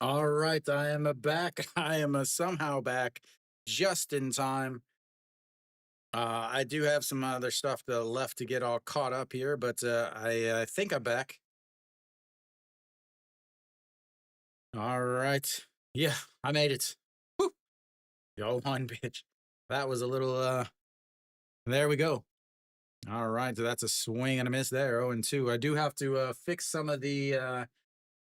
All right, I am back. I am somehow back just in time. I do have some other stuff left to get all caught up here, but I think I'm back. All right. Yeah, I made it. Woo! Yo, one bitch. That was a little, there we go. All right, so that's a swing and a miss there. 0 and 2. I do have to fix some of the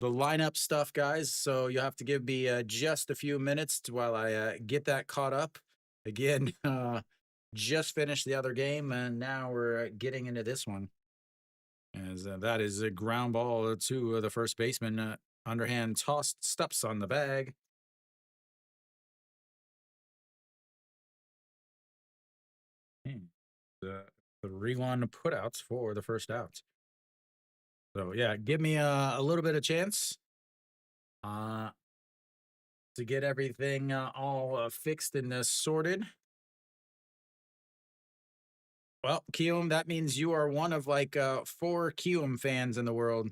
lineup stuff, guys. So you have to give me just a few minutes while I get that caught up. Again, just finished the other game, and now we're getting into this one. As that is a ground ball to the first baseman. Underhand tossed steps on the bag. And, the 3-1 putouts for the first out. So yeah, give me a little bit of chance uh, to get everything all fixed and sorted. Well, Kiwoom, that means you are one of like 4 Kiwoom fans in the world.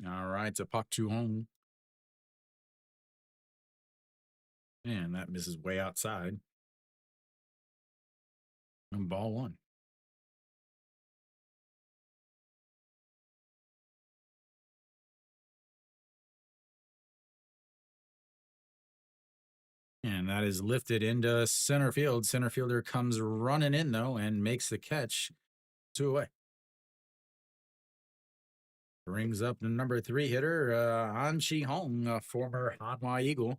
All right, to puck to home. And that misses way outside. And ball 1. And that is lifted into center field. Center fielder comes running in, though, and makes the catch. 2 away. Brings up the number 3 hitter, Han Chi-hong, a former Hanwha Eagle.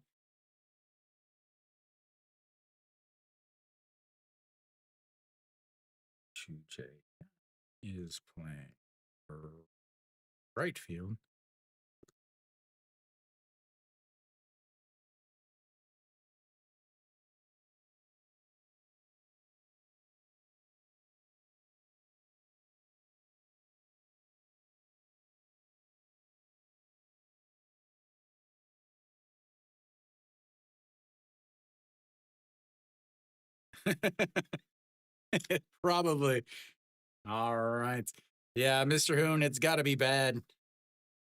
Chuche is playing for right field. Probably. All right. Yeah, Mr. Hoon, it's got to be bad.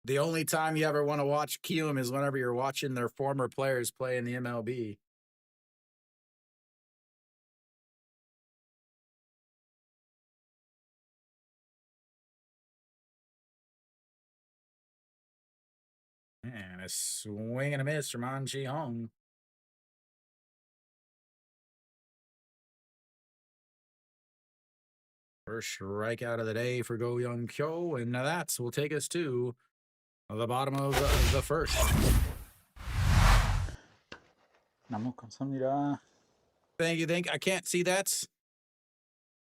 The only time you ever want to watch Kiwoom is whenever you're watching their former players play in the MLB. And a swing and a miss from Han Chi-hong. First strikeout of the day for Go Young Kyo, and that will take us to the bottom of the first. 너무 감사합니다. Thank you. I can't see that.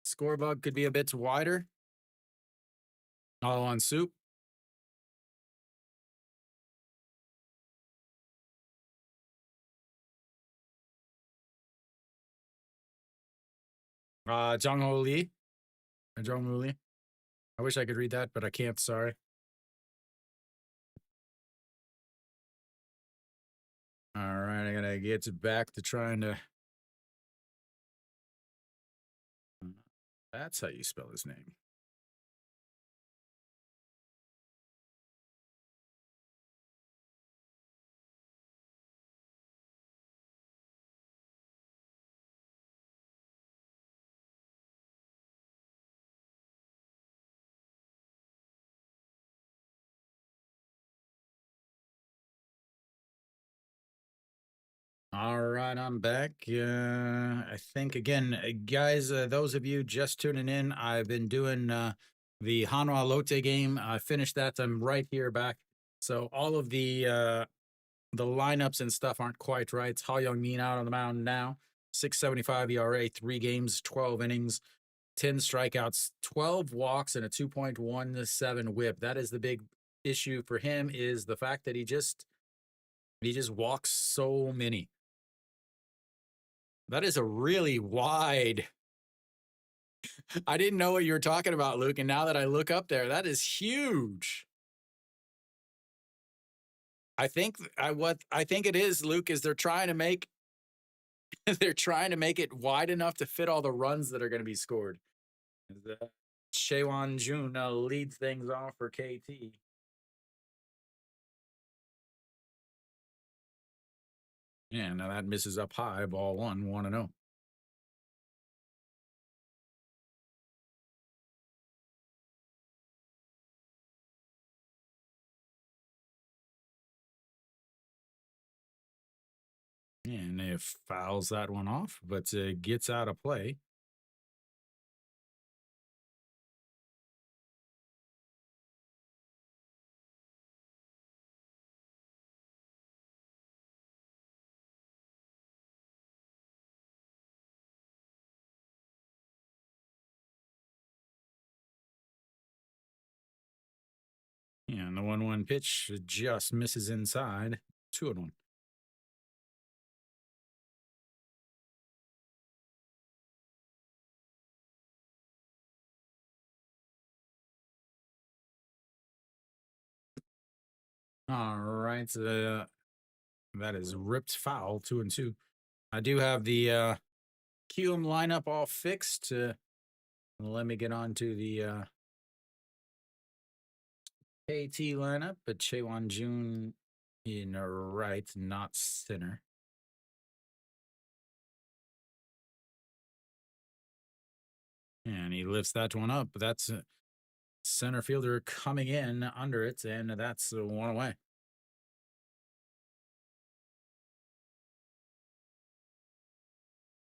Score bug could be a bit wider. All on SOOP. Jung Ho Lee. Jung Ho Lee. I wish I could read that, but I can't. Sorry. All right, I gotta get back to trying to. That's how you spell his name. All right, I'm back. I think again, guys, those of you just tuning in, I've been doing the Hanwha Lotte game. I finished that. I'm right here back. So all of the lineups and stuff aren't quite right. It's Ha Young Min out on the mound now. 6.75 ERA, 3 games, 12 innings, 10 strikeouts, 12 walks, and a 2.17 WHIP. That is the big issue for him, is the fact that he just walks so many. That is a really wide. I didn't know what you were talking about, Luke, and now that I look up there, that is huge. I think what I think it is, Luke, is they're trying to make They're trying to make it wide enough to fit all the runs that are going to be scored. Chaewon Jun leads things off for KT. Yeah, now that misses up high. Ball 1-0. And it fouls that one off, but gets out of play. Yeah, and the 1-1 pitch just misses inside. 2-1. All right, that is ripped foul. 2-2. I do have the Kiwoom lineup all fixed. Let me get on to the KT lineup, but Chaewon Jun in right, not center. And he lifts that one up. That's a center fielder coming in under it, and that's one away.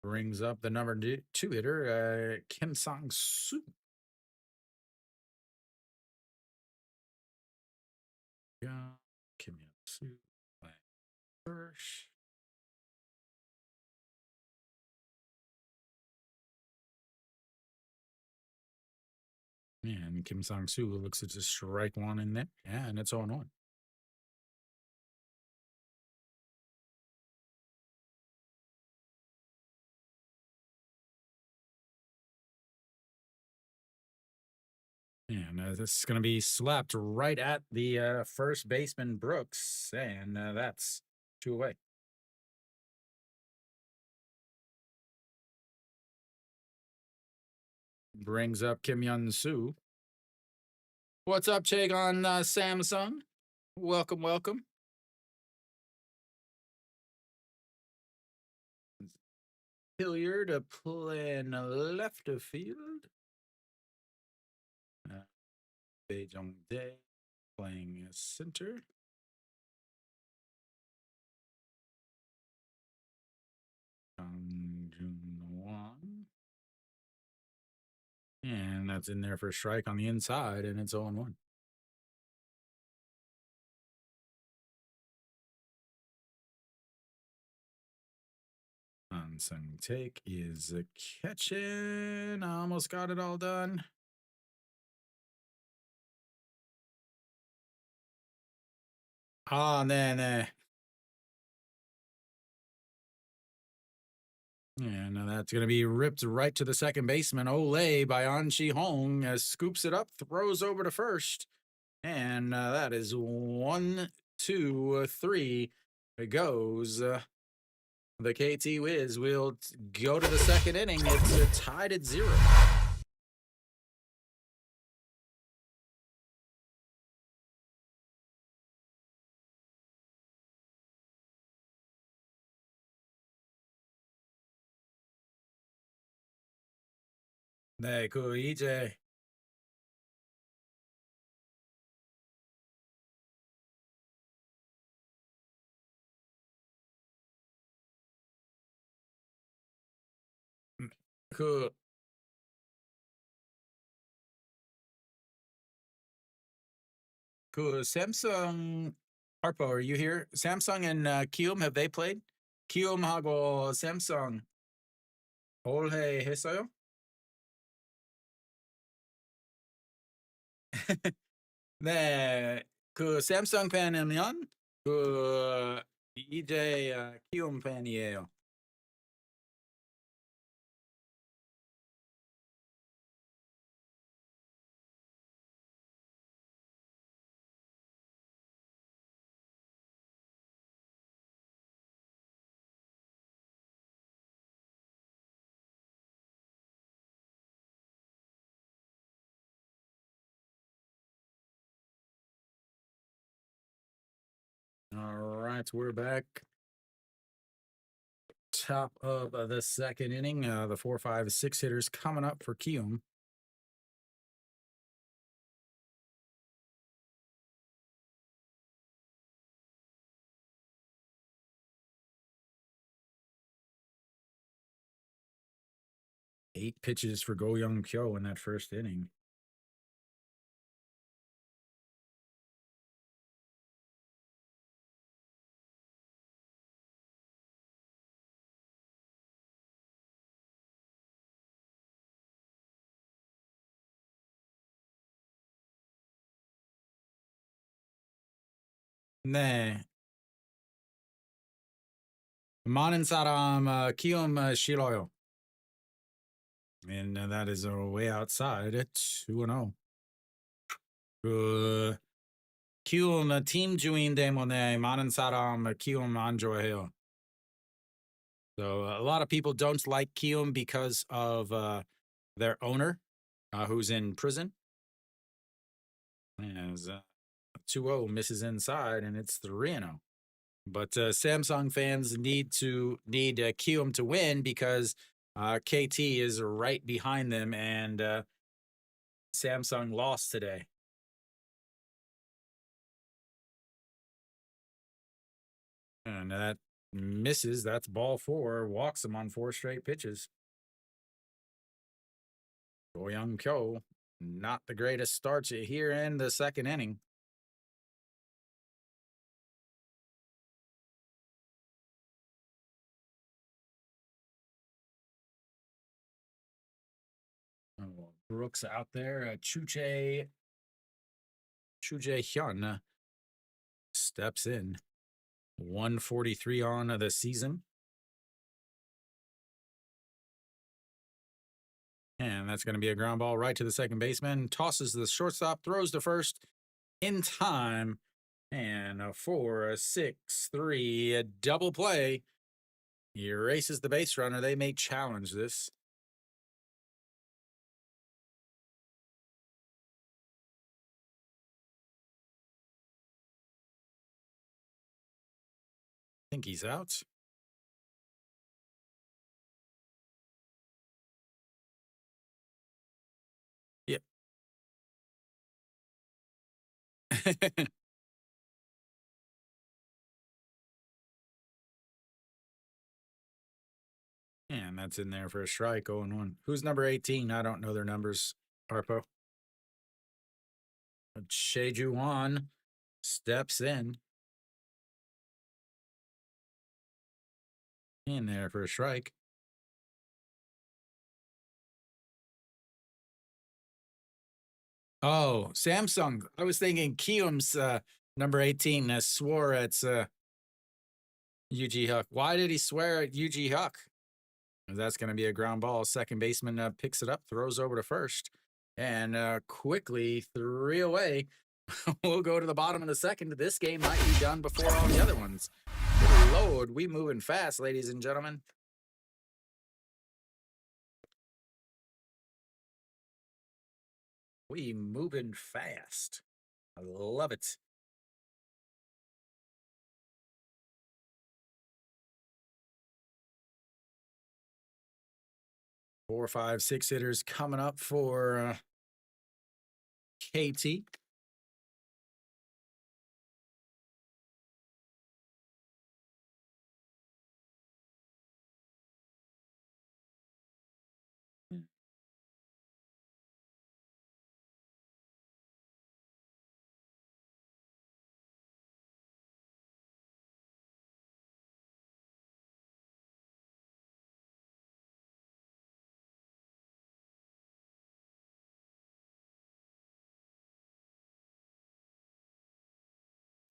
Brings up the number 2 hitter, Kim Sang-soo. Kim Sang-soo playing first. And Kim Sang-soo looks to just strike one in there. Yeah, and it's 0-1. And this is going to be slapped right at the first baseman, Brooks. And that's 2 away. Brings up Kim Yun-soo. What's up, Chaegon Samsung? Welcome, welcome. Hilliard playing left of field. Bae-jung Dae playing center. Jun-won. And that's in there for a strike on the inside, and it's 0-1. Unsung take is catching. Almost got it all done. 네. And that's going to be ripped right to the second baseman. Olay by An Chi-hong scoops it up, throws over to first. And that is 1, 2, 3. It goes. The KT Wiz will go to the second inning. It's tied at 0. 네, 이제 그 Samsung. Harpo, are you here? Samsung and Kiwoom, have they played? 키움하고 Samsung 올해 했어요? 네, Samsung 팬이면 이제 키움 팬이에요. right, we're back. Top of the second inning. The 4, 5, 6 hitters coming up for Kiwoom. Eight pitches for Go Young Kyo in that first inning. 네. 많은 사람 키움 싫어요. And that is way outside at 2-0. 그 키움 팀 주인 때문에 많은 사람 키움 안 좋아해요. So a lot of people don't like Kiwoom because of their owner, who's in prison. As 2-0 misses inside, and it's 3-0. But Samsung fans need Kiwoom to win because KT is right behind them, and Samsung lost today. And that misses. That's ball 4. Walks him on 4 straight pitches. Go Young Kyo, not the greatest start here in the second inning. Brooks out there. Choo-Jae Hyun steps in. 143 on the season. And that's going to be a ground ball right to the second baseman. Tosses the shortstop, throws to first in time. And a 4-6-3 a double play. He erases the base runner. They may challenge this. I think he's out. Yep. And that's in there for a strike, 0-1. Who's number 18? I don't know their numbers, Harpo. Cheju-Won steps in there for a strike. Oh, Samsung. I was thinking Kiwoom's number 18 swore at Yuji Huck. Why did he swear at Yuji Huck? That's going to be a ground ball. Second baseman picks it up, throws over to first, and quickly 3 away. We'll go to the bottom of the second. This game might be done before all the other ones. Good Lord, we moving fast, ladies and gentlemen. We moving fast. I love it. Four, 5, 6 hitters coming up for KT.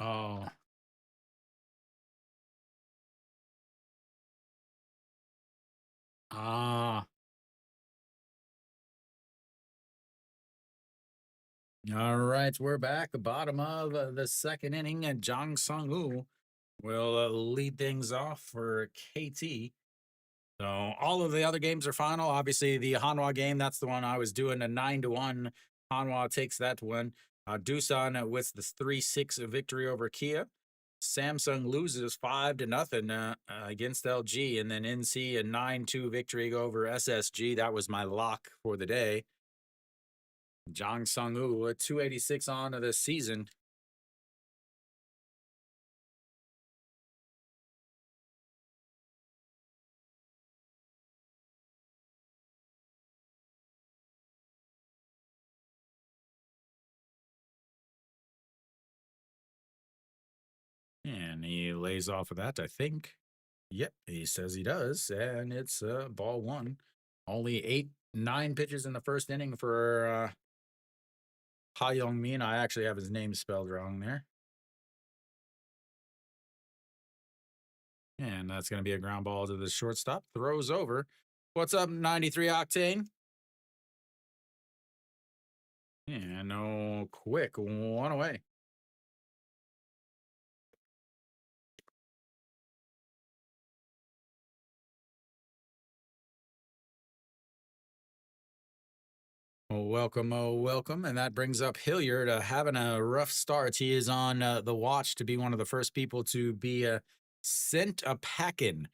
Oh. Ah. All right, we're back. The bottom of the second inning, and Jang Sung-woo will lead things off for KT. So all of the other games are final. Obviously, the Hanwha game, that's the one I was doing, a 9-1. Hanwha takes that one. Doosan with the 3-6 victory over Kia. Samsung loses 5-0 against LG, and then NC a 9-2 victory over SSG. That was my lock for the day. Jang Sung-woo, a 286 on of the season. And he lays off of that, I think. Yep, he says he does, and it's ball one. Only 9 pitches in the first inning for Ha Young-min. I actually have his name spelled wrong there. And that's going to be a ground ball to the shortstop. Throws over. What's up, 93 Octane? And no, quick, one away. Oh, welcome. And that brings up Hilliard having a rough start. He is on the watch to be one of the first people to be sent a packin',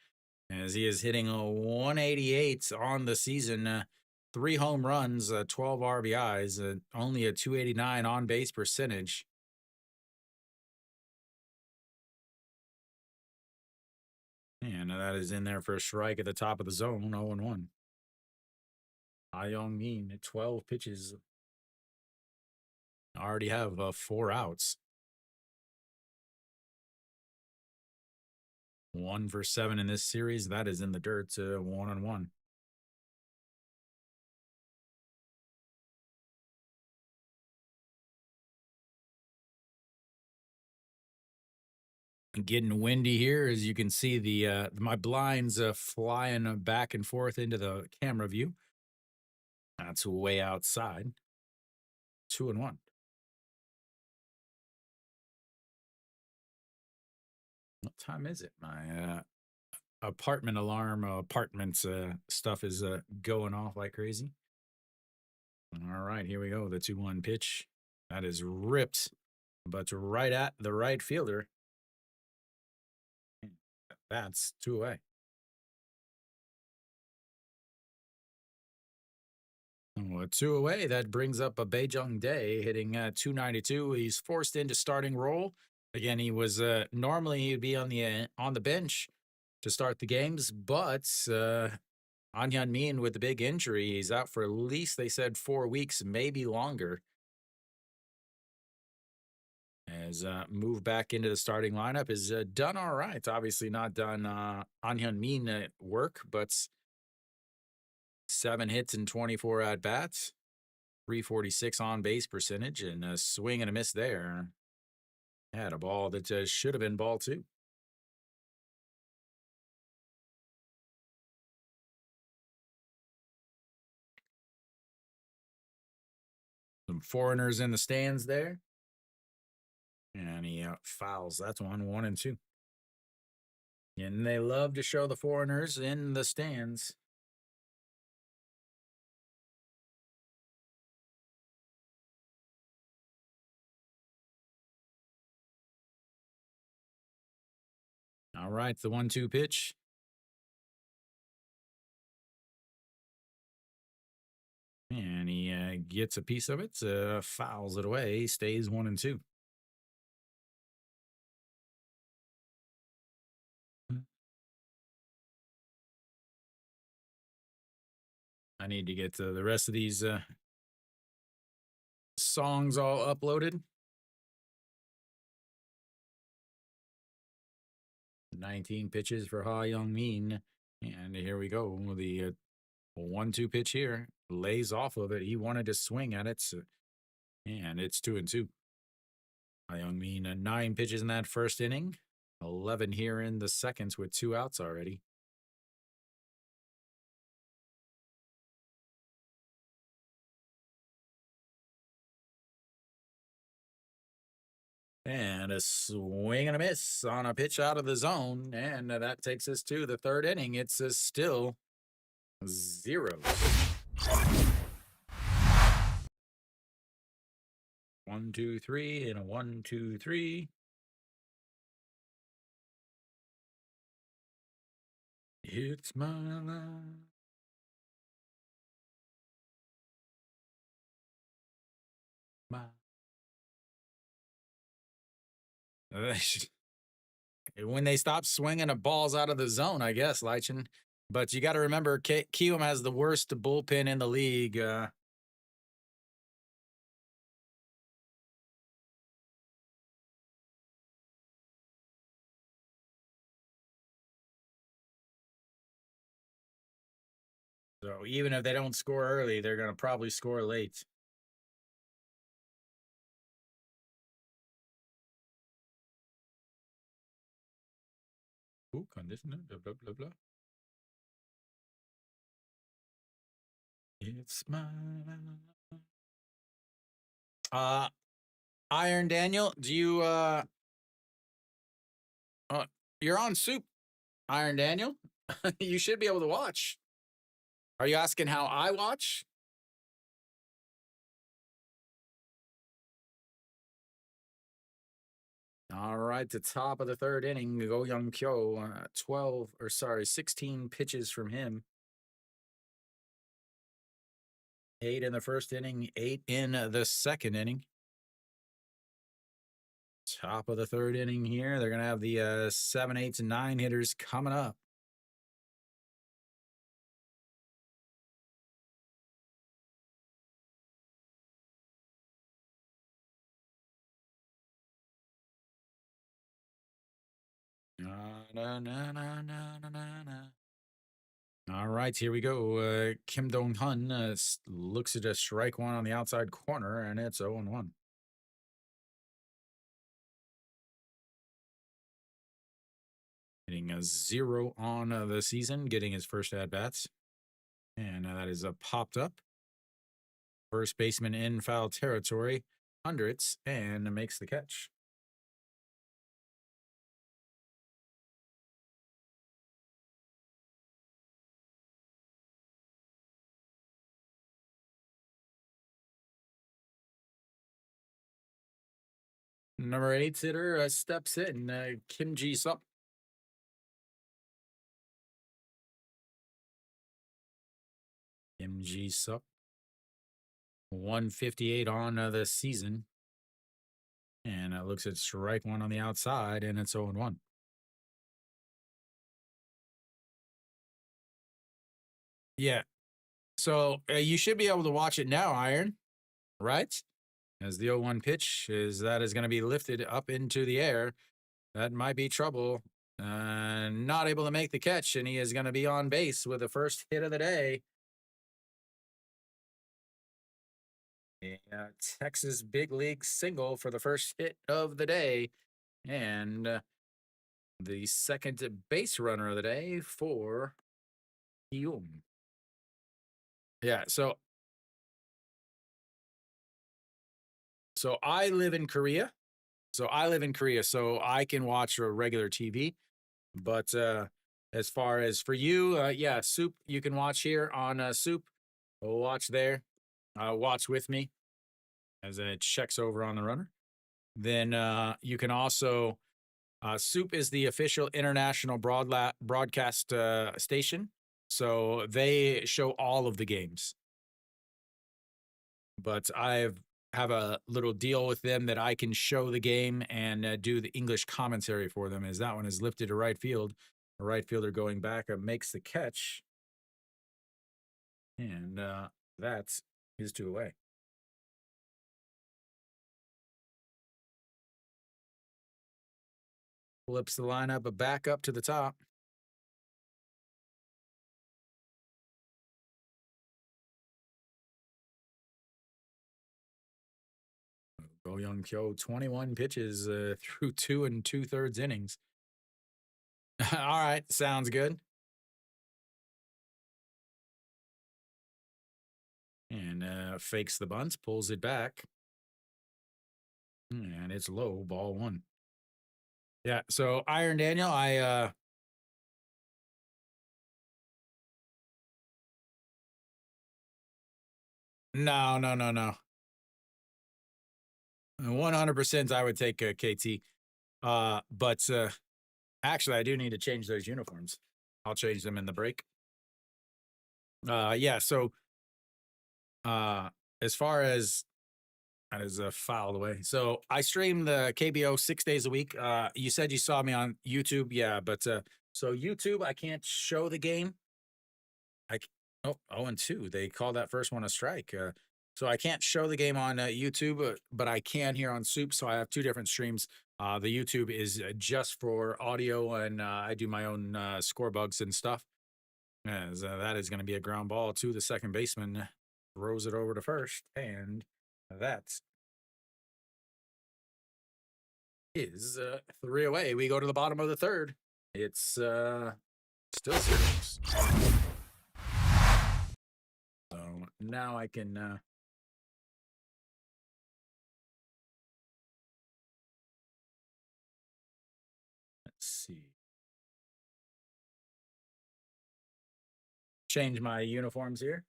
as he is hitting a 188 on the season. 3 home runs, 12 RBIs, only a 289 on base percentage. And that is in there for a strike at the top of the zone, 0-1. Ha Young-min at 12 pitches. Already have 4 outs. 1 for 7 in this series. That is in the dirt, 1-1. Getting windy here, as you can see the my blinds flying back and forth into the camera view. That's way outside. 2-1. What time is it? My apartments stuff is going off like crazy. All right, here we go. The 2-1 pitch. That is ripped, but right at the right fielder. That's 2 away. Oh, 2 away. That brings up a Baejung Dae hitting 292. He's forced into starting role. Again, he was normally he'd be on the bench to start the games, but An Hyun-min with the big injury, he's out for at least, they said, 4 weeks, maybe longer. Has moved back into the starting lineup, is done all right. Obviously not done An Hyun-min work, but 7 hits and 24 at bats, 346 on base percentage, and a swing and a miss there. Had a ball that should have been ball 2. Some foreigners in the stands there. And he fouls. That's 1-2. And they love to show the foreigners in the stands. All right, the 1-2 pitch. And he gets a piece of it, fouls it away, stays 1-2. I need to get the rest of these songs all uploaded. 19 pitches for Ha Young-min. And here we go. The 1-2 pitch here. Lays off of it. He wanted to swing at it. And it's 2-2. Ha Young-min, 9 pitches in that first inning. 11 here in the seconds with 2 outs already. And a swing and a miss on a pitch out of the zone. And that takes us to the 3rd inning. It's still 0. 1-2-3 and a 1-2-3. It's my life. When they stop swinging the balls out of the zone, I guess, Leichen. But you got to remember, Kiwoom has the worst bullpen in the league. So even if they don't score early, they're going to probably score late. Ooh, conditioner, blah, blah, blah, blah. It's my... Iron Daniel, do you, you're on SOOP, Iron Daniel. You should be able to watch. Are you asking how I watch? All right, the top of the third inning, Go Young Kyo, 16 pitches from him. 8 in the first inning, 8 in the second inning. Top of the third inning here. They're going to have the 7, 8, and 9 hitters coming up. All right, here we go. Kim Dong-hun looks at a strike one on the outside corner, and it's 0-1. Hitting a 0 on the season, getting his first at-bats. And that is popped up. First baseman in foul territory, hundreds, and makes the catch. Number 8 hitter steps in, Kim Ji-sup. Kim Ji-sup. 158 on the season. And it looks at strike one on the outside, and it's 0-1. Yeah. So you should be able to watch it now, Iron, right? As the 0-1 pitch is going to be lifted up into the air. That might be trouble. Not able to make the catch, and he is going to be on base with the first hit of the day. Texas big league single for the first hit of the day. And the second base runner of the day for Kiwoom. Yeah, so I live in Korea. So I can watch a regular TV. But as far as for you, yeah, SOOP, you can watch here on SOOP. Watch there. Watch with me as it checks over on the runner. Then you can also, SOOP is the official international broadcast station. So they show all of the games. But I have a little deal with them that I can show the game and do the English commentary for them, as that one is lifted to right field. The right fielder going back makes the catch. And that is 2 away. Flips the lineup back up to the top. Go Young Kyo, 21 pitches through 2 2/3 innings. All right, sounds good. And fakes the bunt, pulls it back. And it's low, ball 1. Yeah, so Iron Daniel, No. 100% I would take KT. But actually, I do need to change those uniforms. I'll change them in the break. Yeah, so as far as that is a foul away. So I stream the KBO 6 days a week. You said you saw me on YouTube, yeah, but so YouTube, I can't show the game. Oh, 0-2. They call that first one a strike. So I can't show the game on YouTube, but I can here on SOOP. So I have two different streams. The YouTube is just for audio, and I do my own score bugs and stuff. As that is going to be a ground ball to the second baseman, throws it over to first, and that is 3 away. We go to the bottom of the third. It's still 6. So now I can let's see. Change my uniforms here.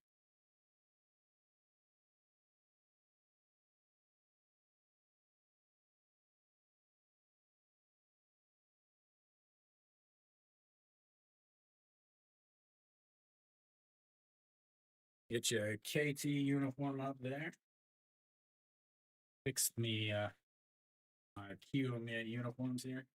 Get your KT uniform up there. Fix me my Kiwoom uniforms here.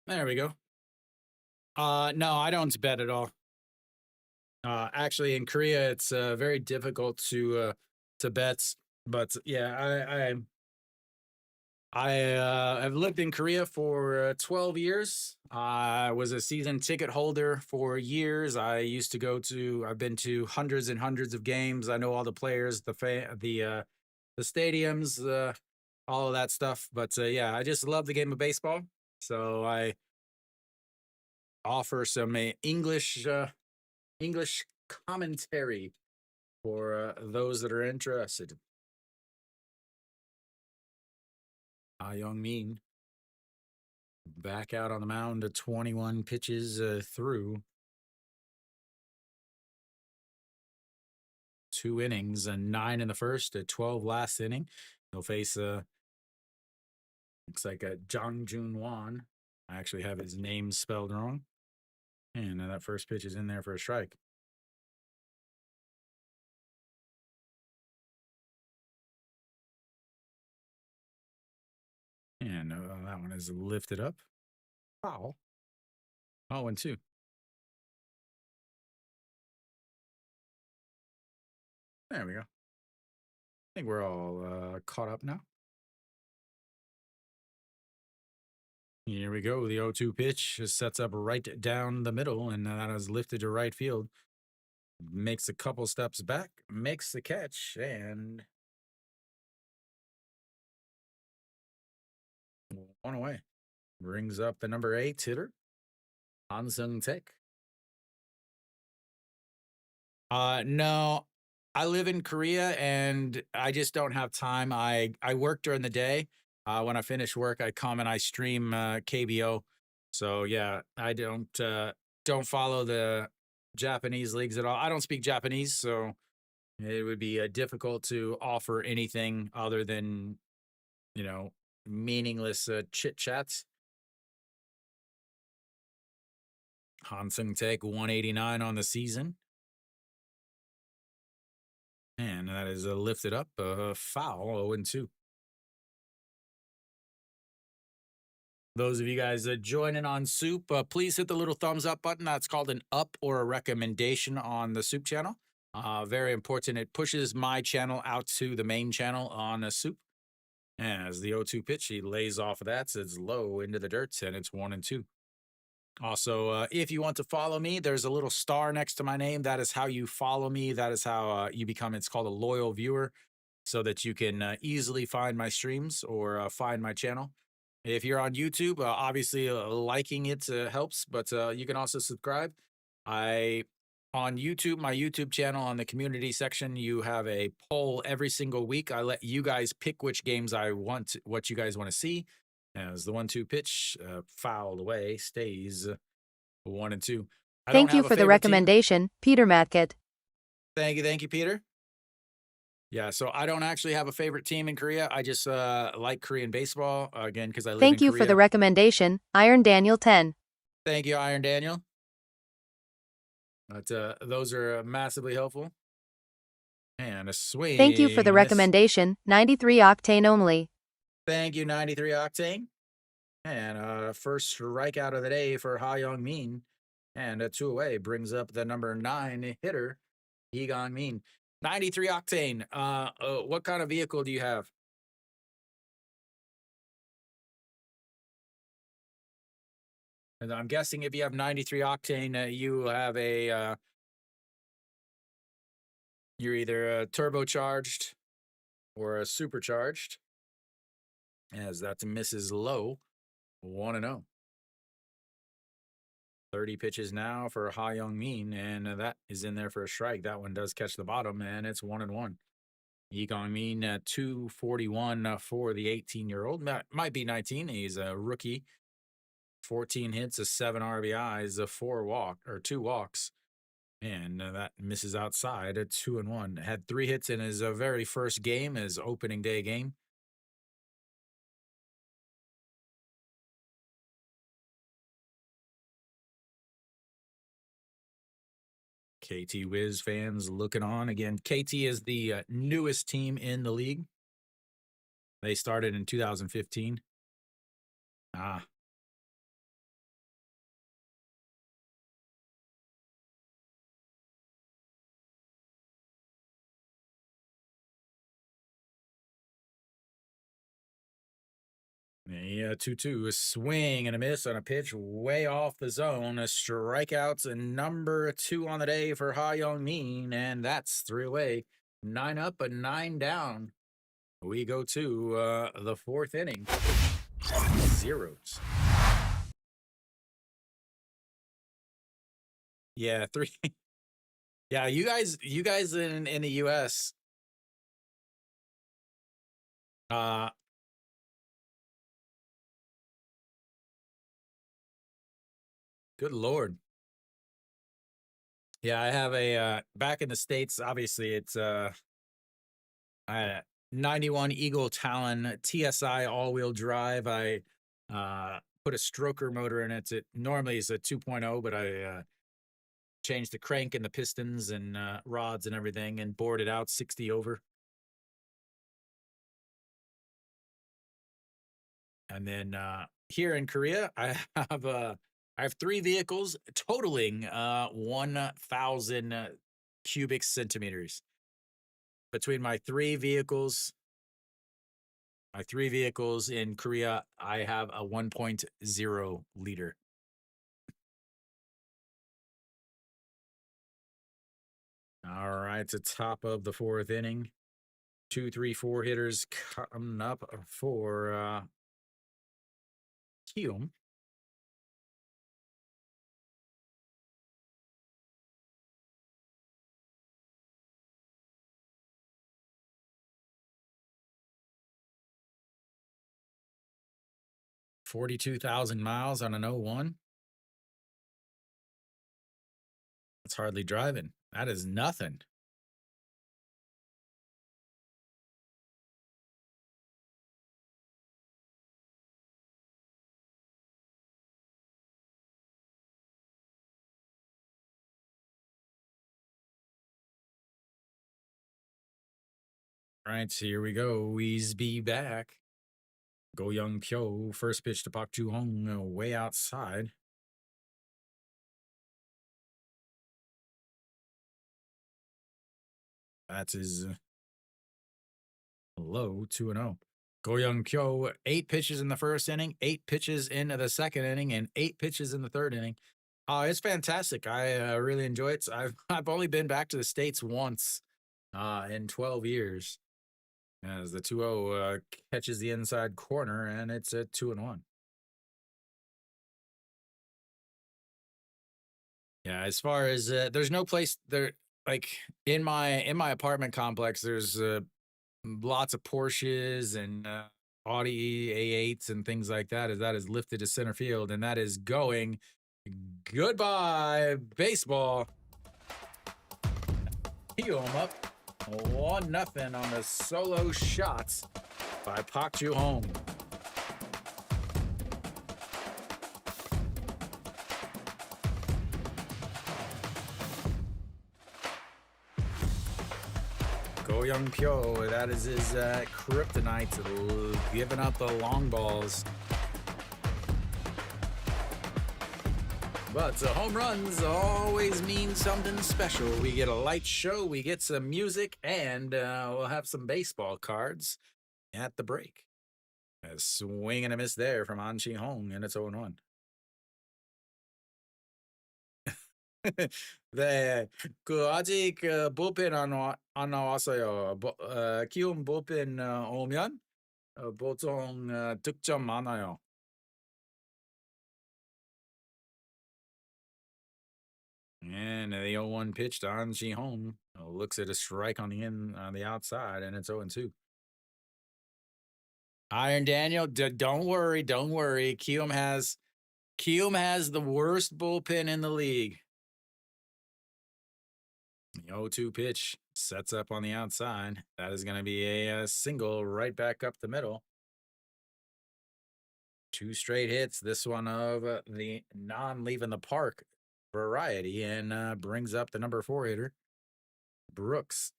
There we go. No, I don't bet at all. Actually, in Korea, it's very difficult to bet. But yeah, I have lived in Korea for 12 years. I was a season ticket holder for years. I've been to hundreds and hundreds of games. I know all the players, the stadiums, all of that stuff. But yeah, I just love the game of baseball. So I offer some English commentary for those that are interested. Young-min back out on the mound to 21 pitches through 2 innings and 9 in the first, 12 last inning. He'll face looks like a Jang Jun Wan. I actually have his name spelled wrong. And that first pitch is in there for a strike. And that one is lifted up. Foul. 0-2. There we go. I think we're all caught up now. Here we go. The 0-2 pitch just sets up right down the middle, and that is lifted to right field. Makes a couple steps back, makes the catch, and 1 away. Brings up the number 8 hitter, Han Sung-taek. No, I live in Korea, and I just don't have time. I work during the day. When I finish work, I come and I stream KBO. So yeah, I don't follow the Japanese leagues at all. I don't speak Japanese, so it would be difficult to offer anything other than, meaningless chit chats. Han Sung-taek 189 on the season. And that is lifted up, foul, 0-2. Those of you guys joining on SOOP, please hit the little thumbs up button. That's called an up or a recommendation on the SOOP channel. Very important. It pushes my channel out to the main channel on SOOP. As the 0-2 pitch, he lays off of that, so it's low into the dirt, and it's 1-2. Also, if you want to follow me, there's a little star next to my name. That is how you follow me. That is how you become, it's called a loyal viewer, so that you can easily find my streams or find my channel. If you're on YouTube, obviously liking it helps, but you can also subscribe. I on YouTube, my YouTube channel, on the community section, you have a poll every single week. I let you guys pick which games I want, what you guys want to see. As the 1-2 pitch fouled away, stays 1-2. I don't Thank you have a for the favorite team. recommendation, Peter Matkett. Thank you, Peter. Yeah, so I don't actually have a favorite team in Korea. I just like Korean baseball, again, because I live in Korea. Thank you for the recommendation, Iron Daniel 10. Thank you, Iron Daniel. But those are massively helpful. And a swing. Thank you for the recommendation, 93 Octane only. Thank you, 93 Octane. And first strikeout of the day for Ha Young Min. And a 2 away brings up the number 9 hitter, Hee Gang Min. 93 Octane. What kind of vehicle do you have? And I'm guessing if you have 93 Octane, you have a you're either a turbocharged or a supercharged, as that's Mrs. Low, 1-0. 30 pitches now for Ha Young Min, and that is in there for a strike. That one does catch the bottom, and it's 1-1. Hee Gang Min, 241 for the 18-year-old. Might be 19. He's a rookie. 14 hits, 7 RBIs, 2 walks. And that misses outside at 2-1. Had 3 hits in his very first game, his opening day game. KT Wiz fans looking on. Again, KT is the newest team in the league. They started in 2015. Yeah, 2-2, a swing and a miss on a pitch way off the zone. A strikeouts and number 2 on the day for Ha Young Min, and that's 3 away. 9 up and 9 down. We go to the 4th inning. Zeros. Yeah, 3. Yeah, you guys in the US. Good Lord. Yeah, I have a back in the States, obviously it's 91 Eagle Talon TSI all-wheel drive. I put a stroker motor in it. It normally is a 2.0, but I changed the crank and the pistons and rods and everything and bored it out 60 over. And then here in Korea, I have 3 vehicles totaling 1,000 cubic centimeters. Between my 3 vehicles in Korea, I have a 1.0 liter. All right, it's the top of the 4th inning. 2, 3, 4 hitters coming up for Kiwoom. $42,000 miles on an 01. That's hardly driving. That is nothing. All right, so here we go. We's be back. Go Young Pyo, first pitch to Pak Ju Hong, way outside. That's his low, 2-0. Go Young Pyo, 8 pitches in the first inning, 8 pitches in the second inning, and 8 pitches in the third inning. It's fantastic. I really enjoy it. I've only been back to the States once in 12 years. As the 2-0 catches the inside corner, and it's a 2-1. Yeah, as far as there's no place there like in my apartment complex. There's lots of Porsches and Audi A8s and things like that. As that is lifted to center field, and that is going goodbye baseball. Kiwoom up 1-0 on the solo shots by Pak Ju Hong. Go Young Pyo, that is his kryptonite, giving up the long balls. But home runs always mean something special. We get a light show, we get some music, and we'll have some baseball cards at the break. A swing and a miss there from An Chi Hong, and it's 0-1. 네, 아직 불펜 안 나왔어요. 키움 불펜 오면 보통 득점 많아요. And the 0-1 pitch to An Chi Hong looks at a strike on the outside, and it's 0-2. Iron Daniel, don't worry. Kiwoom has the worst bullpen in the league. The 0-2 pitch sets up on the outside. That is going to be a single right back up the middle. 2 straight hits. This one of the non-leaving the park variety, and brings up the number 4 hitter, Brooks.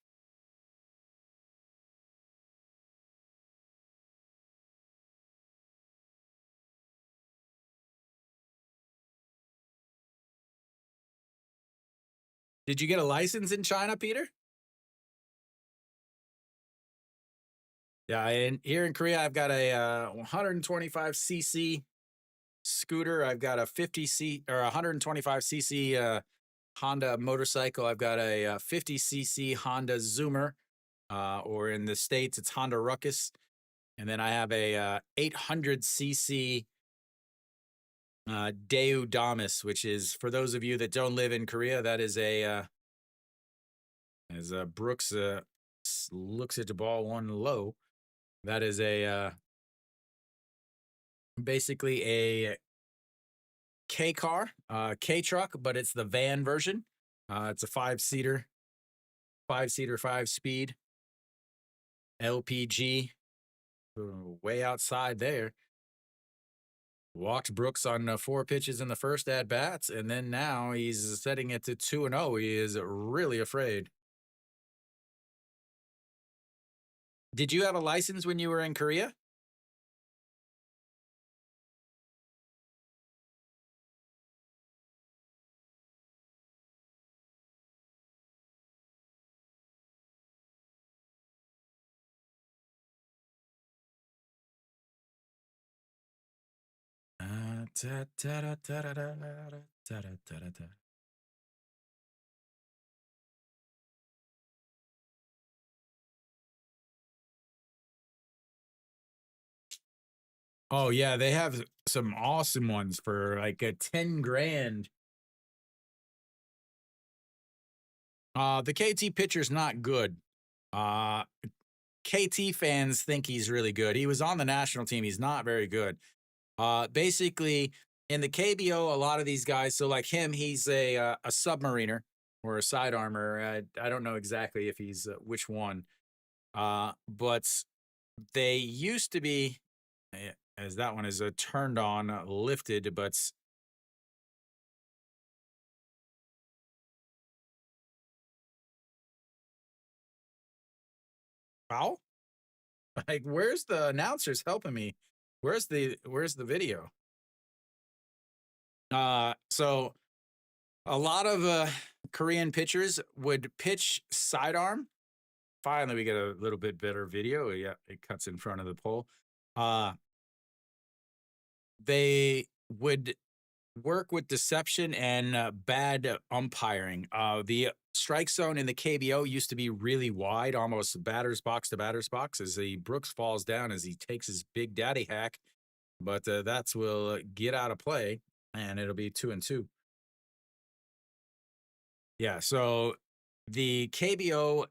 Did you get a license in China, Peter? Yeah, and here in Korea, I've got a 125cc scooter. I've got a 125cc Honda motorcycle. I've got a 50cc Honda Zoomer, or in the States, it's Honda Ruckus. And then I have a 800cc Daewoo Damas, which is, for those of you that don't live in Korea, that is as Brooks looks at the ball one low, that is basically a K car, K truck, but it's the van version. It's a 5-seater, 5-speed LPG, way outside there. Walked Brooks on 4 pitches in the first at bats, and then now he's setting it to 2-0. He is really afraid. Did you have a license when you were in Korea? Oh yeah, they have some awesome ones for like a 10 grand. The KT pitcher's not good. KT fans think he's really good. He was on the national team. He's not very good. Basically, in the KBO, a lot of these guys, so like him, he's a submariner or a side armor. I don't know exactly if he's which one. But they used to be, as that one is turned on, lifted, but foul? Like, where's the announcers helping me? Where's the video? So a lot of Korean pitchers would pitch sidearm. Finally, we get a little bit better video. Yeah, it cuts in front of the pole. They would work with deception and bad umpiring. The strike zone in the KBO used to be really wide, almost batter's box to batter's box, as the Brooks falls down as he takes his big daddy hack. But that will get out of play, and it'll be 2-2. Yeah, so the KBO,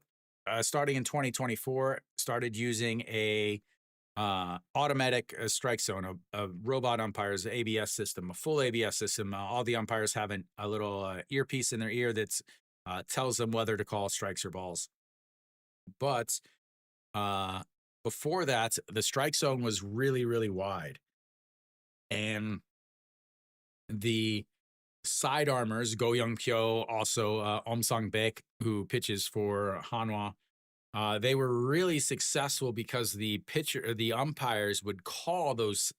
starting in 2024, started using a automatic strike zone, a robot umpires ABS system, a full ABS system. All the umpires have a little earpiece in their ear that tells them whether to call strikes or balls. But uh, before that, the strike zone was really, really wide, and the side armors, Go Young Pyo, also Sang Baek, who pitches for Hanwha, they were really successful because the umpires would call those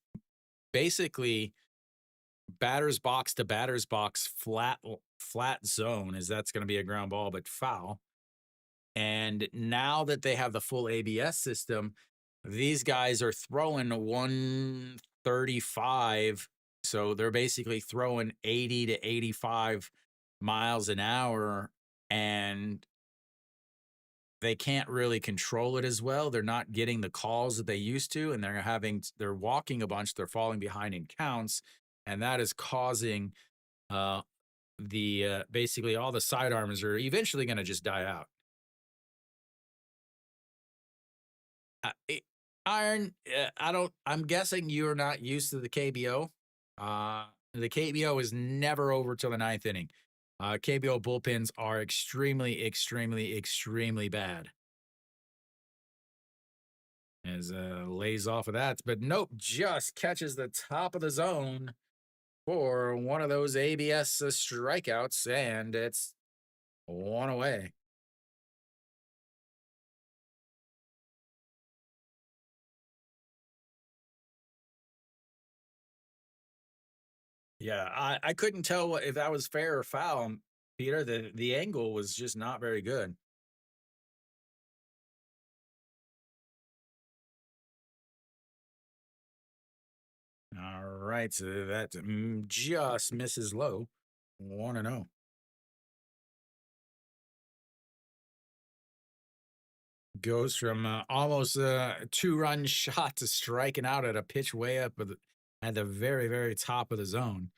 basically batters box to batters box flat zone, as that's going to be a ground ball but foul. And now that they have the full ABS system, these guys are throwing 135. So they're basically throwing 80 to 85 miles an hour, and they can't really control it as well. They're not getting the calls that they used to, and they're walking a bunch. They're falling behind in counts, and that is causing basically all the sidearms are eventually going to just die out. Iron, I'm guessing you're not used to the KBO. The KBO is never over till the ninth inning. KBO bullpens are extremely, extremely, extremely bad. As lays off of that, but nope, just catches the top of the zone for one of those ABS strikeouts, and it's one away. Yeah, I couldn't tell if that was fair or foul, Peter. The angle was just not very good. All right, so that just misses low. 1-0. Goes from almost a 2-run shot to striking out at a pitch way up at the very, very top of the zone.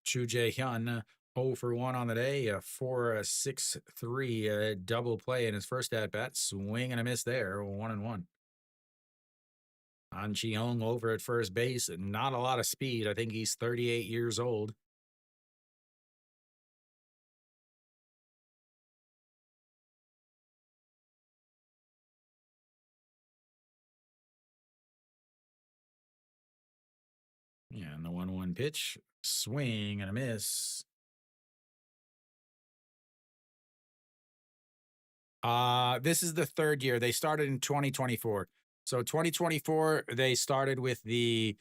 Chu Jae-hyun 0 for 1 on the day, 4-6-3 double play in his first at bat, swing and a miss there, 1-1. An Chi-hong over at first base, not a lot of speed. I think he's 38 years old. Yeah, and the 1-1 pitch, swing and a miss. This is the third year. They started in 2024. So 2024, they started with the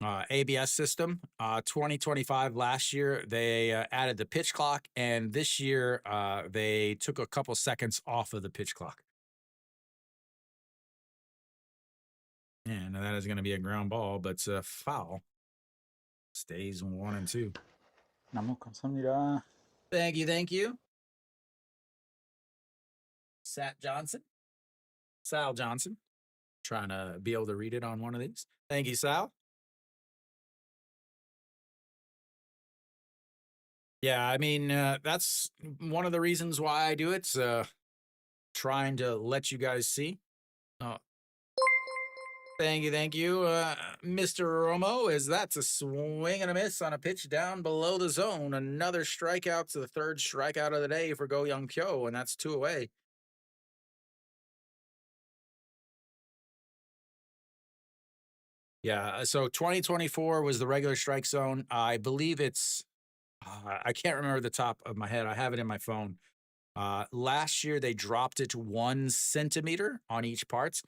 ABS system. 2025, last year, they added the pitch clock, and this year they took a couple seconds off of the pitch clock. And that is going to be a ground ball, but it's a foul. Stays 1-2. 너무 감사합니다. Thank you, thank you. Sal Johnson. Trying to be able to read it on one of these. Thank you, Sal. Yeah, I mean, that's one of the reasons why I do it. Trying to let you guys see. Thank you, Mr. Romo, as that's a swing and a miss on a pitch down below the zone. Another strikeout, to the third strikeout of the day for Go Young Pyo, and that's 2 away. Yeah, so 2024 was the regular strike zone. I believe it's, I can't remember the top of my head. I have it in my phone. Last year, they dropped it to 1 centimeter on each parts.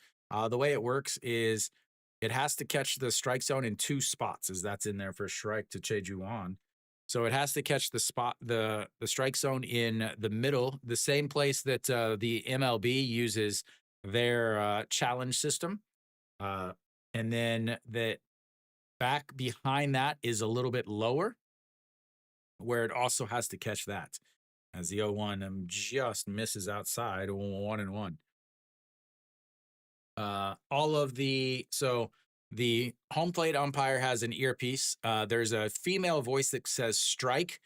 The way it works is it has to catch the strike zone in 2 spots, as that's in there for strike to Cheju-won. So it has to catch the strike zone in the middle, the same place that the MLB uses their challenge system. And then the back behind that is a little bit lower, where it also has to catch that. As the 0-1 just misses outside, 1-1. So the home plate umpire has an earpiece. There's a female voice that says strike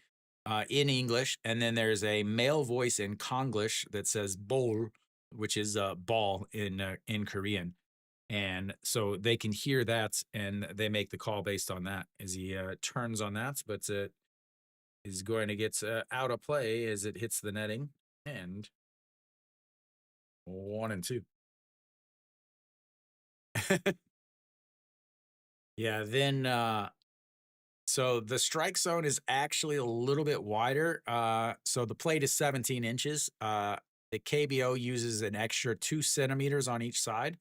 in English, and then there's a male voice in Konglish that says "bol," which is ball in Korean, and so they can hear that, and they make the call based on that as he turns on that, but is going to get out of play as it hits the netting, and 1 and 2. Yeah, then so the strike zone is actually a little bit wider. So the plate is 17 inches. The KBO uses an extra 2 centimeters on each side.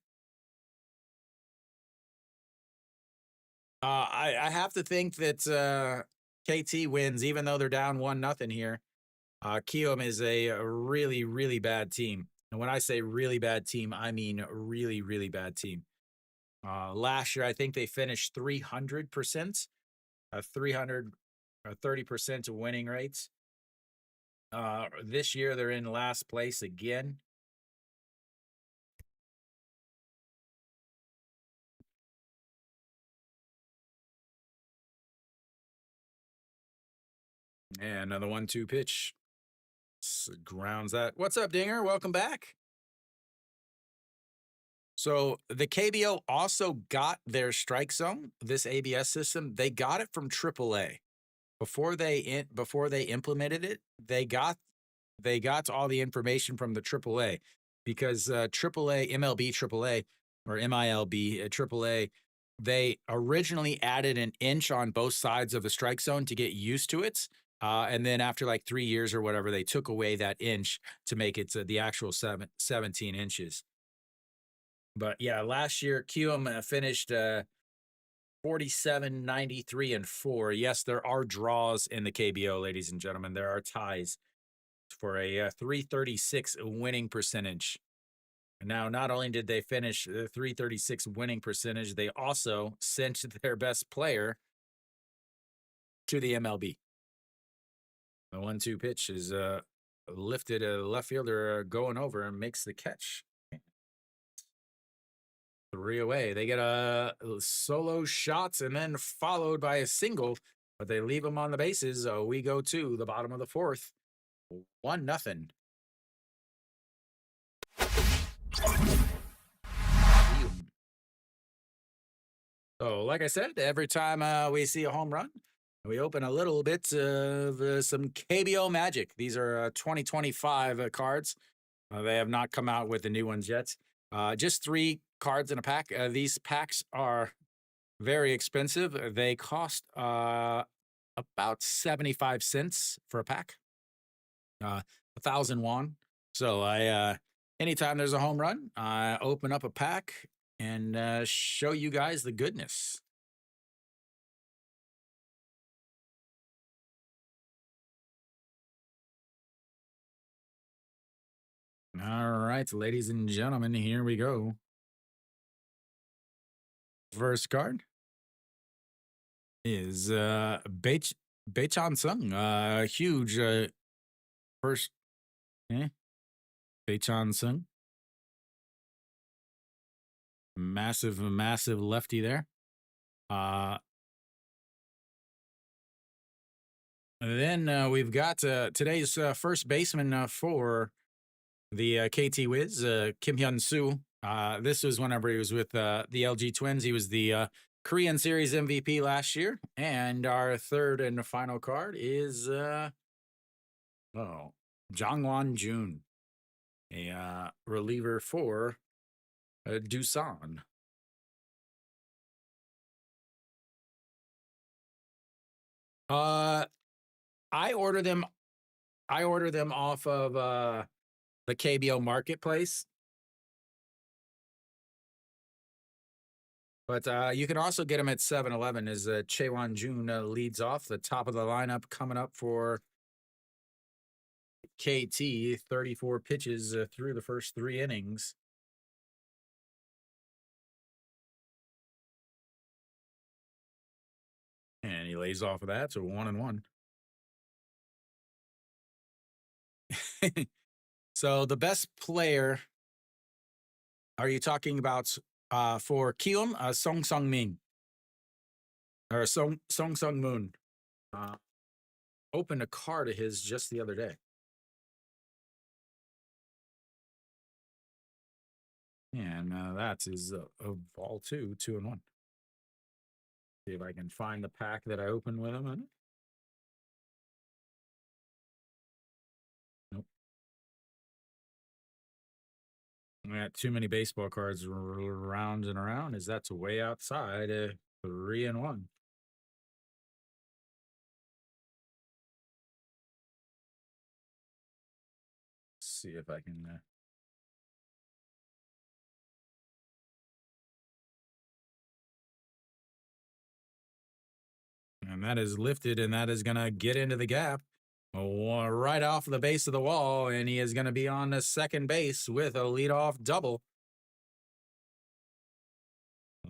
I have to think that KT wins, even though they're down 1-0 here. Kiwoom is a really, really bad team. And when I say really bad team, I mean really, really bad team. Last year, I think they finished 300%, 30% winning rates. This year, they're in last place again. And another 1-2 pitch. Grounds that. What's up, Dinger? Welcome back. So the KBO also got their strike zone, this ABS system. They got it from AAA. Before they implemented it, they got all the information from the AAA, because AAA, MLB AAA, or MILB AAA, they originally added an inch on both sides of the strike zone to get used to it. And then after like 3 years or whatever, they took away that inch to make it the actual 17 inches. But yeah, last year, Kiwoom finished 47, 93, and 4. Yes, there are draws in the KBO, ladies and gentlemen. There are ties for a 336 winning percentage. Now, not only did they finish the 336 winning percentage, they also sent their best player to the MLB. The 1-2 pitch is lifted. Left fielder going over and makes the catch. 3 away. They get a solo shot and then followed by a single, but they leave them on the bases. We go to the bottom of the 4th. 1-0. So, like I said, every time we see a home run, we open a little bit of some KBO magic. These are 2025 cards. They have not come out with the new ones yet. Just 3 cards in a pack. These packs are very expensive. They cost about 75 cents for a pack. 1,000 won. So anytime there's a home run, I open up a pack and show you guys the goodness. All right, ladies and gentlemen, here we go. First card is Baechan Sung. Huge first. Baechan Sung. Massive lefty there. Then we've got today's first baseman for the KT Wiz, Kim Hyun-soo. This was whenever he was with the LG Twins. He was the Korean Series MVP last year. And our third and final card is Jangwon Jun, a reliever for Doosan. I order them off of the KBO marketplace. But you can also get them at 7-Eleven, as Chaewon Jun leads off the top of the lineup coming up for KT. 34 pitches through the first 3 innings. And he lays off of that, so 1-1. So the best player, are you talking about for Kiwoom? Song Sung Min. Or Song Sung Moon. opened a card of his just the other day. And that's his ball 2, 2 and 1. See if I can find the pack that I opened with him in it. Nope. I got too many baseball cards around and around, as that's way outside 3 and 1. See if I can. And that is lifted, and that is going to get into the gap right off the base of the wall, and he is going to be on the second base with a leadoff double.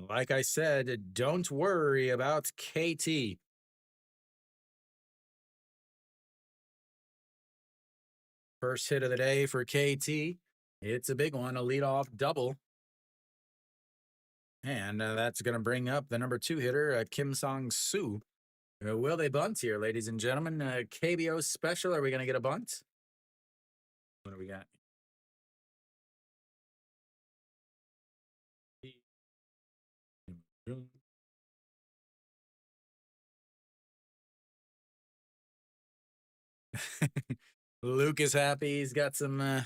Like I said, don't worry about KT. First hit of the day for KT. It's a big one, a leadoff double. And that's going to bring up the number 2 hitter, Kim Song-soo. Will they bunt here, ladies and gentlemen? KBO special. Are we going to get a bunt? What do we got? Luke is happy. He's got some.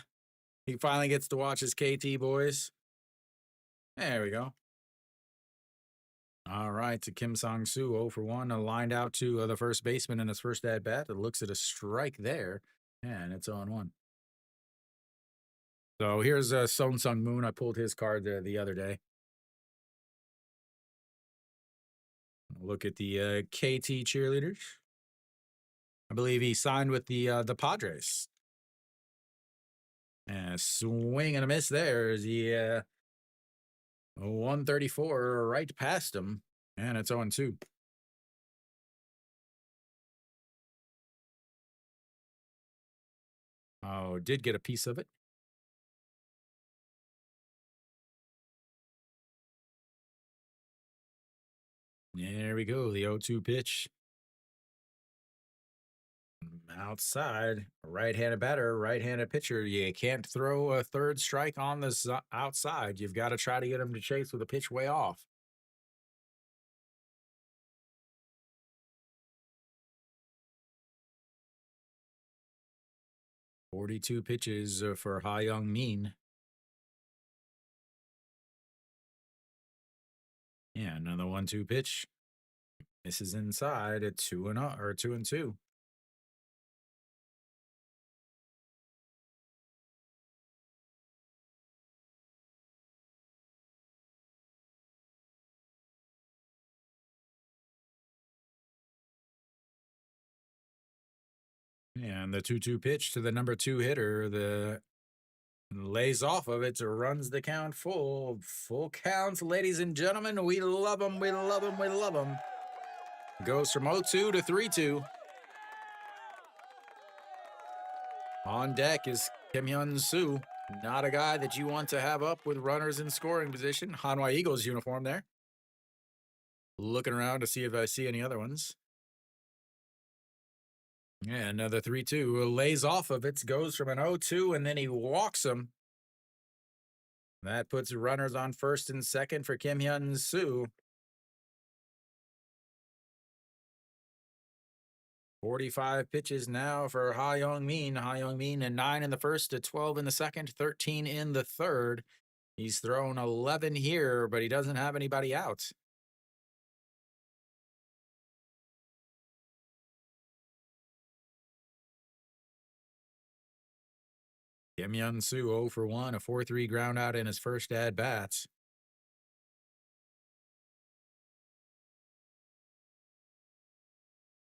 He finally gets to watch his KT boys. There we go. All right, to Kim Song-soo, 0 for 1, lined out to the first baseman in his first at bat. It looks at a strike there, and it's 0-1. So here's Son Sung Moon. I pulled his card the other day. Look at the KT cheerleaders. I believe he signed with the Padres. And swing and a miss there is the 134 right past him, and it's 0-2. Oh, did get a piece of it. There we go, the 0-2 pitch. Outside, right-handed batter, right-handed pitcher. You can't throw a third strike on this outside. You've got to try to get him to chase with a pitch way off. .42 pitches for Ha Young Min. Yeah, another 1-2 pitch. This is inside at 2-2. And the 2-2 pitch to the number 2 hitter, the lays off of it, runs the count full. Full counts, ladies and gentlemen. We love them, we love them, we love them. Goes from 0-2 to 3-2. On deck is Kim Hyun-soo. Not a guy that you want to have up with runners in scoring position. Hanwha Eagles uniform there. Looking around to see if I see any other ones. Yeah, another 3-2. Lays off of it, goes from an 0-2, and then he walks him. That puts runners on first and second for Kim Hyun-soo. 45 pitches now for Ha Young Min. Ha Young Min, and 9 in the first, 12 in the second, 13 in the third. He's thrown 11 here, but he doesn't have anybody out. Kim Hyun-soo 0 for 1, a 4-3 ground out in his first at bats.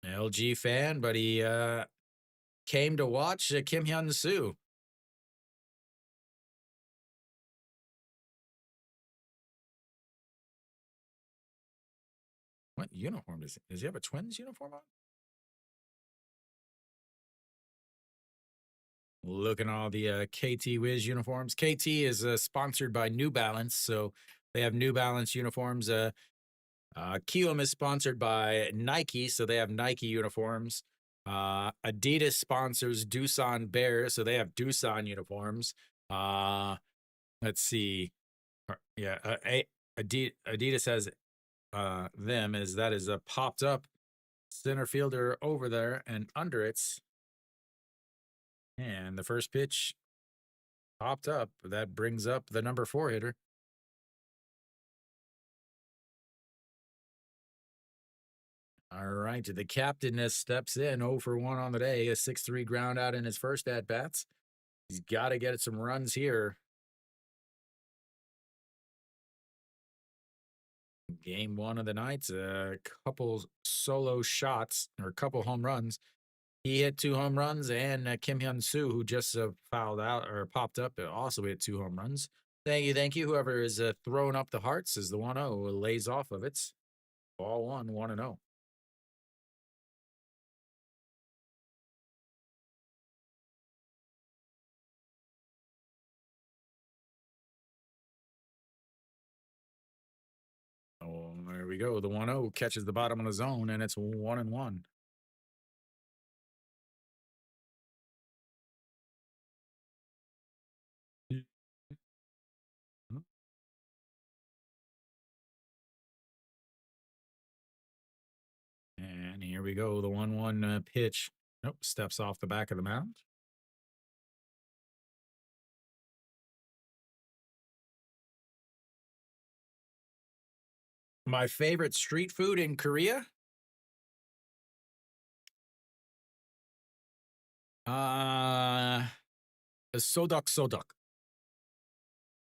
LG fan, but he came to watch Kim Hyun-soo. What uniform does he have? A Twins uniform on? Looking at all the KT Wiz uniforms. KT is sponsored by New Balance, so they have New Balance uniforms. Kiwoom is sponsored by Nike, so they have Nike uniforms. Adidas sponsors Doosan Bears, so they have Doosan uniforms. Let's see. Yeah, Adidas has them as that is a popped up center fielder over there and under it. And the first pitch popped up. That brings up the number 4 hitter. All right, the captain steps in 0 for 1 on the day, a 6-3 ground out in his first at bats. He's got to get some runs here. Game 1 of the night, a couple solo shots or a couple home runs. He hit 2 home runs, and Kim Hyun-soo, who just fouled out or popped up, also hit 2 home runs. Thank you. Whoever is throwing up the hearts is the 1-0, lays off of it. Ball 1, 1-0. Oh, there we go. The 1-0 catches the bottom of the zone, and it's 1-1. And here we go. The 1-1 pitch. Nope, steps off the back of the mound. My favorite street food in Korea? Sodok.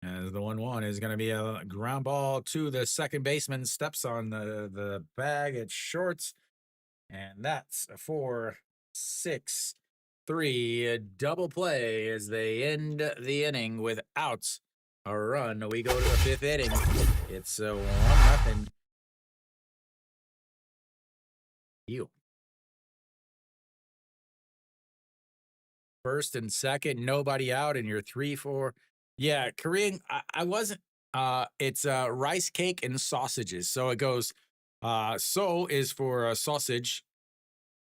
As the 1-1 is going to be a ground ball to the second baseman. Steps on the bag at short. And that's a 4-6-3 double play as they end the inning without a run. We go to the 5th inning. It's 1-0. You. First and second, nobody out, and you're 3-4. Yeah, Korean. I wasn't. It's rice cake and sausages. So it goes. So is for sausage.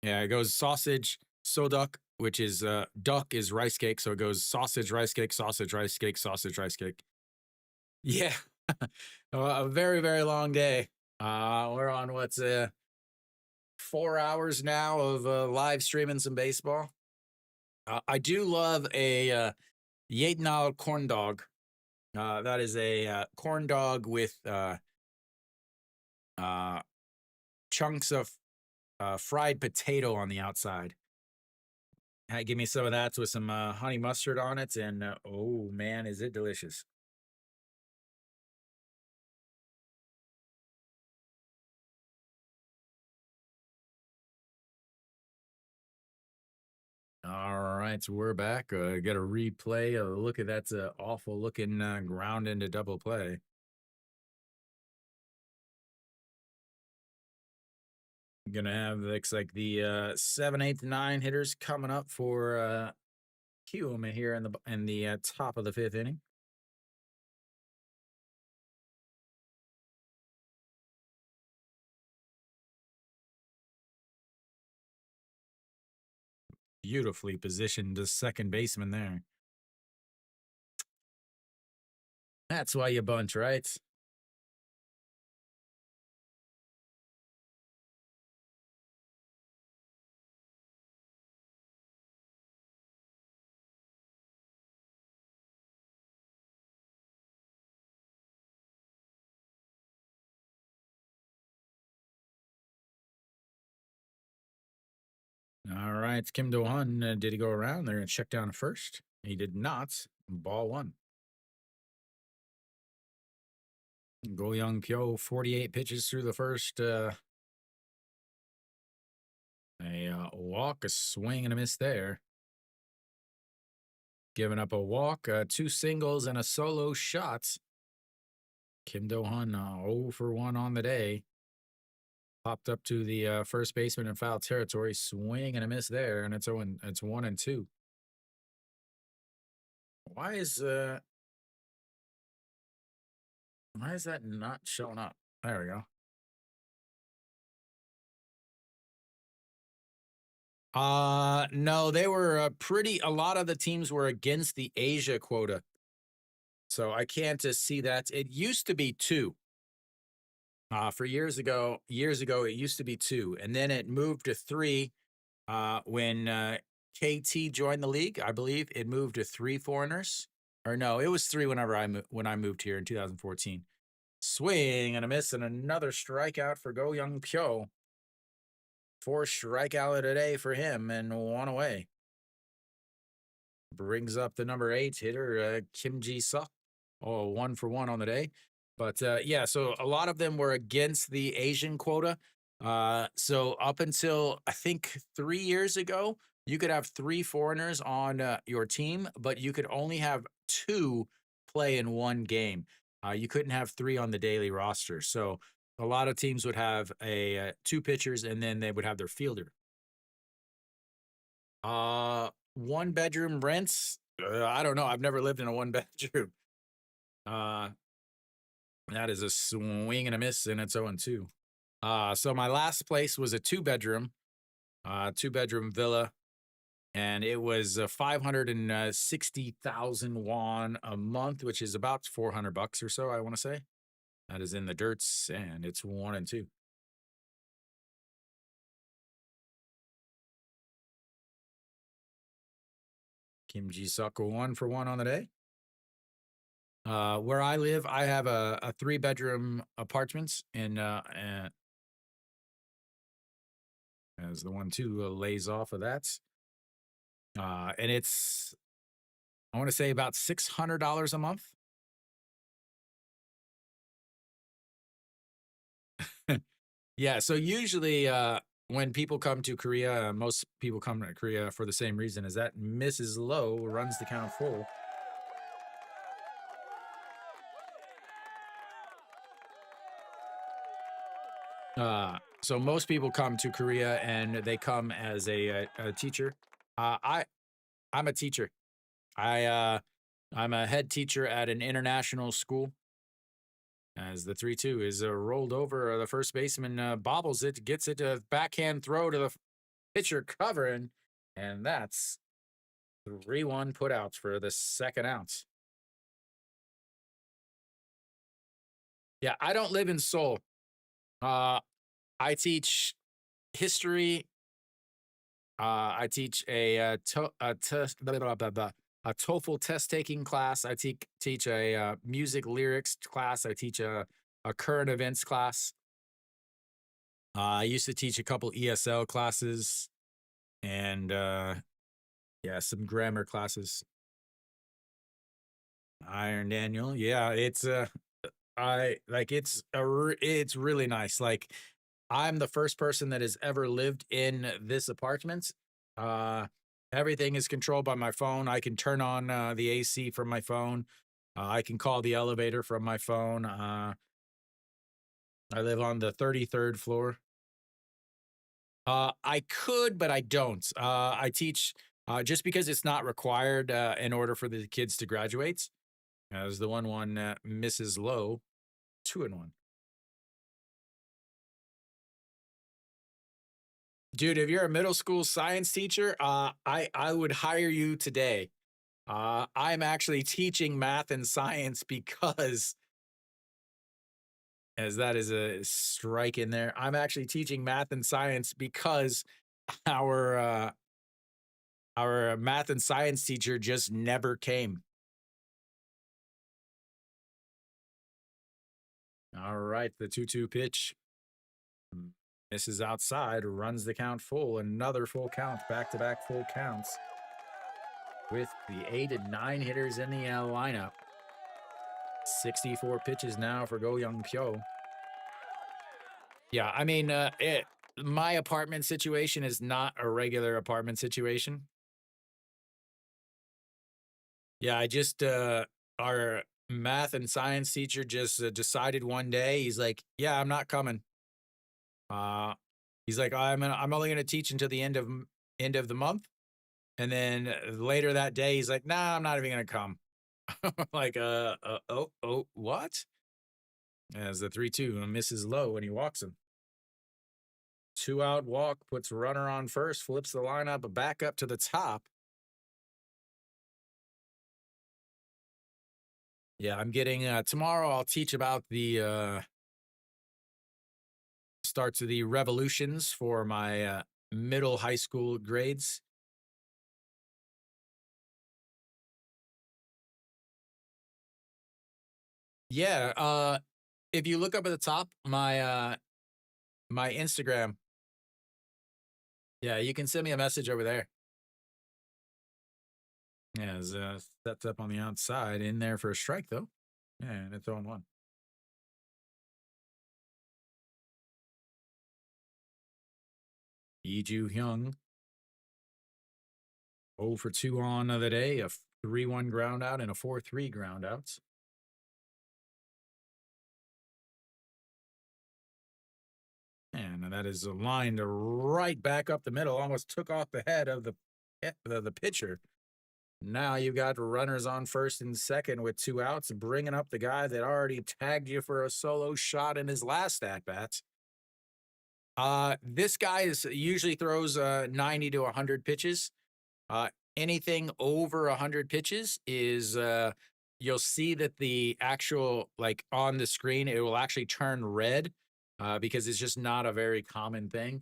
Yeah, it goes sausage, soduk, which is duck is rice cake. So it goes sausage, rice cake, sausage, rice cake, sausage, rice cake. Yeah, a very, very long day. We're on what's 4 hours now of live streaming some baseball. I do love a Yetnal corn dog. That is a corn dog with chunks of fried potato on the outside. Give me some of that with some honey mustard on it, and oh man, is it delicious. All right, so we're back. Get a replay. Look at that awful looking ground into double play. Gonna have looks like the 7, 8, 9 hitters coming up for Kiwoom here in the top of the 5th inning. Beautifully positioned the second baseman there. That's why you bunch, right? All right, Kim Do-hun, did he go around there and check down first? He did not. Ball 1. Go Young Pyo, 48 pitches through the first. A walk, a swing, and a miss there. Giving up a walk, 2 singles, and a solo shot. Kim Do-hun, 0 for 1 on the day. Popped up to the first baseman in foul territory, swing and a miss there, and it's 1-2. Why is that not showing up? There we go. No, they were a lot of the teams were against the Asia quota. So I can't see that. It used to be 2. For years ago, it used to be 2, and then it moved to 3 when KT joined the league. I believe it moved to 3 foreigners. Or no, it was 3 when I moved here in 2014. Swing and a miss and another strikeout for Go Young Pyo. 4 strikeout today for him and 1 away. Brings up the number 8 hitter, Kim Ji-suk. Oh, 1 for 1 on the day. But yeah, so a lot of them were against the Asian quota. So up until I think 3 years ago, you could have 3 foreigners on your team, but you could only have 2 play in 1 game. You couldn't have 3 on the daily roster. So a lot of teams would have 2 pitchers, and then they would have their fielder. 1 bedroom rents. I don't know. I've never lived in a 1 bedroom. That is a swing and a miss, and it's 0-2. So my last place was a 2 bedroom villa, and it was 560,000 won a month, which is about $400 or so, I want to say. That is in the dirts, and it's 1-2. Kim Ji-suk 1 for 1 on the day. Where I live, I have a 3 bedroom apartments in as the 1-2 lays off of that. And it's, I want to say about $600 a month. Yeah, so usually when people come to Korea, most people come to Korea for the same reason, is that Mrs. Low runs the count full. So most people come to Korea and they come as a teacher. I'm a teacher. I'm a head teacher at an international school. As the 3-2 is rolled over, the first baseman bobbles it, gets it a backhand throw to the pitcher covering, and that's 3-1 putouts for the second out. Yeah, I don't live in Seoul. I teach history. I teach a TOEFL test taking class. I teach a music lyrics class. I teach a current events class. I used to teach a couple ESL classes and yeah, some grammar classes. Iron Daniel, yeah, it's it's really nice. Like, I'm the first person that has ever lived in this apartment. Everything is controlled by my phone. I can turn on the AC from my phone. I can call the elevator from my phone. I live on the 33rd floor. I could, but I don't. I teach just because it's not required in order for the kids to graduate. As the 1-1 Mrs. Low, 2-1. Dude, if you're a middle school science teacher, I would hire you today. I'm actually teaching math and science because, as that is a strike in there, I'm actually teaching math and science because our math and science teacher just never came. All right, the 2-2 pitch. Misses outside, runs the count full. Another full count, back-to-back full counts. With the 8 and 9 hitters in the lineup. 64 pitches now for Go Young Pyo. Yeah, I mean, my apartment situation is not a regular apartment situation. Yeah, I just, our math and science teacher just decided one day, he's like, yeah, I'm not coming. He's like, I'm only going to teach until the end of the month. And then later that day, he's like, nah, I'm not even going to come. Like, what? As the 3-2 misses low when he walks him. 2-out walk, puts runner on first, flips the lineup back up to the top. Yeah, I'm getting tomorrow. I'll teach about the starts of the revolutions for my middle high school grades. Yeah, if you look up at the top, my my Instagram. Yeah, you can send me a message over there. Yeah, it's sets up on the outside, in there for a strike though. Yeah, and it's 0-1. Iju Hyung 0 for 2 on the day, a 3-1 ground out and a 4-3 ground outs. And that is lined right back up the middle, almost took off the head of the pitcher. Now you've got runners on first and second with 2 outs, bringing up the guy that already tagged you for a solo shot in his last at-bats. This guy usually throws 90 to 100 pitches. Anything over 100 pitches is you'll see that the actual, like on the screen, it will actually turn red because it's just not a very common thing.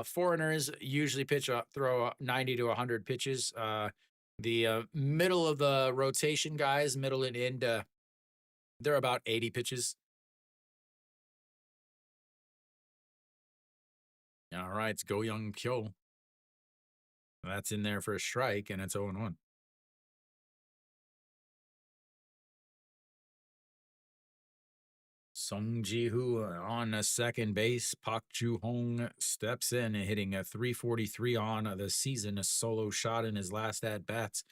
Foreigners usually throw 90 to 100 pitches. The middle of the rotation guys, middle and end, they're about 80 pitches. All right, it's Go Young Pyo. That's in there for a strike, and it's 0-1. Sung Ji-hoo on a second base. Pak Ju-hong steps in and hitting a 343 on the season, a solo shot in his last at-bats.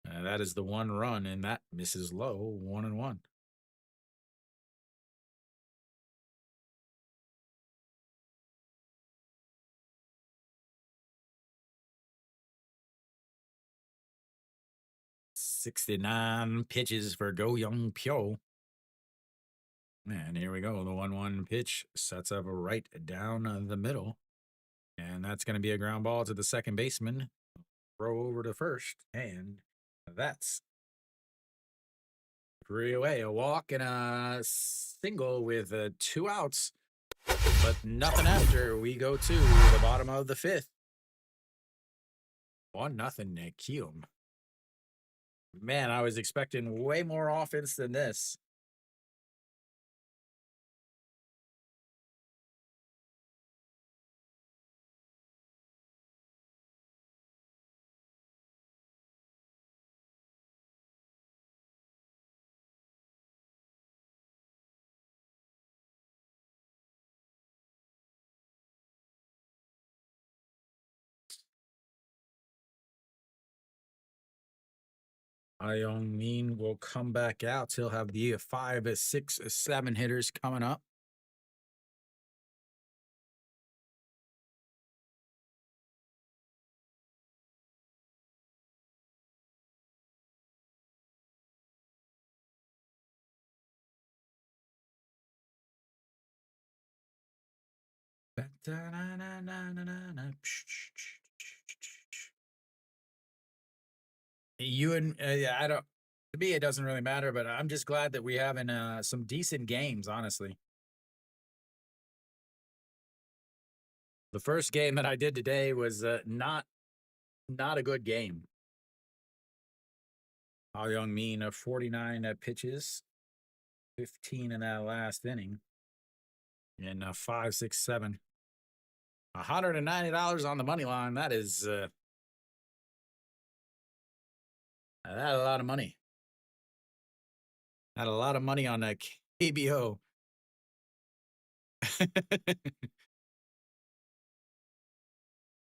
That is the 1 run, and that misses low, 1-1. "69 pitches for Go Young Pyo. And here we go. The 1-1 pitch sets up right down the middle. And that's going to be a ground ball to the second baseman. Throw over to first. And that's 3 away. A walk and a single with 2 outs. But nothing after. We go to the bottom of the 5th. 1-0 Kiwoom. Man, I was expecting way more offense than this. Young Min will come back out. He'll have the 5, 6, 7 hitters coming up. You and I don't. To me, it doesn't really matter, but I'm just glad that we're having some decent games. Honestly, the first game that I did today was not a good game. Young Min 49 pitches, 15 in that last inning, and 5, 6, 7. $190 on the money line. That is that's a lot of money. Had a lot of money on that KBO.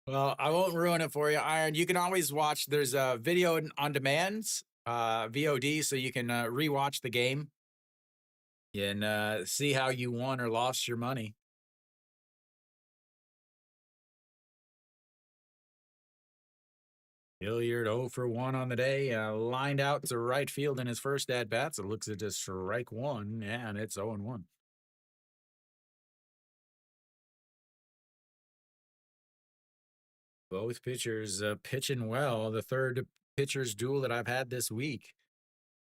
Well, I won't ruin it for you, Iron. You can always watch. There's a video on demands, VOD, so you can rewatch the game and see how you won or lost your money. Hilliard 0 for 1 on the day, lined out to right field in his first at-bats. It looks at just strike 1, and it's 0-1. Both pitchers pitching well. The third pitcher's duel that I've had this week.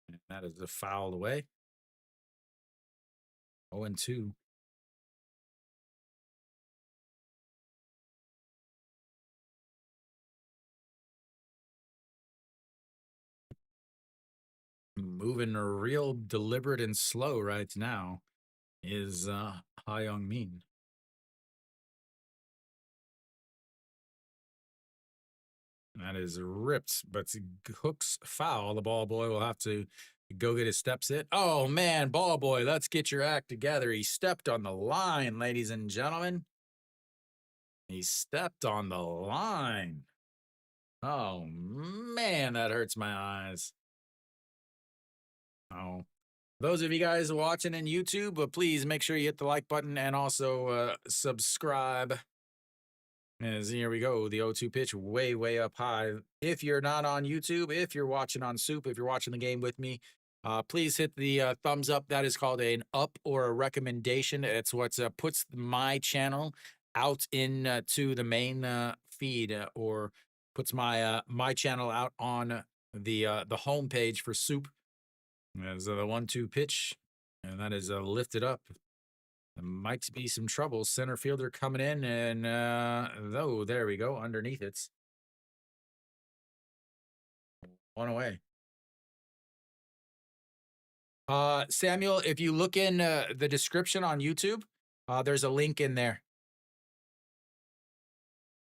And that is a foul away. 0-2. Moving real deliberate and slow right now is Ha Young Min. That is ripped, but hooks foul. The ball boy will have to go get his steps in. Oh, man, ball boy, let's get your act together. He stepped on the line, ladies and gentlemen. He stepped on the line. Oh, man, that hurts my eyes. Oh, those of you guys watching in YouTube, please make sure you hit the like button and also subscribe. As here we go, the 0-2 pitch way, way up high. If you're not on YouTube, if you're watching on SOOP, if you're watching the game with me, please hit the thumbs up. That is called an up or a recommendation. It's what puts my channel out into the main feed or puts my my channel out on the home page for SOOP. As the 1-2 pitch, and that is lifted up. There might be some trouble. Center fielder coming in, and oh, there we go. Underneath it's 1 away. Samuel, if you look in the description on YouTube, there's a link in there.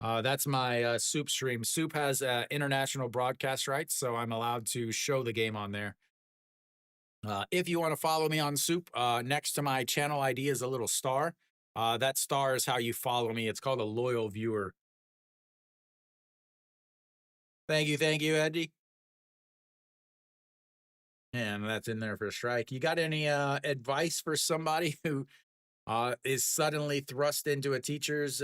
That's my SOOP stream. SOOP has international broadcast rights, so I'm allowed to show the game on there. If you want to follow me on SOOP, next to my channel ID is a little star. That star is how you follow me. It's called a loyal viewer. Thank you, Eddie. And that's in there for a strike. You got any advice for somebody who is suddenly thrust into a teacher's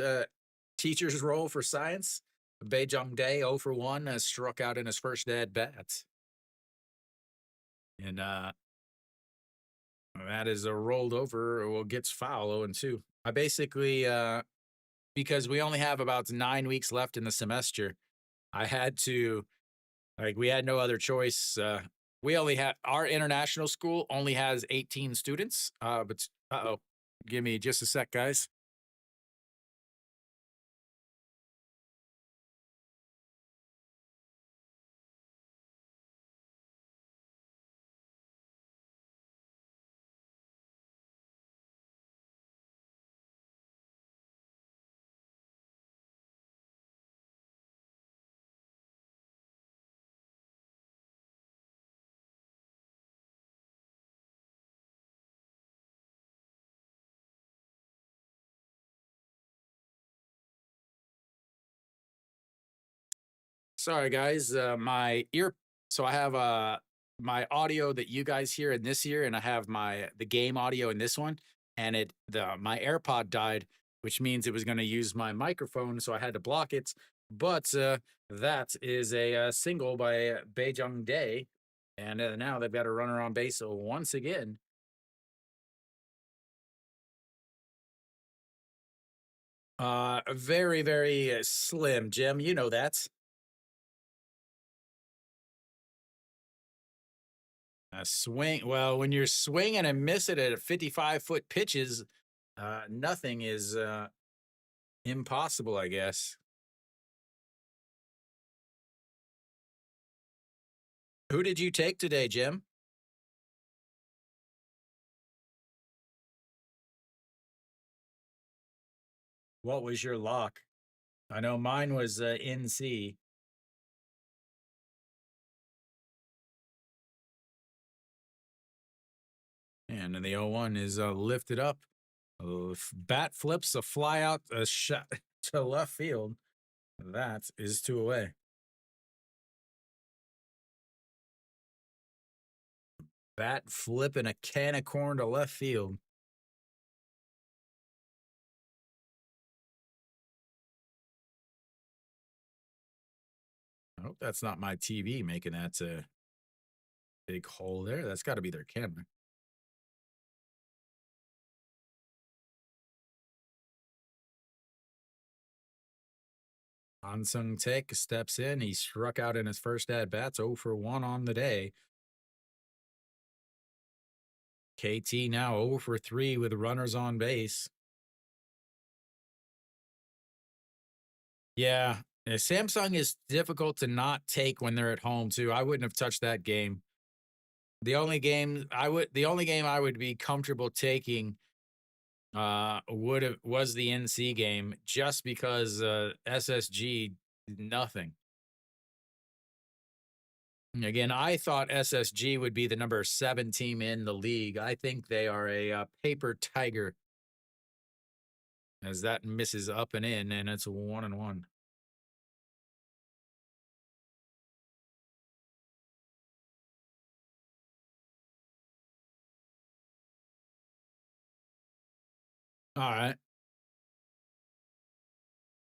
role for science? Bae-jung Dae, 0 for 1, has struck out in his first at bat. And that is a rolled over, well, gets foul, 0-2. I basically, because we only have about 9 weeks left in the semester, I had to, we had no other choice. We only have, our international school only has 18 students, but, give me just a sec, guys. Sorry, guys. So I have my audio that you guys hear in this ear, and I have the game audio in this one. And my AirPod died, which means it was going to use my microphone, so I had to block it. But that is a single by Bae-jung Dae, and now they've got a runner on base once again. Very, very slim, Jim. You know that. A swing. Well, when you're swinging and miss it at 55-foot pitches, nothing is impossible, I guess. Who did you take today, Jim? What was your lock? I know mine was NC. And the 0-1 is lifted up. Bat flips a fly out, a shot to left field. That is 2 away. Bat flipping a can of corn to left field. I hope that's not my TV making that big hole there. That's got to be their camera. Hansung Taek steps in. He struck out in his first at-bats, 0 for 1 on the day. KT now 0 for 3 with runners on base. Yeah, Samsung is difficult to not take when they're at home too. I wouldn't have touched that game. The only game I would be comfortable taking was the NC game, just because SSG nothing. Again, I thought SSG would be the number 7 team in the league. I think they are a paper tiger, as that misses up and in, and it's 1-1. All right.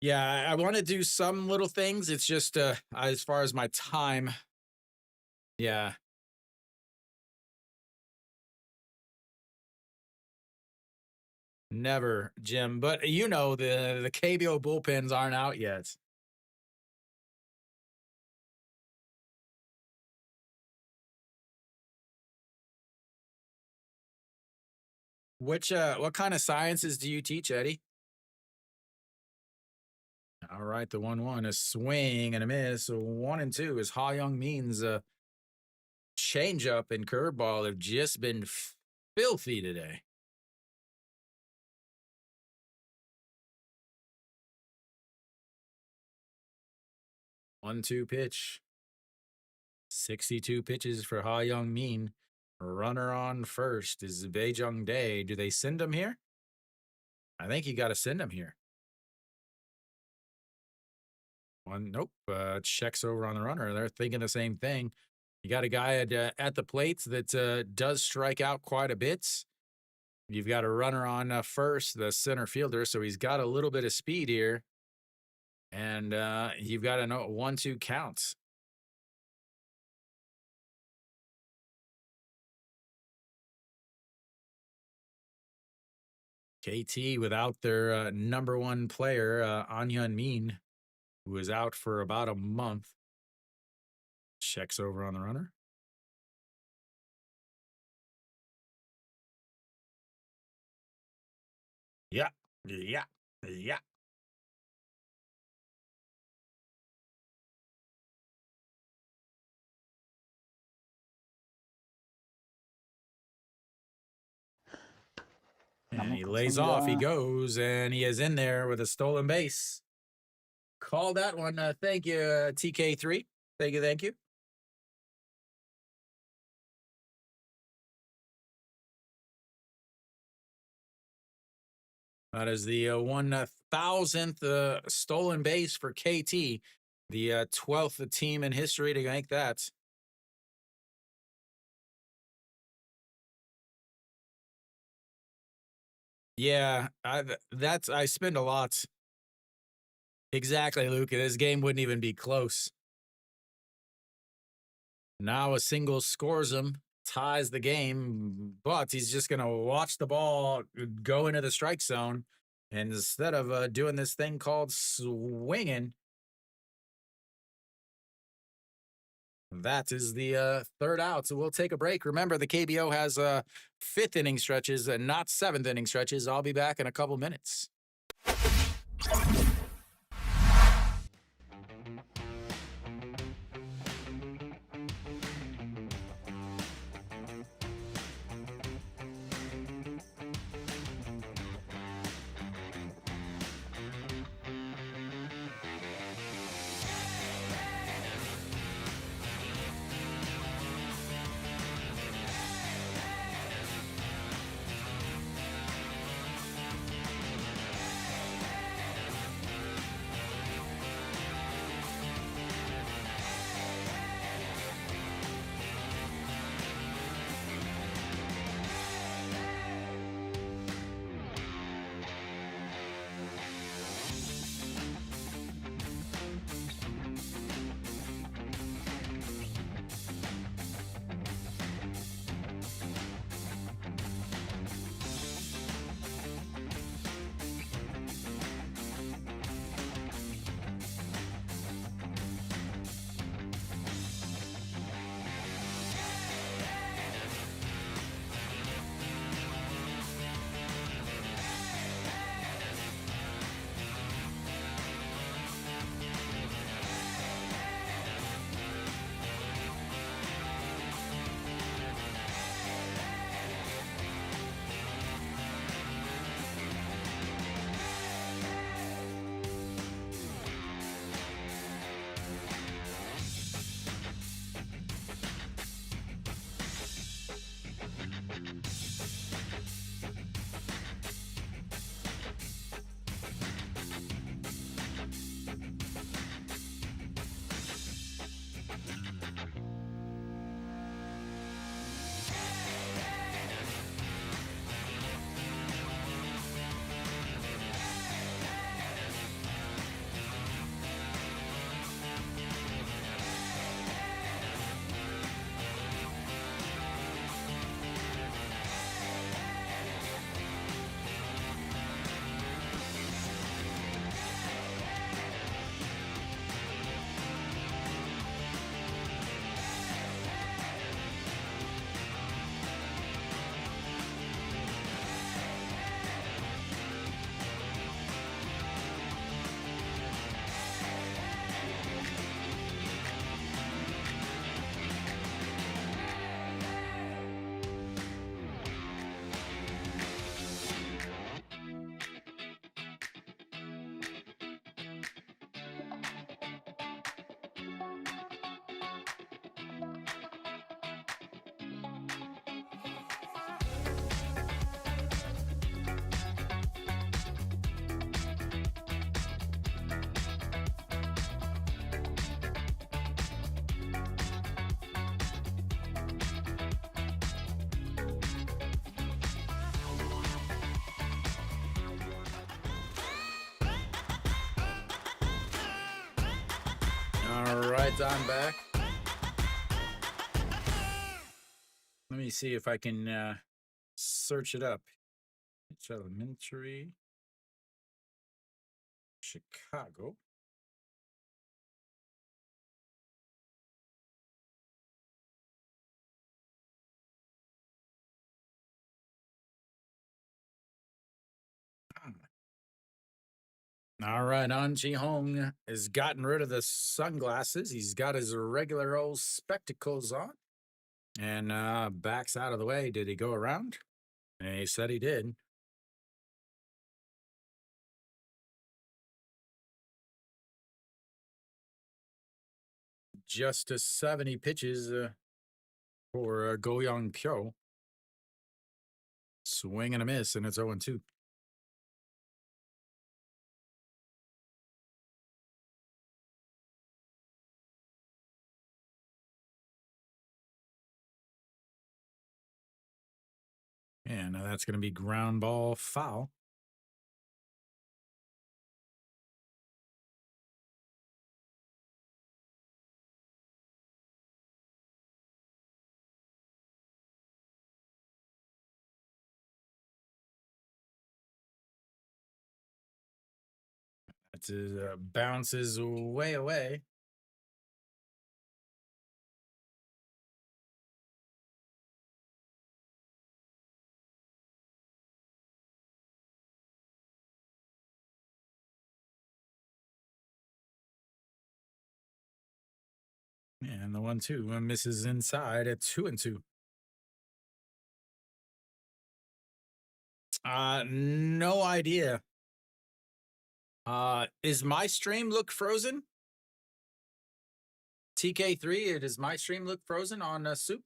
Yeah, I want to do some little things. It's just as far as my time. Yeah. Never, Jim. But you know the KBO bullpens aren't out yet. What kind of sciences do you teach, Eddie? All right, the 1-1, a swing and a miss. 1-2 is Ha Young Min's changeup and curveball have just been filthy today. One-two pitch. 62 pitches for Ha Young Min. Runner on first is Baejung Dae. Do they send him here? I think you got to send him here. Nope. Checks over on the runner. They're thinking the same thing. You got a guy at the plates that does strike out quite a bit. You've got a runner on first, the center fielder, so he's got a little bit of speed here. And you've got a 1-2 count. KT without their number 1 player, An Hyun Min, who is out for about a month. Checks over on the runner. Yeah. And he lays off. He goes, and he is in there with a stolen base. Call that one. Thank you, TK3. Thank you. That is the 1,000th stolen base for KT, the 12th team in history to make that. Yeah, I spend a lot. Exactly, Luke. This game wouldn't even be close. Now a single scores him, ties the game, but he's just going to watch the ball go into the strike zone. And instead of doing this thing called swinging, that is the 3rd out. So we'll take a break. Remember, the KBO has 5th inning stretches and not 7th inning stretches. I'll be back in a couple minutes. right, I'm back. Let me see if I can search it up. It's Elementary, Chicago. All right, Anji Hong has gotten rid of the sunglasses. He's got his regular old spectacles on and backs out of the way. Did he go around? And he said he did. Just a 70 pitches for Go Young Pyo. Swing and a miss, and it's 0-2. And that's going to be ground ball foul. It bounces way away. And the 1-2 misses inside at 2-2. No idea. Is my stream look frozen? TK3, does my stream look frozen on SOOP?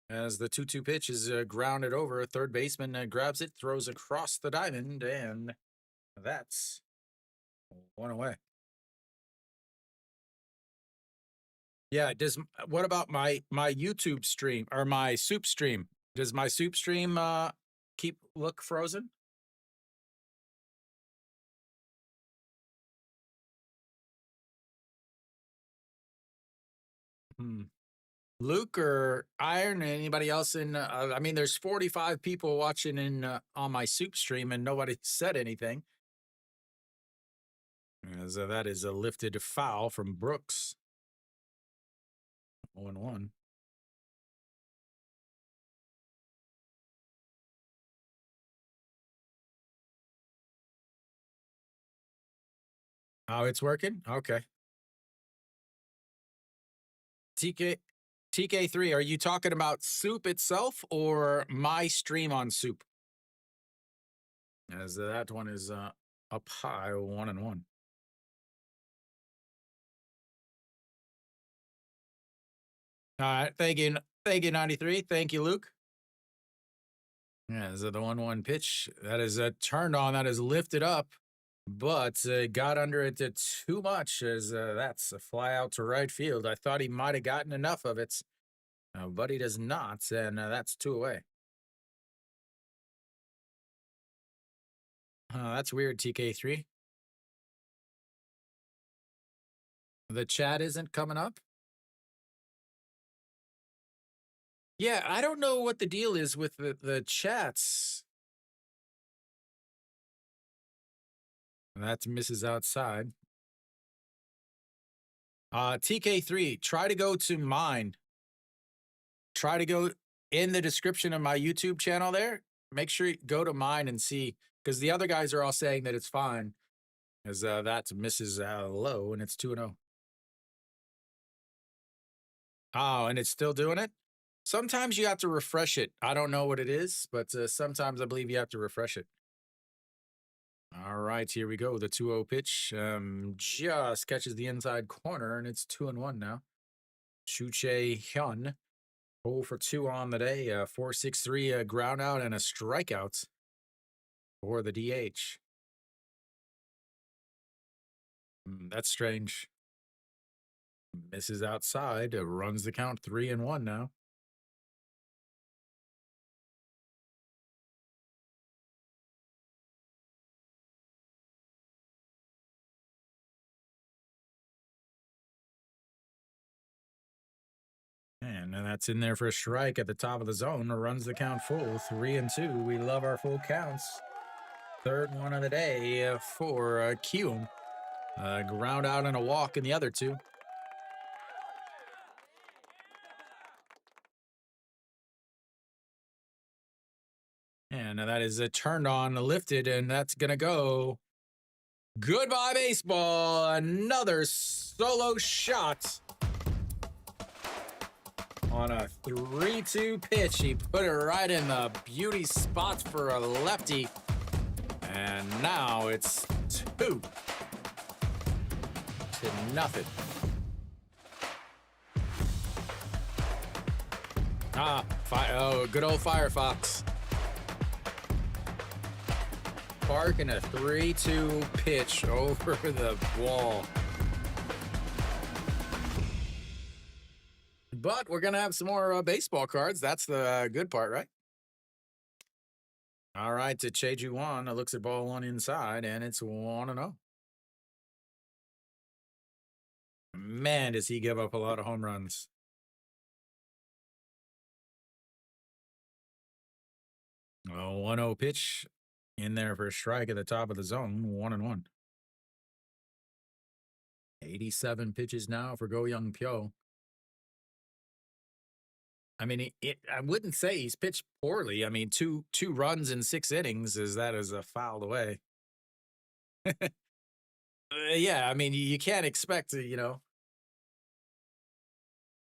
As the 2-2 pitch is grounded over, a third baseman grabs it, throws across the diamond, and that's one away. Yeah, what about my YouTube stream or my SOOP stream? Does my SOOP stream look frozen? Luke or Iron, anybody else in? I mean, there's 45 people watching in on my SOOP stream, and nobody said anything. As that is a lifted foul from Brooks. 0-1. Oh, it's working? Okay. TK3, are you talking about SOOP itself or my stream on SOOP? As that one is up high, 1-1. All right, thank you, 93. Thank you, Luke. Yeah, is the 1-1 pitch that is turned on, that is lifted up, but got under it too much. As that's a fly out to right field. I thought he might have gotten enough of it, but he does not, and that's 2 away. That's weird, TK3. The chat isn't coming up. Yeah, I don't know what the deal is with the chats. That misses outside. TK3, try to go to mine. Try to go in the description of my YouTube channel there. Make sure you go to mine and see, because the other guys are all saying that it's fine. As that misses low, and it's 2-0. Oh, and it's still doing it? Sometimes you have to refresh it. I don't know what it is, but sometimes I believe you have to refresh it. All right, here we go. The 2-0 pitch just catches the inside corner, and it's 2-1 now. Chuche Hyun, 0 for 2 on the day. 4.63 ground out and a strikeout for the DH. That's strange. Misses outside, runs the count 3-1 now. And that's in there for a strike at the top of the zone. Runs the count full, 3-2. We love our full counts. Third one of the day for Kiwoom. Ground out and a walk in the other two. And that is turned on, lifted, and that's going to go. Goodbye, baseball. Another solo shot on a 3-2 pitch. He put it right in the beauty spot for a lefty. And now it's 2-0. Oh, good old Firefox. Parking a 3-2 pitch over the wall. But we're going to have some more baseball cards. That's the good part, right? All right, to Cheju 1, looks at ball 1 inside, and it's 1-0. Man, does he give up a lot of home runs. Oh, 1-0 pitch in there for a strike at the top of the zone, 1-1. 87 pitches now for Go Young Pyo. I mean, I wouldn't say he's pitched poorly. I mean, two runs in 6 innings is fouled away. Yeah, I mean, you can't expect to,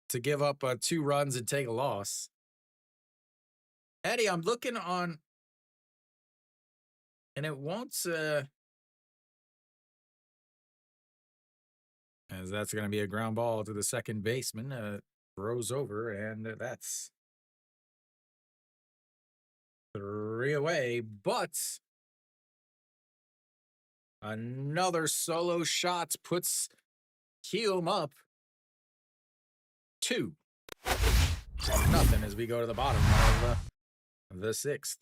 to give up 2 runs and take a loss. Eddie, I'm looking on, and it won't, as that's going to be a ground ball to the second baseman, throws over, and that's 3 away, but another solo shot puts Kiwoom up 2-0 as we go to the bottom of the 6th.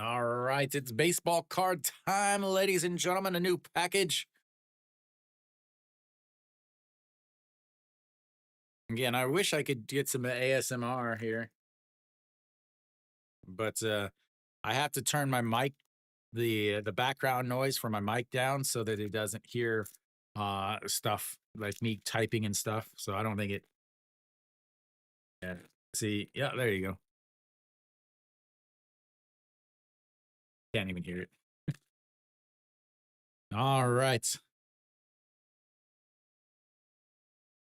All right, it's baseball card time, ladies and gentlemen. A new package. Again, I wish I could get some ASMR here, but I have to turn my mic, the background noise for my mic down so that it doesn't hear stuff like me typing and stuff. So I don't think it. Yeah. See, yeah, there you go. Can't even hear it. All right.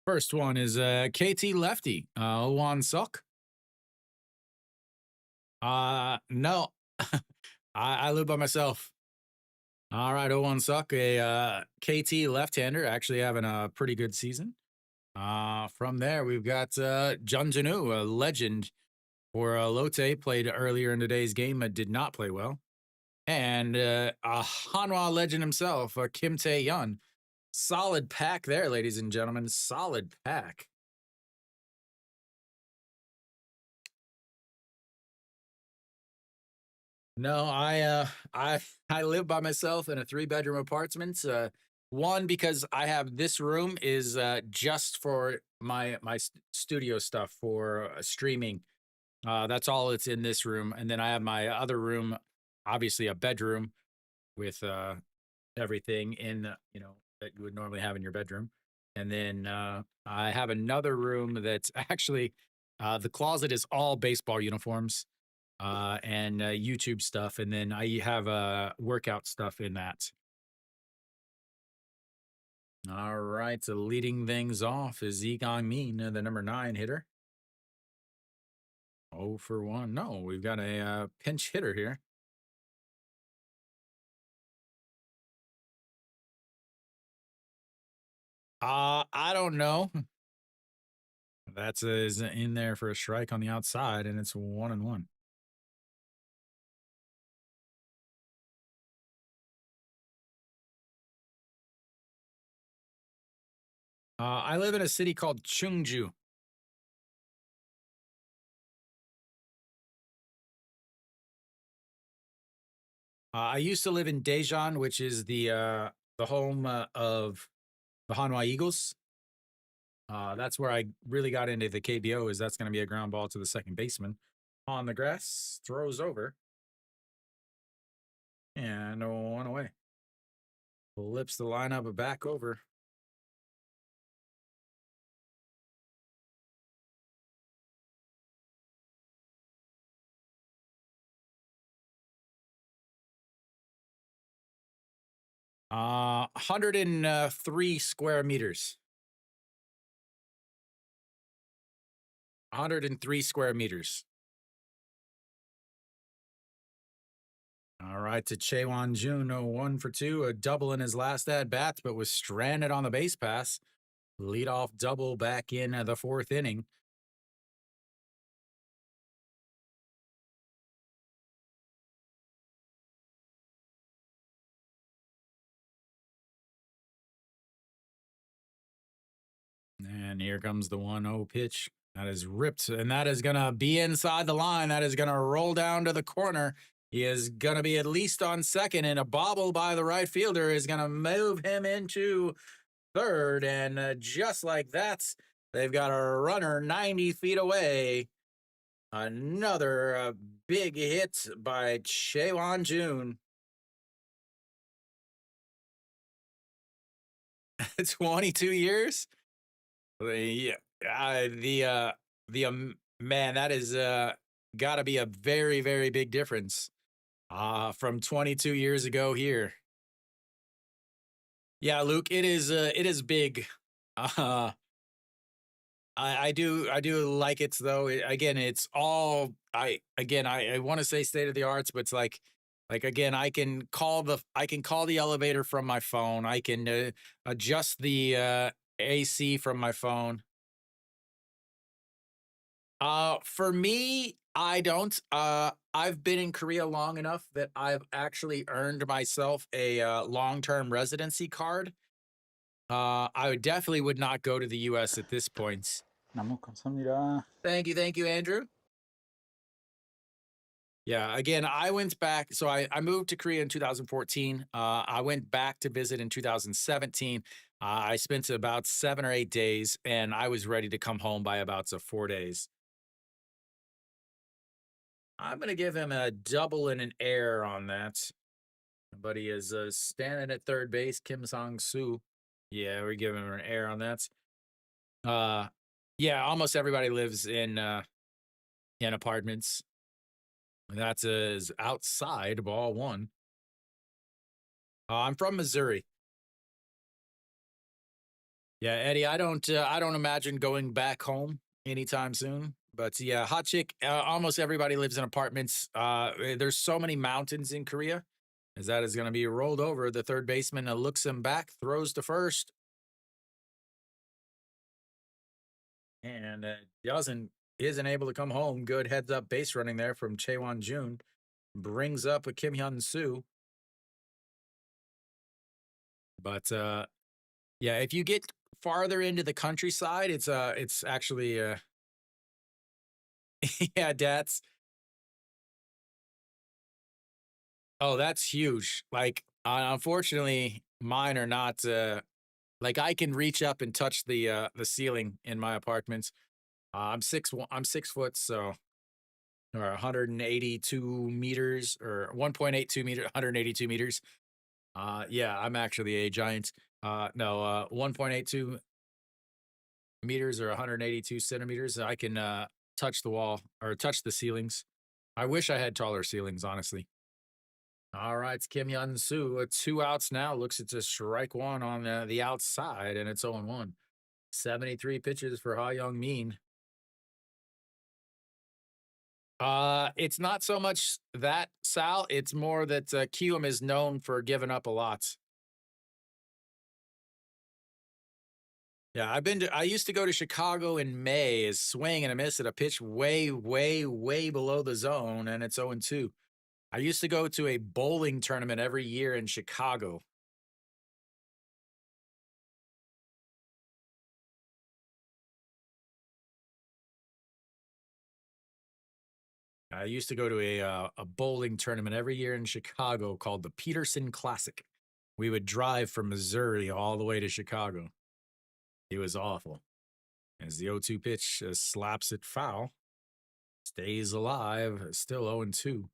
First one is KT Lefty, Wan Sok. No, I live by myself. All right, Wan Sok, a KT left-hander, actually having a pretty good season. From there, we've got Jun Janu, a legend for Lotte, played earlier in today's game, but did not play well. And a Hanwha legend himself, Kim Tae-yeon. Solid pack there, ladies and gentlemen. Solid pack. No, I live by myself in a 3-bedroom apartment. One, because I have this room is just for my studio stuff for streaming. That's all it's in this room, and then I have my other room, obviously a bedroom with everything in that you would normally have in your bedroom, and then I have another room that's actually the closet is all baseball uniforms and YouTube stuff, and then I have workout stuff in that. All right, so leading things off is Lee Gang-min, the number 9 hitter. 0 for 1. No, we've got a pinch hitter here. I don't know. That's is in there for a strike on the outside, and it's 1-1. I live in a city called Chungju. I used to live in Daejeon, which is the home of the Hanwha Eagles. That's where I really got into the KBO, is that's going to be a ground ball to the second baseman. On the grass, throws over. And 1 away. Flips the lineup back over. Uh, 103 square meters. 103 square meters. All right, to Chaewon Jun, 1 for 2, a double in his last at bats, but was stranded on the base pass. Leadoff double back in the 4th inning. And here comes the 1-0 pitch. That is ripped, and that is going to be inside the line. That is going to roll down to the corner. He is going to be at least on second, and a bobble by the right fielder is going to move him into third. And just like that, they've got a runner 90 feet away. Another big hit by Chaewon Jun. 22 years? Yeah, man, that is got to be a very, very big difference from 22 years ago here. Yeah, Luke, it is big. I do like it though. Again, it's all I want to say state of the arts, but it's like again, I can call the elevator from my phone. I can adjust the AC from my phone. For me, I don't. I've been in Korea long enough that I've actually earned myself a long-term residency card. I definitely would not go to the U.S. at this point. 너무 감사합니다. Thank you, Andrew. Yeah, again, I went back. So I moved to Korea in 2014. I went back to visit in 2017. I spent about 7 or 8 days, and I was ready to come home by about 4 days. I'm going to give him a double and an air on that. But he is standing at third base, Kim Sang-soo. Yeah, we're giving him an air on that. Yeah, almost everybody lives in apartments. That's is outside ball 1. I'm from Missouri. Yeah, Eddie, I don't imagine going back home anytime soon. But yeah, hot chick. Almost everybody lives in apartments. There's so many mountains in Korea, as that is going to be rolled over. The third baseman looks him back, throws to first, and isn't able to come home. Good heads up base running there from Chaewon Jun. Brings up a Kim Hyun-soo. But yeah, if you get farther into the countryside, it's actually yeah, that's huge. Like, unfortunately, mine are not like I can reach up and touch the ceiling in my apartments. I'm 6 foot, so or 182 meters or 1.82 meter, 182 meters. Yeah, I'm actually a giant. No, 1.82 meters or 182 centimeters. I can touch the wall or touch the ceilings. I wish I had taller ceilings, honestly. All right, it's Kim Hyun-soo. 2 outs now. Looks at a strike 1 on the outside, and it's 0-1. 73 pitches for Ha Young-min. It's not so much that, Sal. It's more that Kiwoom is known for giving up a lot. Yeah, I used to go to Chicago in May, is swing and a miss at a pitch way, way, way below the zone, and it's 0-2. I used to go to a bowling tournament every year in Chicago. I used to go to a bowling tournament every year in Chicago called the Peterson Classic. We would drive from Missouri all the way to Chicago. It was awful. as the 0-2 pitch slaps it foul. Stays alive, still 0-2.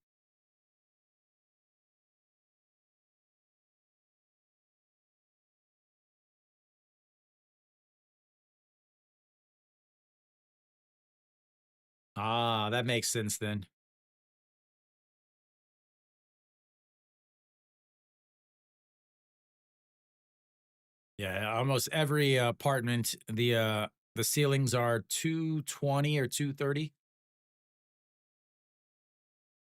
Ah, that makes sense then. Yeah, almost every apartment, the ceilings are 220 or 230.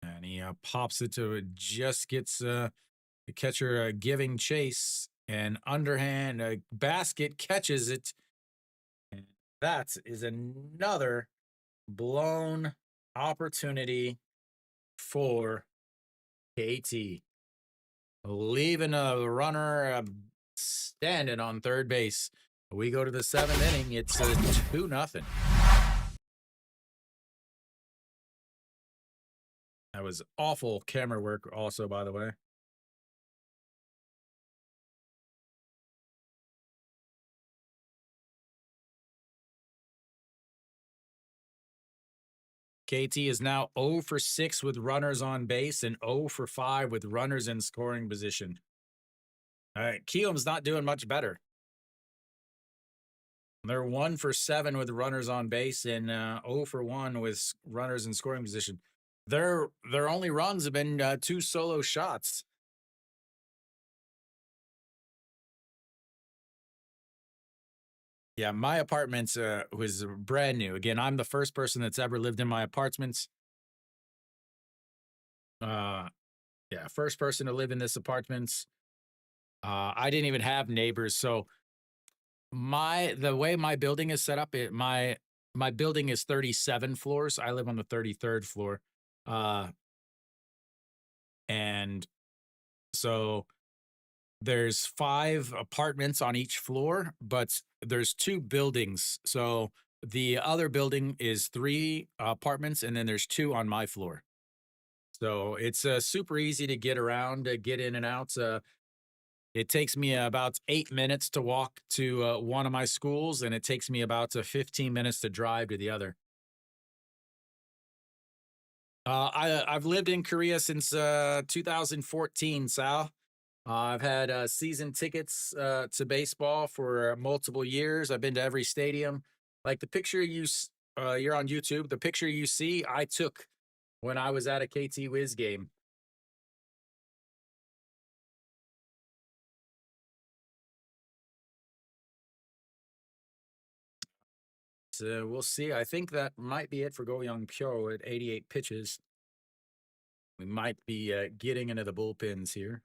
And he pops it to it, just gets the catcher giving chase, and underhand basket catches it. And that is another blown opportunity for KT. Leaving a runner standing on third base. We go to the 7th inning. It's 2-0. That was awful camera work also, by the way. KT is now 0 for 6 with runners on base and 0 for 5 with runners in scoring position. All right, Kiwoom's not doing much better. They're 1 for 7 with runners on base and 0 for 1 with runners in scoring position. Their only runs have been 2 solo shots. Yeah, my apartment was brand new. Again, I'm the first person that's ever lived in my apartments. Yeah, first person to live in this apartment. I didn't even have neighbors, so the way my building is set up, my building is 37 floors. I live on the 33rd floor, and so there's 5 apartments on each floor, but there's 2 buildings. So the other building is 3 apartments, and then there's 2 on my floor. So it's super easy to get around, get in and out. It takes me about 8 minutes to walk to one of my schools, and it takes me about 15 minutes to drive to the other. I've lived in Korea since 2014, Sal. I've had season tickets to baseball for multiple years. I've been to every stadium. Like the picture you're on YouTube, the picture you see, I took when I was at a KT Wiz game. So we'll see. I think that might be it for Go Young Pyo at 88 pitches. We might be getting into the bullpens here.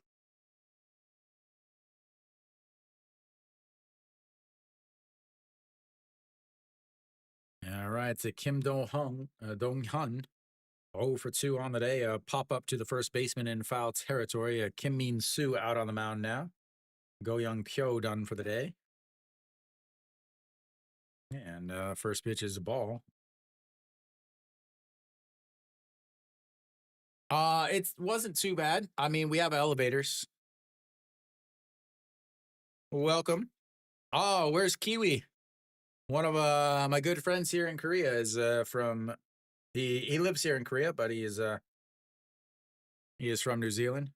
All right, to Kim Dong-hun, 0 for 2 on the day. Pop up to the first baseman in foul territory. Kim Min-soo out on the mound now. Go Young Pyo done for the day. And first pitch is a ball. It wasn't too bad. I mean, we have elevators. Welcome. Oh, where's Kiwi? One of my good friends here in Korea is from he lives here in Korea, but he is from New Zealand.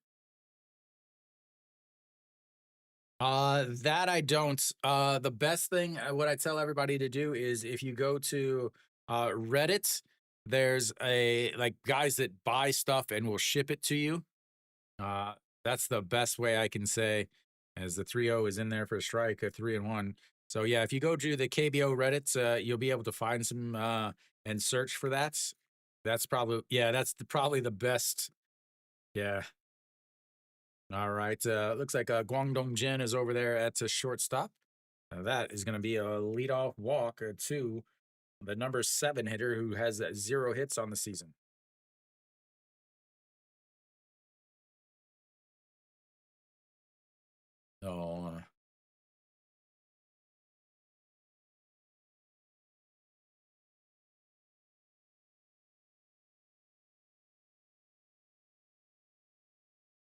That I don't. The best thing, what I tell everybody to do is if you go to Reddit, there's like guys that buy stuff and will ship it to you. That's the best way I can say, as the 3-0 is in there for a strike, a 3-1. So yeah, if you go to the KBO Reddit, you'll be able to find some and search for that. That's probably probably the best. Yeah. All right. Looks like Guangdong Jin is over there at a shortstop. That is going to be a leadoff walk to the number 7 hitter who has 0 hits on the season. Oh.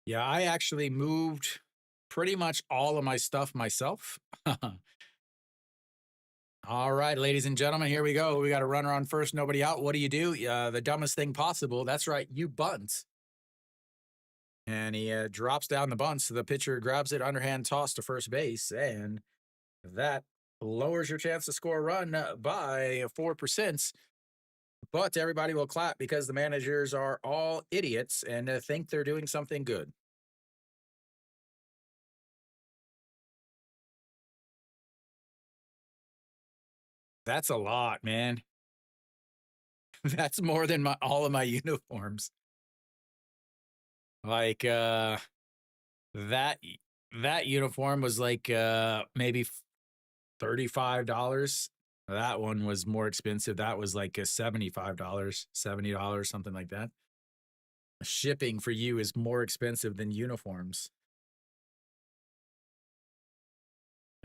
Yeah, I actually moved pretty much all of my stuff myself. All right, ladies and gentlemen, here we go. We got a runner on first, nobody out. What do? The dumbest thing possible. That's right, you bunt. And he drops down the bunt, so the pitcher grabs it, underhand toss to first base, and that lowers your chance to score a run by 4%. But everybody will clap because the managers are all idiots and think they're doing something good. That's a lot, man. That's more than all of my uniforms. Like that uniform was like maybe $35. That one was more expensive. That was like $75, $70, something like that. Shipping for you is more expensive than uniforms.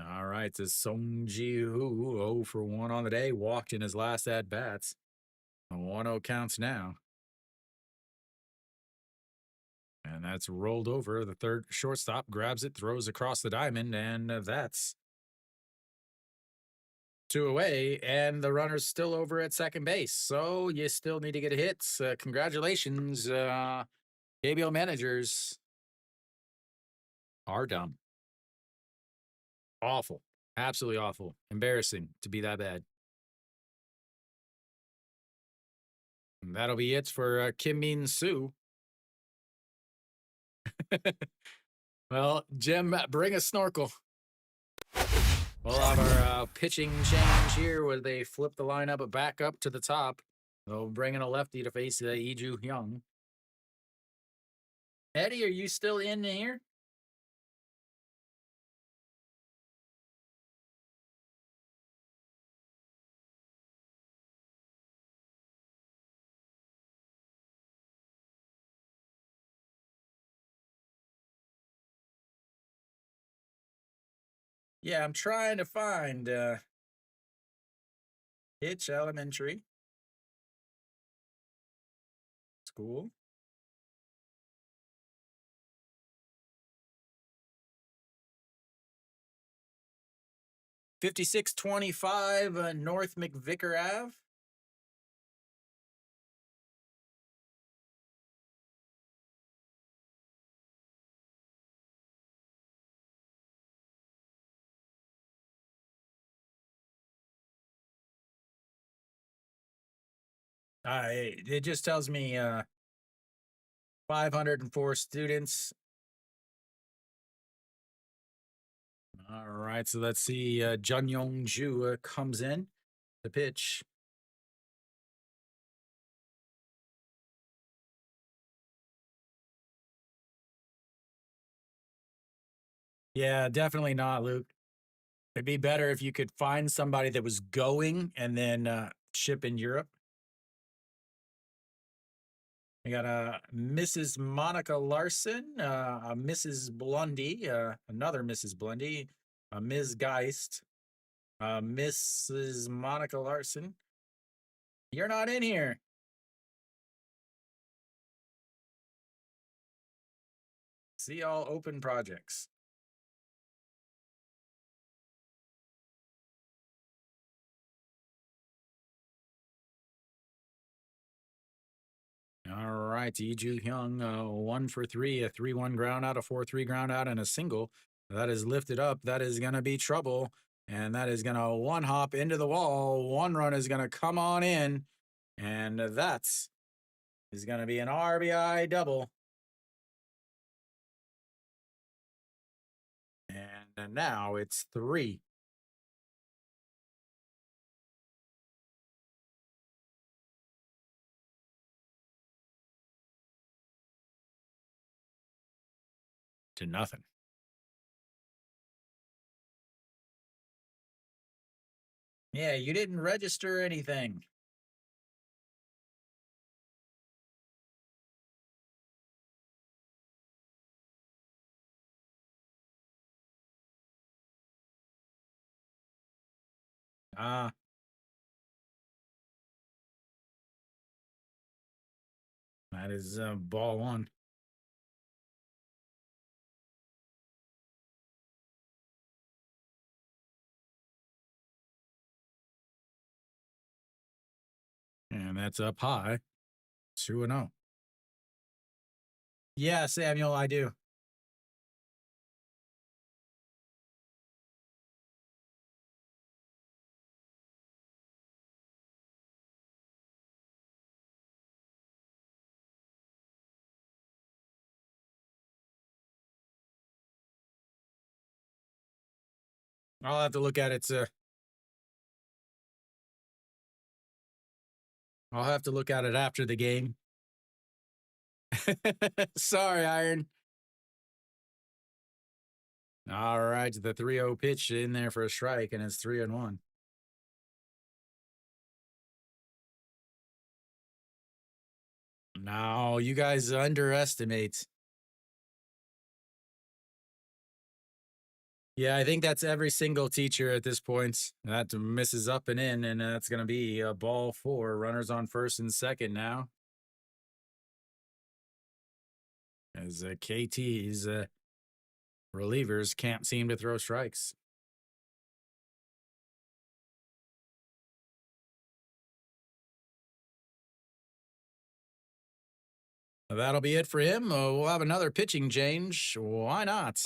All right, so Song Ji-hoo, 0 for 1 on the day, walked in his last at-bats. 1-0 counts now. And that's rolled over. The third shortstop grabs it, throws across the diamond, and that's 2 away. And the runner's still over at second base. So you still need to get a hit. Congratulations, KBO managers are dumb. Awful. Absolutely awful. Embarrassing to be that bad. And that'll be it for Kim Min Soo. Well, Jim, bring a snorkel. We'll have our pitching change here where they flip the lineup back up to the top. They'll bring in a lefty to face Lee Joo-hyung. Eddie, are you still in here? Yeah, I'm trying to find Hitch Elementary School. $5625 North McVicker Ave. It just tells me 504 students. All right, so let's see. Jun Yong Ju comes in to pitch. Yeah, definitely not, Luke. It'd be better if you could find somebody that was going and then ship in Europe. We got a Mrs. Monica Larson, a Mrs. Blundy, another Mrs. Blundy, a Ms. Geist, Mrs. Monica Larson. You're not in here. See all open projects. All right, Lee Joo-hyung, 1 for 3, a 3-1 ground out, a 4-3 ground out, and a single. That is lifted up. That is going to be trouble. And that is going to one hop into the wall. One run is going to come on in. And that's is going to be an RBI double. And now it's 3. To nothing. Yeah, you didn't register anything. Ah. That is ball 1. that's up high. 2-0. Yeah, Samuel, I do. I'll have to look at it. I'll have to look at it after the game. Sorry, Iron. All right, the 3-0 pitch in there for a strike, and it's 3-1. No, you guys underestimate. Yeah, I think that's every single teacher at this point. That misses up and in, and that's going to be a ball 4. Runners on first and second now. As KT's relievers can't seem to throw strikes. That'll be it for him. We'll have another pitching change. Why not?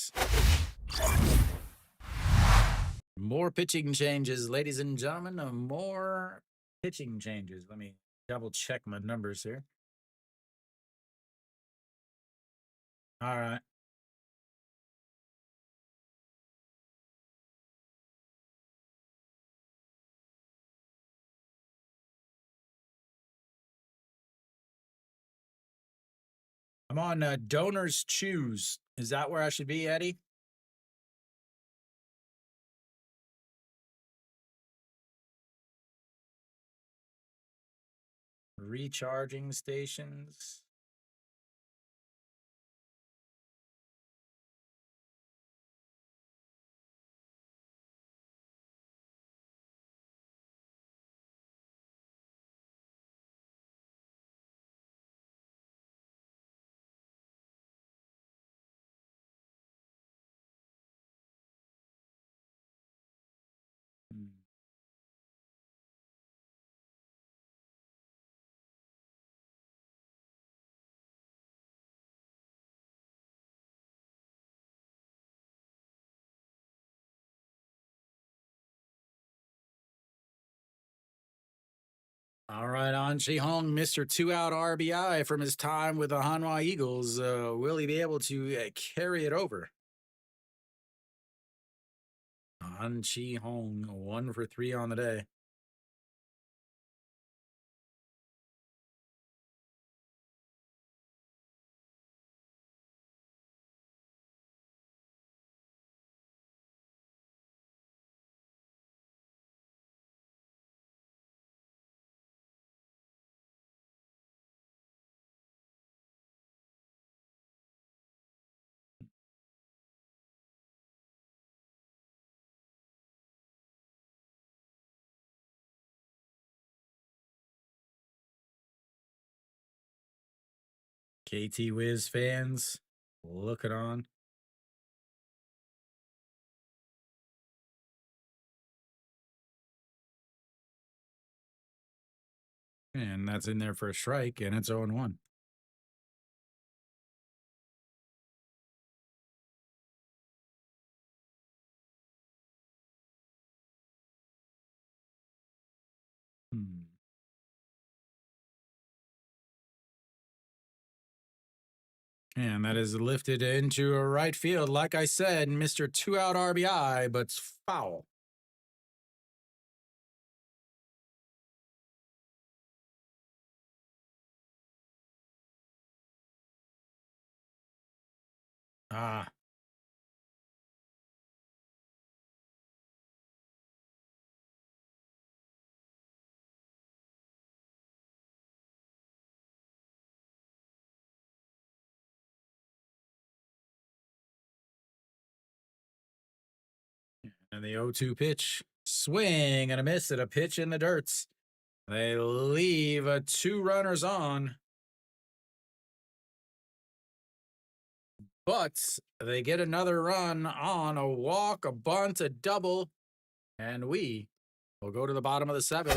More pitching changes, ladies and gentlemen. More pitching changes. Let me double check my numbers here. All right. I'm on Donors Choose. Is that where I should be, Eddie? Recharging stations. All right, on Hong, Mr. 2-out RBI from his time with the Hanwha Eagles. Will he be able to carry it over? An Hong, 1 for 3 on the day. KT Wiz fans, looking on. And that's in there for a strike, and it's 0-1. And that is lifted into a right field. Like I said, Mr. 2-out RBI, but it's foul. Ah. And the 0-2 pitch. Swing and a miss at a pitch in the dirt. They leave 2 runners on. But they get another run on a walk, a bunt, a double, and we We'll go to the bottom of the 7th.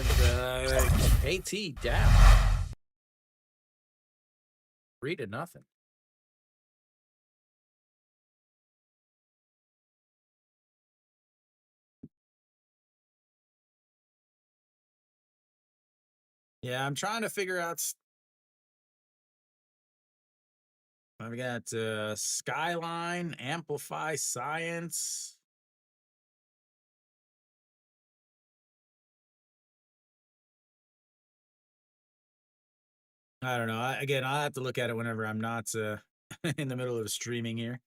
KT down 3-0. Yeah, I'm trying to figure out. I've got Skyline, Amplify, Science. I don't know. Again, I'll have to look at it whenever I'm not in the middle of streaming here.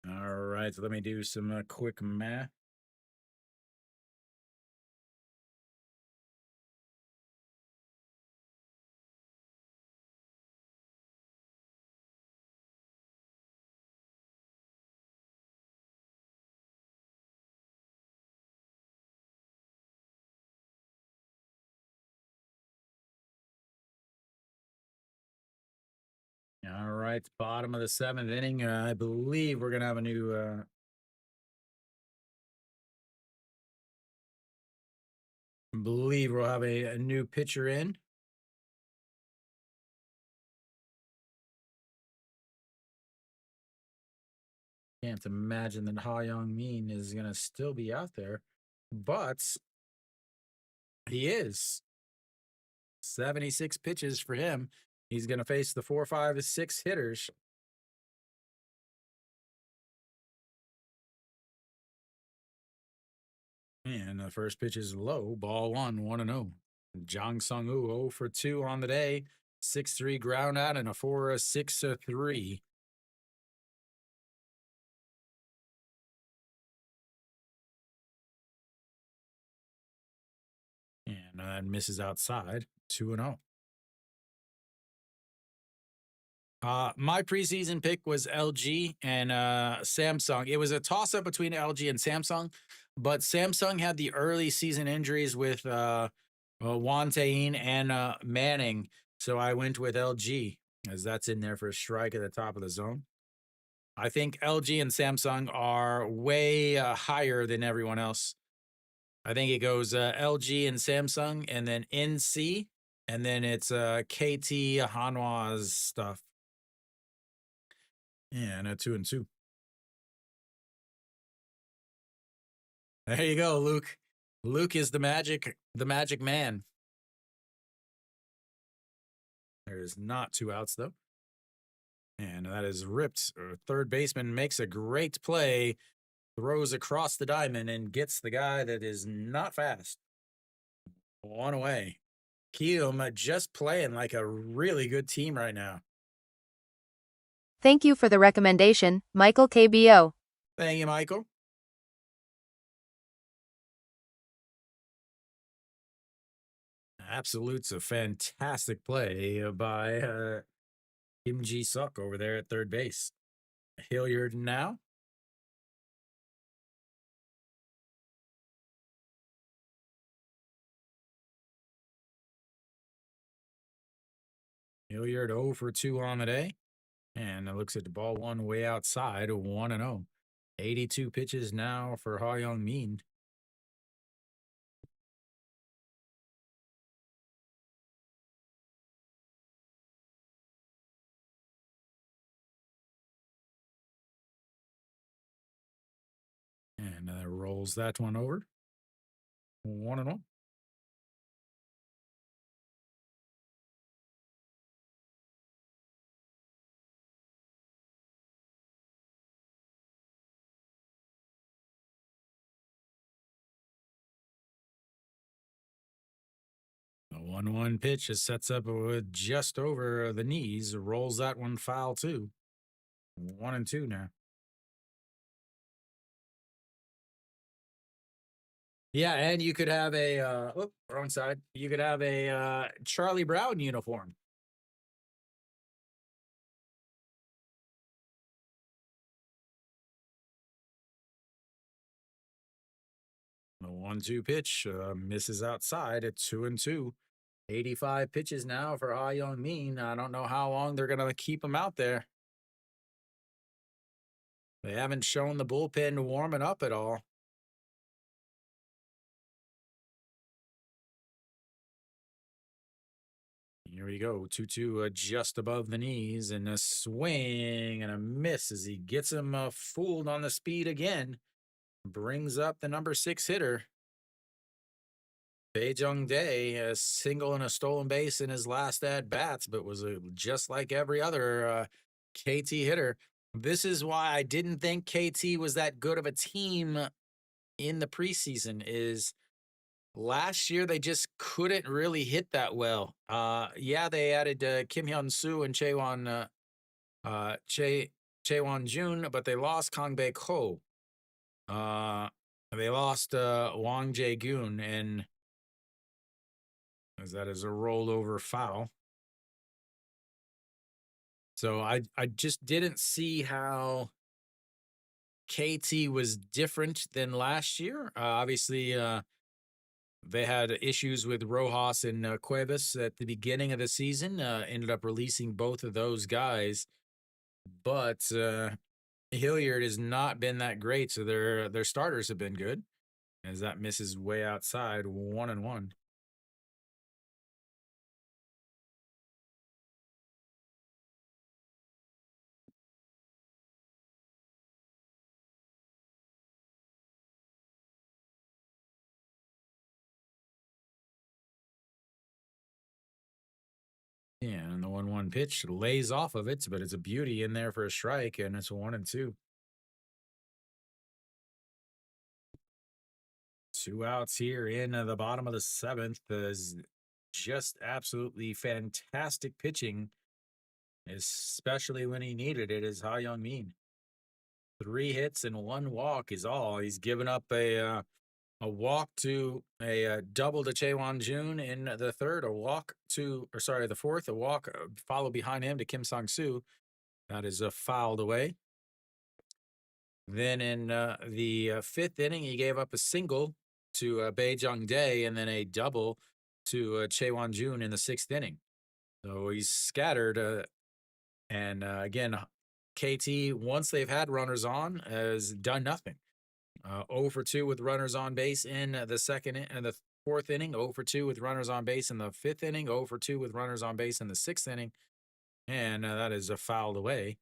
All right, so let me do some quick math. All right, bottom of the 7th inning. I believe we're gonna have a new. Believe we'll have a new pitcher in. Can't imagine that Ha Young Min is gonna still be out there, but he is. 76 pitches for him. He's gonna face the 4, 5, 6 hitters. And the first pitch is low, ball 1, 1-0. Jang Sung-woo 0 for 2 on the day, 6-3 ground out, and a 4-6-3. And that misses outside, 2-0. My preseason pick was LG and Samsung. It was a toss-up between LG and Samsung, but Samsung had the early season injuries with Juan Tain and Manning, so I went with LG as that's in there for a strike at the top of the zone. I think LG and Samsung are way higher than everyone else. I think it goes LG and Samsung, and then NC, and then it's KT Hanwha's stuff. And a 2-2. There you go, Luke. Luke is the magic man. There's not 2 outs though. And that is ripped. Third baseman makes a great play, throws across the diamond and gets the guy that is not fast. 1 away. Kiwoom just playing like a really good team right now. Thank you for the recommendation, Michael KBO. Thank you, Michael. Absolute's a fantastic play by Kim Ji-suk over there at third base. Hilliard now. Hilliard 0 for 2 on the day. And it looks at the ball 1 way outside, 1-0. 82 pitches now for Ha Young Min. And rolls that one over. 1-0. The 1-1 pitch just sets up with just over the knees. Rolls that one foul too. 1-2 now. Yeah, and you could have a wrong side. You could have a Charlie Brown uniform. The 1-2 pitch misses outside at 2-2. 85 pitches now for Ha Young Min. I don't know how long they're going to keep him out there. They haven't shown the bullpen warming up at all. Here we go. 2-2 just above the knees, and a swing and a miss as he gets him fooled on the speed again. Brings up the number 6 hitter. Bae Jung Dae, a single and a stolen base in his last at bats, but was just like every other KT hitter. This is why I didn't think KT was that good of a team in the preseason. Is last year they just couldn't really hit that well. Yeah, they added Kim Hyun Soo and Chaewon Jun, but they lost Kang Bae Ko. They lost Wang Jae Gun, and as that is a rollover foul. So I just didn't see how KT was different than last year. Obviously, they had issues with Rojas and Cuevas at the beginning of the season. Ended up releasing both of those guys, but Hilliard has not been that great. So their starters have been good, as that misses way outside, 1-1. Yeah, and the 1-1 pitch lays off of it, but it's a beauty in there for a strike, and it's 1-2. 2 outs here in the bottom of the 7th. Is just absolutely fantastic pitching, especially when he needed it, is Ha Young Min. 3 hits and 1 walk is all. He's given up a walk to a double to Chaewon Jun in the 3rd, the 4th, a walk followed behind him to Kim Sang-soo. That is fouled away. Then in the 5th inning, he gave up a single to Bae Jung Dae and then a double to Chaewon Jun in the 6th inning. So he's scattered. And again, KT, once they've had runners on, has done nothing. 0 for 2 with runners on base in the 4th inning, 0 for 2 with runners on base in the 5th inning, 0 for 2 with runners on base in the 6th inning, and that is fouled away.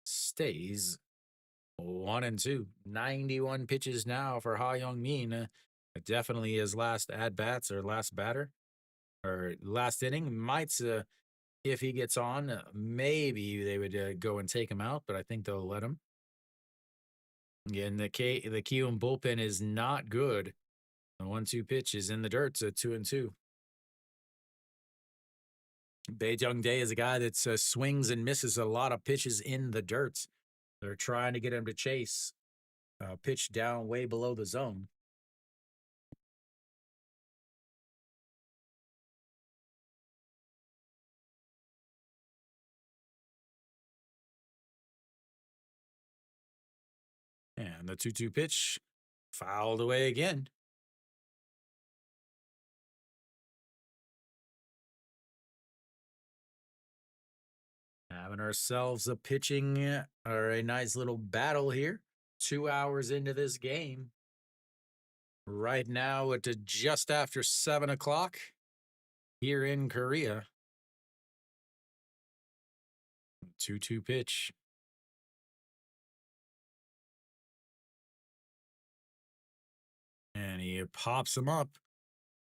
Stays 1-2. 91 pitches now for Ha Young Min. Definitely his last at bats or last batter or last inning. Might if he gets on, maybe they would go and take him out, but I think they'll let him. Again, the Kiwoom bullpen is not good. The 1-2 pitch is in the dirt, so 2-2. Bae Jung Dae is a guy that swings and misses a lot of pitches in the dirt. They're trying to get him to chase pitch down way below the zone. And the 2-2 pitch fouled away again. Having ourselves a pitching or a nice little battle here. 2 hours into this game. Right now at just after 7 o'clock here in Korea. 2-2 pitch. And he pops him up.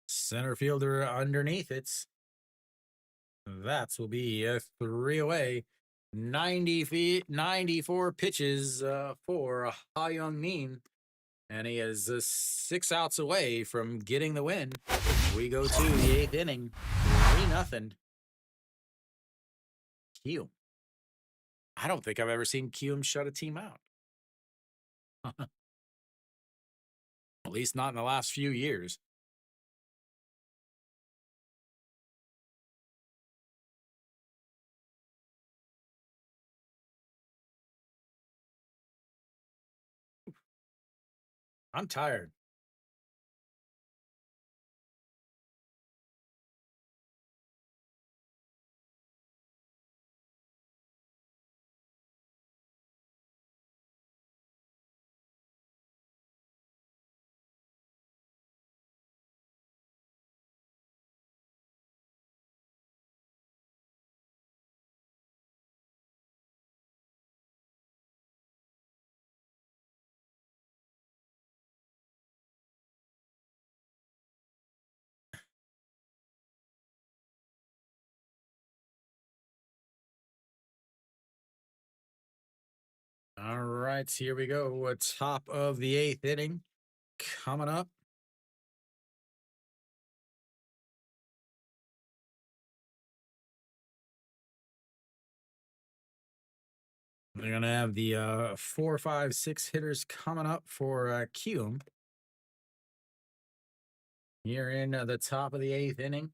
Center fielder underneath it. That will be a 3 away. 90 feet, 94 pitches for Ha Young Min. And he is 6 outs away from getting the win. We go to the 8th inning. 3-0. Kiwoom. I don't think I've ever seen Kiwoom shut a team out. At least not in the last few years. I'm tired. All right, here we go. Top of the 8th inning coming up. We're going to have the 4, 5, 6 hitters coming up for Kiwoom. Here in the top of the 8th inning.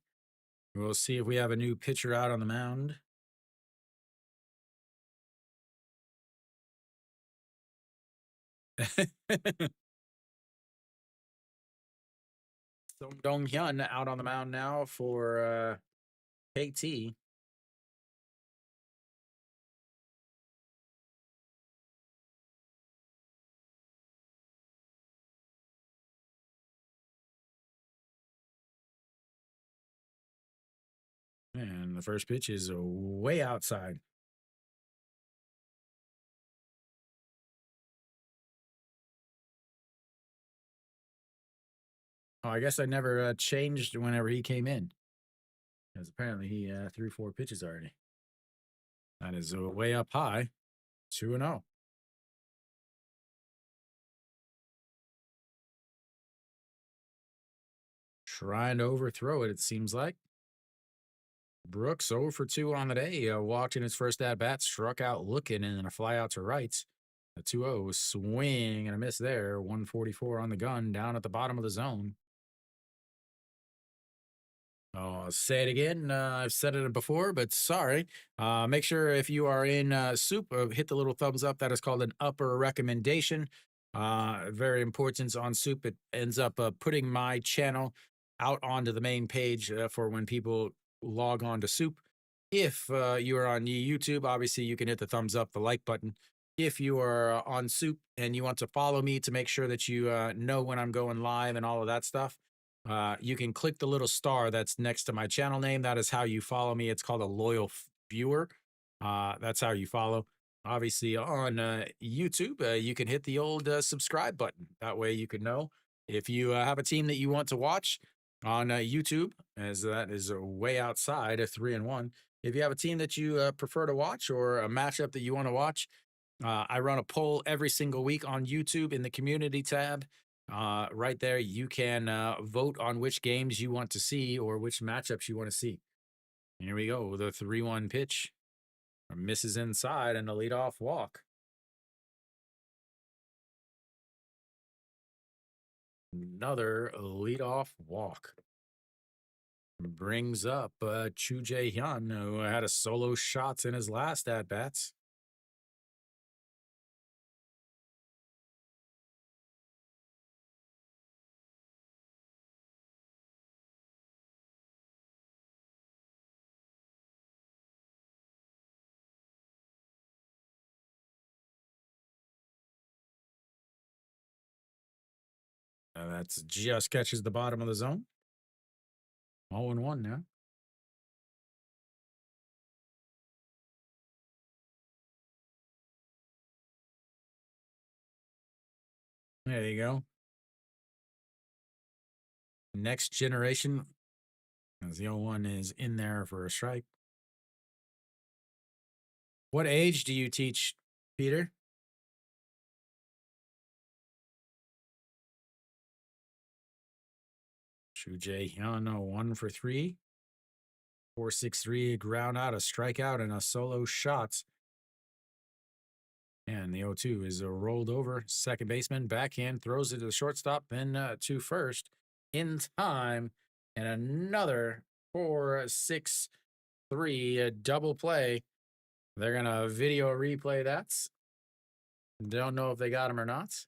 We'll see if we have a new pitcher out on the mound. So Dong Hyun out on the mound now for KT. And the first pitch is way outside. Oh, I guess I never changed whenever he came in. Because apparently he threw 4 pitches already. That is way up high. 2-0. Trying to overthrow it, it seems like. Brooks 0 for 2 on the day. Walked in his first at bat, struck out looking, and then a fly out to right. A 2-0 swing and a miss there. 144 on the gun, down at the bottom of the zone. Oh, I'll say it again. I've said it before, but sorry. Make sure if you are in SOOP, hit the little thumbs up. That is called an upper recommendation. Very important on SOOP. It ends up putting my channel out onto the main page for when people log on to SOOP. If you are on YouTube, obviously you can hit the thumbs up, the like button. If you are on SOOP and you want to follow me to make sure that you know when I'm going live and all of that stuff, you can click the little star that's next to my channel name. That is how you follow me. It's called a loyal viewer. That's how you follow. Obviously, on YouTube, you can hit the old subscribe button. That way you can know if you have a team that you want to watch on YouTube, as that is way outside of 3-1. If you have a team that you prefer to watch or a matchup that you want to watch, I run a poll every single week on YouTube in the community tab. Right there, you can vote on which games you want to see or which matchups you want to see. Here we go. The 3-1 pitch misses inside and a leadoff walk. Another leadoff walk. Brings up Chu Jae-hyun, who had a solo shot in his last at-bats. That's just catches the bottom of the zone. 0-1 now. There you go. Next generation, as the 0-1 is in there for a strike. What age do you teach, Peter? Chu Jae-hyun, 1 for 3. 4.63 ground out, a strikeout, and a solo shot. And the 0-2 is rolled over. Second baseman, backhand, throws it to the shortstop, then to first in time. And another 4.63 double play. They're going to video replay that. Don't know if they got him or not.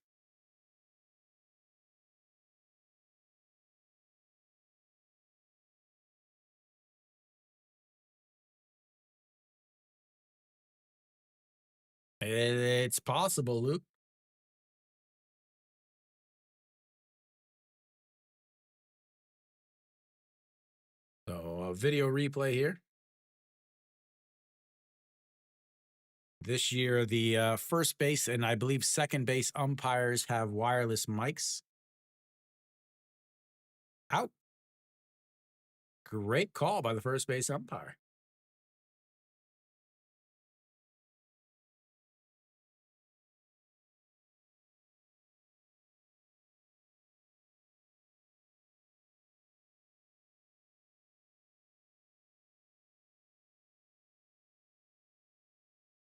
It's possible, Luke. So a video replay here. This year, the first base and I believe second base umpires have wireless mics. Out. Great call by the first base umpire.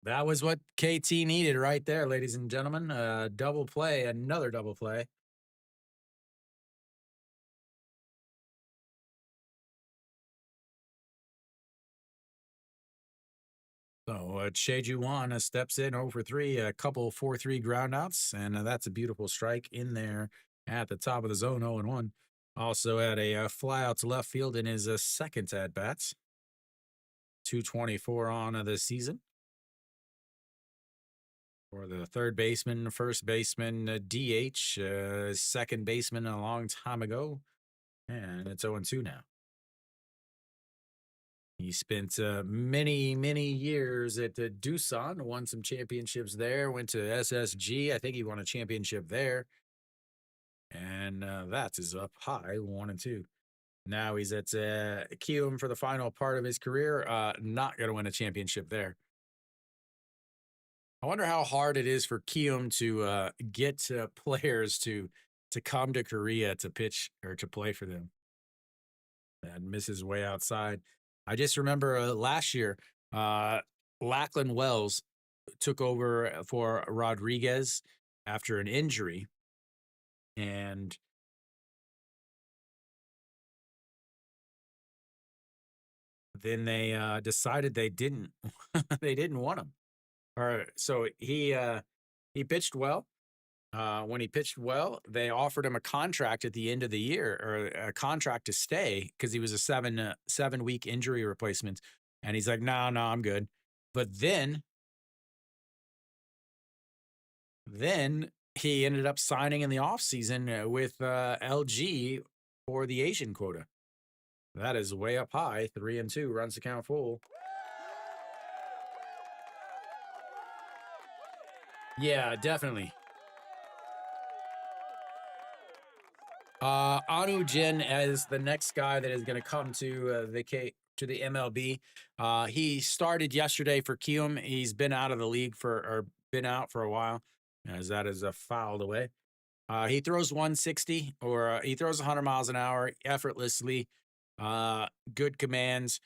That was what KT needed right there, ladies and gentlemen. Double play, another double play. So Cheju Wan steps in over 3, a couple 4-3 groundouts, and that's a beautiful strike in there at the top of the zone, 0-1. Also had a fly out to left field in his second at bats. 224 on the season. For the third baseman, first baseman, DH, second baseman a long time ago, and it's 0-2 now. He spent many, many years at Doosan, won some championships there, went to SSG. I think he won a championship there. And that is up high, 1-2. Now he's at Kiwoom for the final part of his career. Not going to win a championship there. I wonder how hard it is for Kiwoom to get players to come to Korea to pitch or to play for them. That misses way outside. I just remember last year, Lachlan Wells took over for Rodriguez after an injury, and then they decided they didn't they didn't want him. Or so he pitched well. When he pitched well, they offered him a contract at the end of the year, or a contract to stay, because he was a 7-week injury replacement. And he's like, no, I'm good. But then he ended up signing in the offseason with LG for the Asian quota. That is way up high. 3-2, runs to count full. Yeah, definitely. Anu Jin as the next guy that is going to come to the MLB. He started yesterday for Kiwoom. He's been out of the league been out for a while, as that is fouled away. He throws 160, or he throws 100 miles an hour effortlessly. Good commands.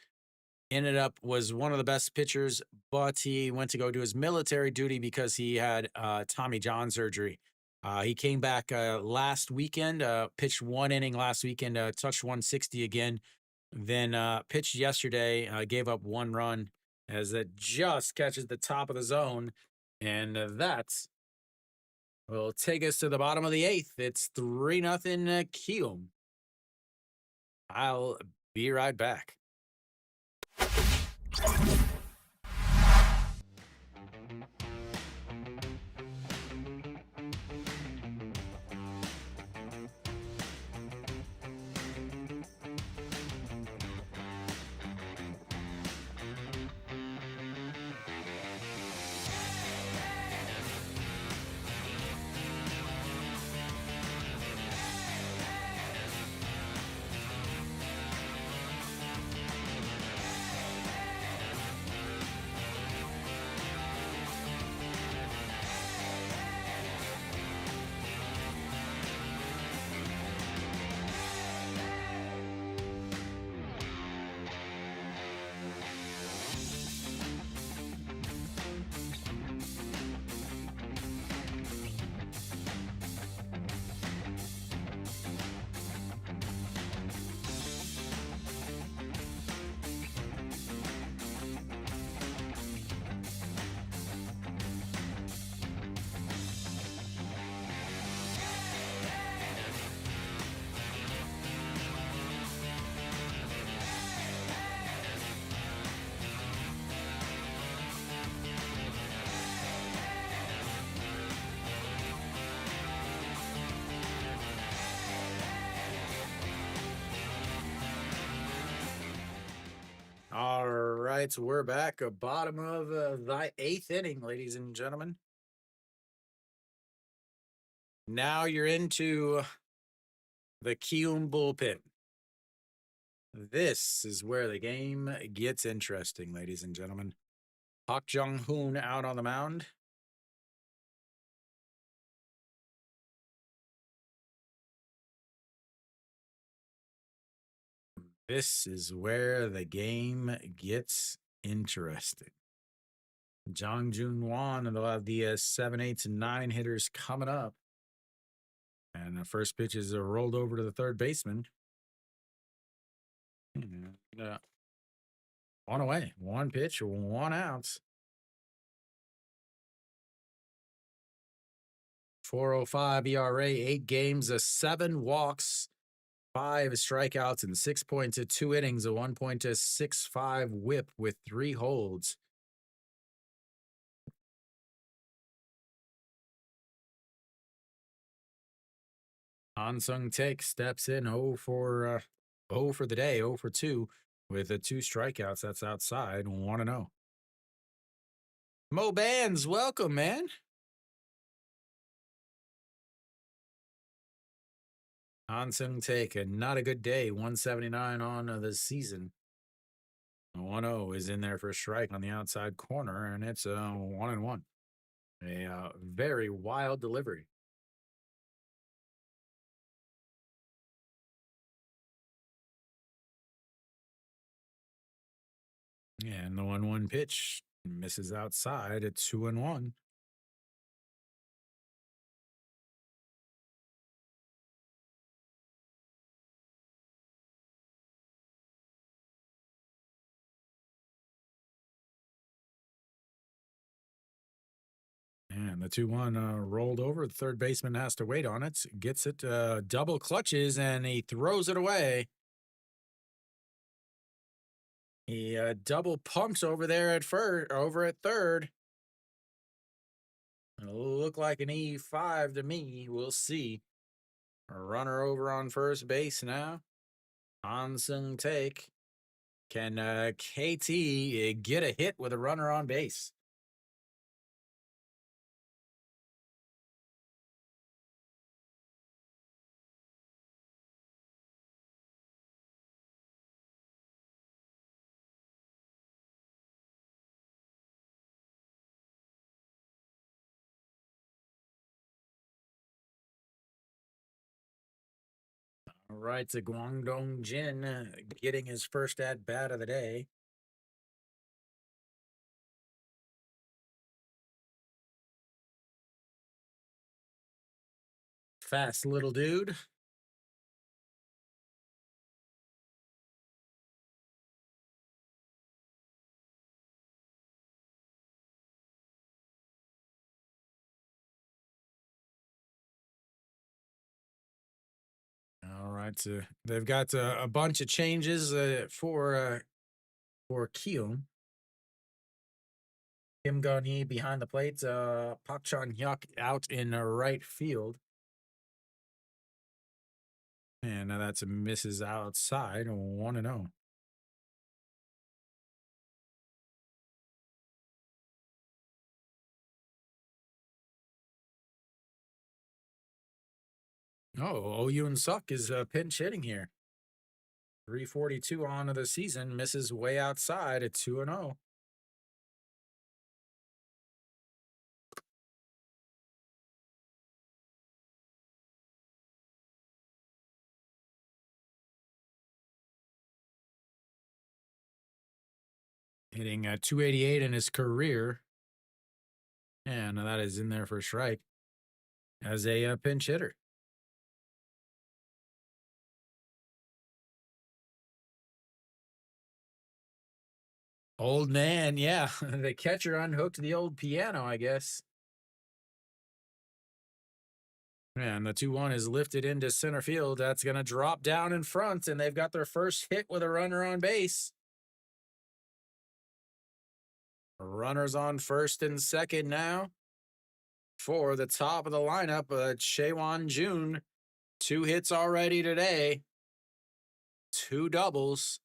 Was one of the best pitchers, but he went to go do his military duty because he had Tommy John surgery. He came back last weekend, pitched 1 inning last weekend, touched 160 again, then pitched yesterday, gave up 1 run as it just catches the top of the zone, and that will take us to the bottom of the 8th. It's 3-0 Kiwoom. I'll be right back. All right, so we're back, bottom of the 8th inning, ladies and gentlemen. Now you're into the Kiwoom bullpen. This is where the game gets interesting, ladies and gentlemen. Park Jung-hoon out on the mound. This is where the game gets interesting. Jung Jun Wan, and they'll have the 7, 8, and 9 hitters coming up. And the first pitch is rolled over to the third baseman. And, one away, one pitch, one out. 4.05 ERA, 8 games, 7 walks, 5 strikeouts, and 6.2 innings, a 1.65 whip with 3 holds. Hansung Taek steps in 0 for the day, 0 for 2 with 2 strikeouts. That's outside, 1-0. Mo Bands, welcome, man. Hansung Taek, not a good day, 179 on the season. 1-0 is in there for a strike on the outside corner, and it's 1-1. A very wild delivery. And the 1-1 pitch misses outside at 2-1. And the 2-1 rolled over. The third baseman has to wait on it. Gets it, double clutches, and he throws it away. He double pumps over there at third. It'll look like an E5 to me. We'll see. A runner over on first base now. Hansung Taek. Can KT get a hit with a runner on base? All right, to Guangdong Jin getting his first at bat of the day. Fast little dude. All right, so they've got a bunch of changes for Kiwoom. Kim Gun-hee behind the plate. Pak Chan-hyuk out in right field. And that's a misses outside, 1-0. Oh, Oh Yoon-suk is pinch hitting here. 342 on the season, misses way outside at 2-0. Hitting 288 in his career. And that is in there for a strike as a pinch hitter. Old man, yeah. The catcher unhooked the old piano, I guess. And the 2-1 is lifted into center field. That's going to drop down in front, and they've got their first hit with a runner on base. Runners on first and second now. For the top of the lineup, Chaewon Jun. 2 hits already today. 2 doubles.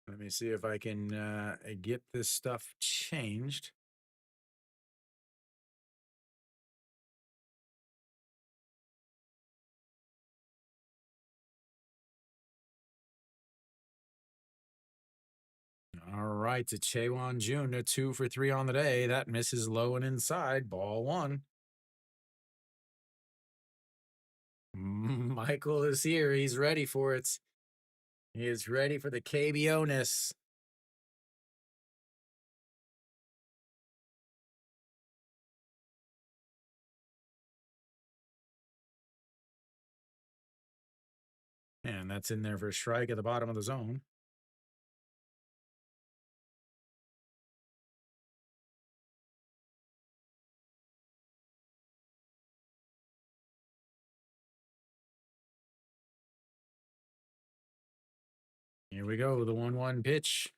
Let me see if I can get this stuff changed. All right, to Chaewon Jun, a 2 for 3 on the day. That misses low and inside. Ball 1. Michael is here. He's ready for it. He is ready for the KBO-ness. And that's in there for a strike at the bottom of the zone. Here we go, the 1-1 pitch.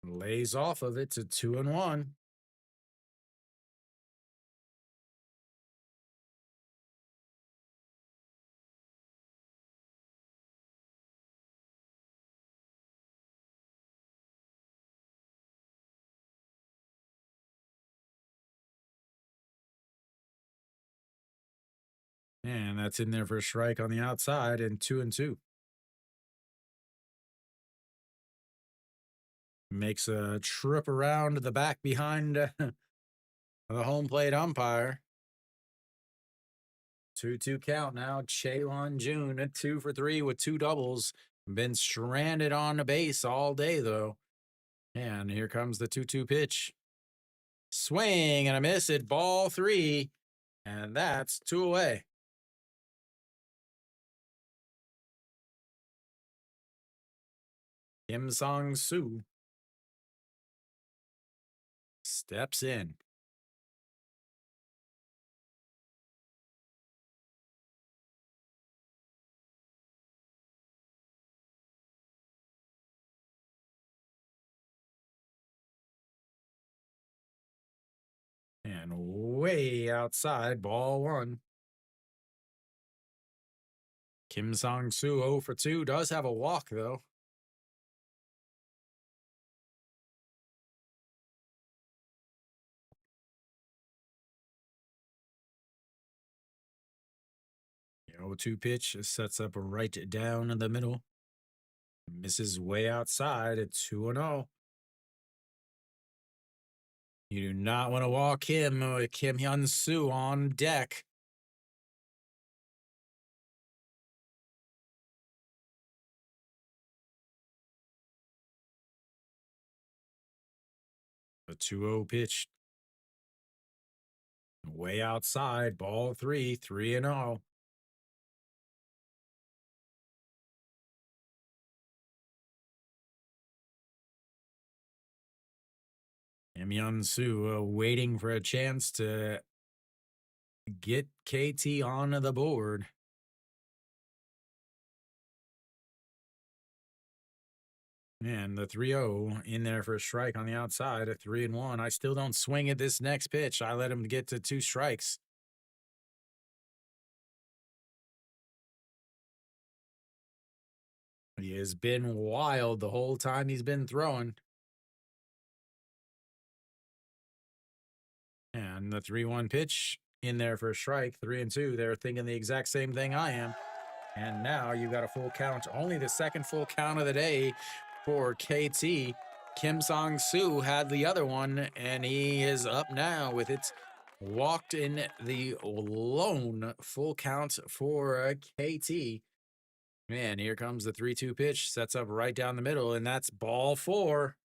Lays off of it to 2-1. And that's in there for a strike on the outside and 2-2. Makes a trip around the back behind the home plate umpire. 2-2 count now. Chaewon Jun at 2 for 3 with 2 doubles. Been stranded on the base all day, though. And here comes the 2-2 pitch. Swing and a miss at ball 3. And that's 2 away. Kim Song-soo steps in. And way outside, ball 1. Kim Song-soo 0 for 2. Does have a walk, though. The 0-2 pitch sets up right down in the middle. Misses way outside at 2-0. You do not want to walk him with Kim Hyun-soo on deck. The 2-0 pitch. Way outside, ball 3, 3-0. Kim Hyun-soo waiting for a chance to get KT on the board. And the 3-0 in there for a strike on the outside at 3-1. I still don't swing at this next pitch. I let him get to 2 strikes. He has been wild the whole time he's been throwing. And the 3-1 pitch in there for a strike, 3-2. They're thinking the exact same thing I am. And now you got a full count, only the second full count of the day for KT. Kim Song-soo had the other one, and he is up now with it. Walked in the lone full count for KT. Man, here comes the 3-2 pitch. Sets up right down the middle, and that's ball 4.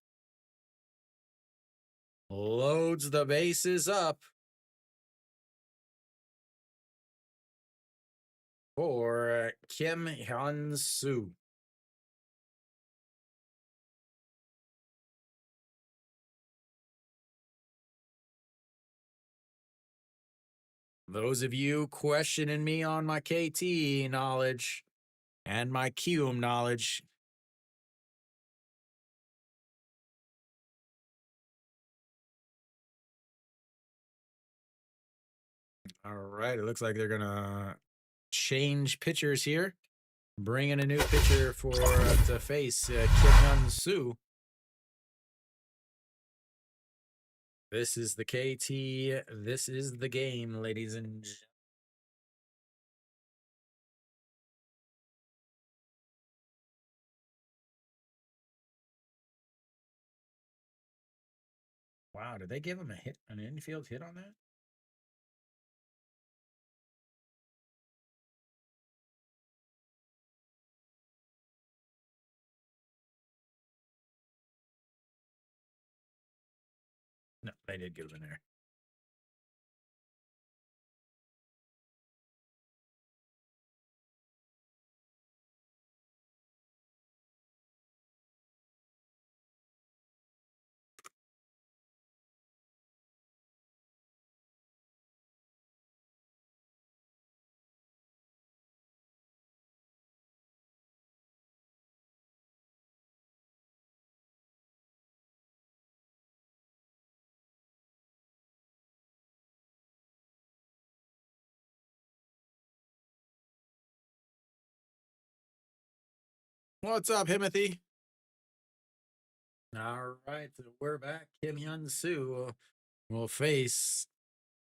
Loads the bases up for Kim Hyun-soo. Those of you questioning me on my KT knowledge and my Kiwoom knowledge, all right, it looks like they're gonna change pitchers here. Bring in a new pitcher for to face Kim Hyun-soo. This is the KT. This is the game, ladies and gentlemen. Wow, did they give him a hit, an infield hit on that? No, they did get him in there. What's up, Himothy? All right, we're back. Kim Hyun Soo will face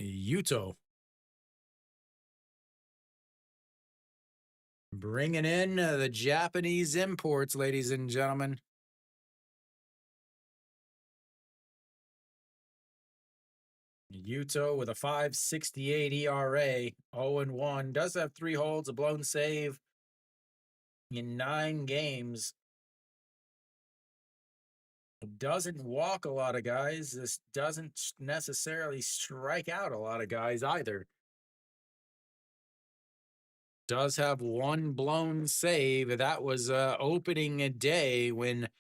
Yuto. Bringing in the Japanese imports, ladies and gentlemen. Yuto with a 5.68 ERA, 0-1. Does have 3 holds, a blown save in 9 games. Doesn't walk a lot of guys. This doesn't necessarily strike out a lot of guys either. Does have 1 blown save. That was opening day when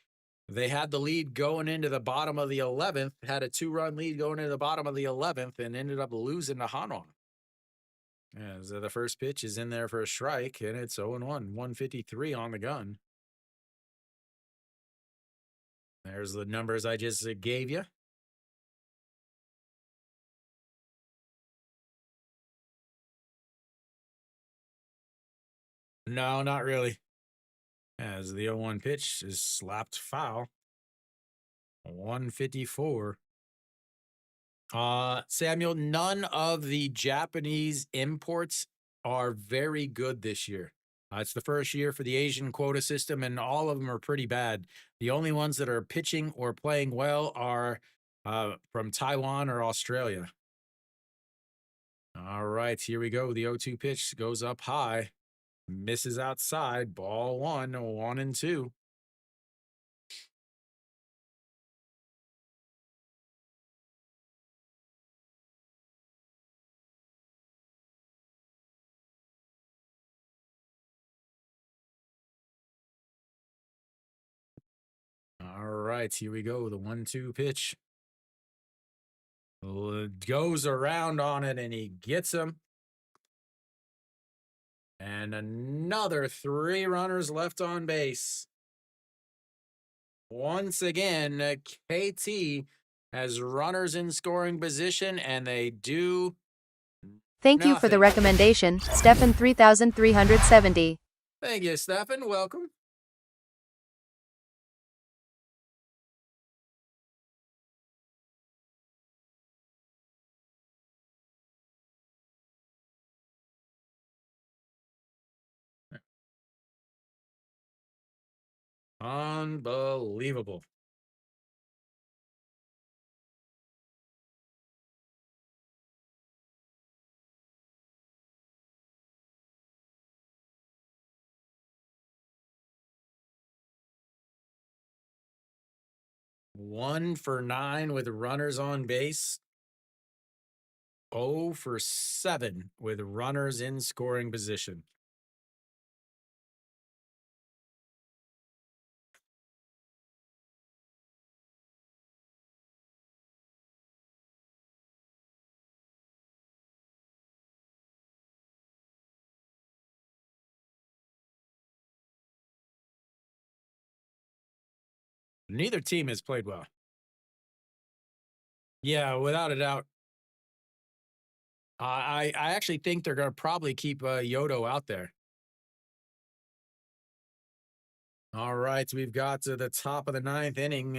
they had the lead going into the bottom of the 11th, had a 2-run lead going into the bottom of the 11th, and ended up losing to Hanwha. As the first pitch is in there for a strike, and it's 0-1, 153 on the gun. There's the numbers I just gave you. No, not really. As the 0-1 pitch is slapped foul. 154. Samuel, none of the Japanese imports are very good this year. It's the first year for the Asian quota system, and all of them are pretty bad. The only ones that are pitching or playing well are from Taiwan or Australia. All right, here we go. The 0-2 pitch goes up high, misses outside, ball 1, 1-2. All right, here we go. The 1-2 pitch goes around on it, and he gets him. And another 3 runners left on base. Once again, KT has runners in scoring position, and they do Thank you for the nothing. recommendation, Stefan 3370. Thank you, Stefan. Welcome. Unbelievable. One for 9 with runners on base. 0 for 7 with runners in scoring position. Neither team has played well. Yeah, without a doubt. I actually think they're going to probably keep Yodo out there. All right, we've got to the top of the 9th inning.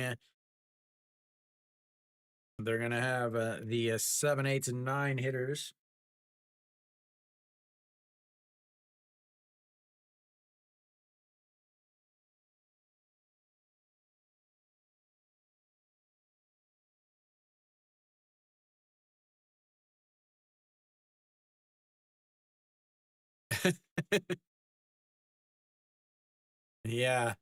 They're going to have the 7, 8, and 9 hitters. Yeah,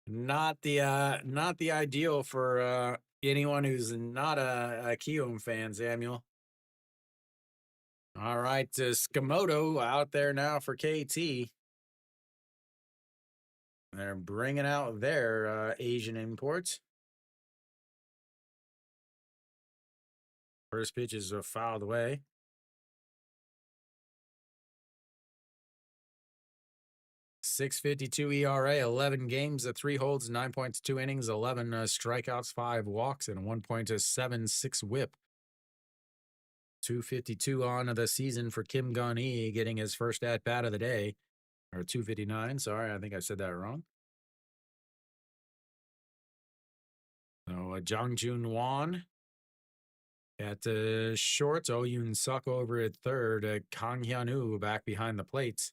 not the ideal for anyone who's not a Kiwoom fan, Samuel. All right, Skamoto out there now for KT. They're bringing out their Asian imports. First pitch is fouled away. .652 ERA, 11 games, 3 holds, 9.2 innings, 11 strikeouts, 5 walks, and a 1.76 whip. 252 on the season for Kim Gun-hee, getting his first at-bat of the day. Or 259, sorry, I think I said that wrong. So Jung Jun Won at short. Oh Yoon Suk over at third. Kang Hyun-woo back behind the plates.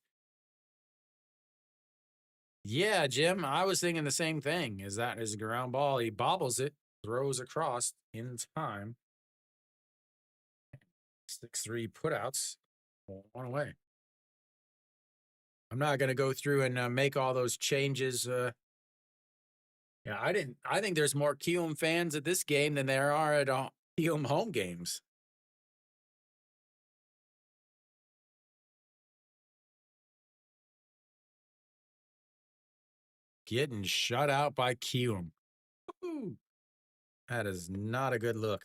Yeah, Jim, I was thinking the same thing. Is that is a ground ball? He bobbles it, throws across in time. 6-3 putouts, 1 away. I'm not going to go through and make all those changes. Yeah, I think there's more Kiwoom fans at this game than there are at Kiwoom home games. Getting shut out by Kiwoom. Woo-hoo. That is not a good look.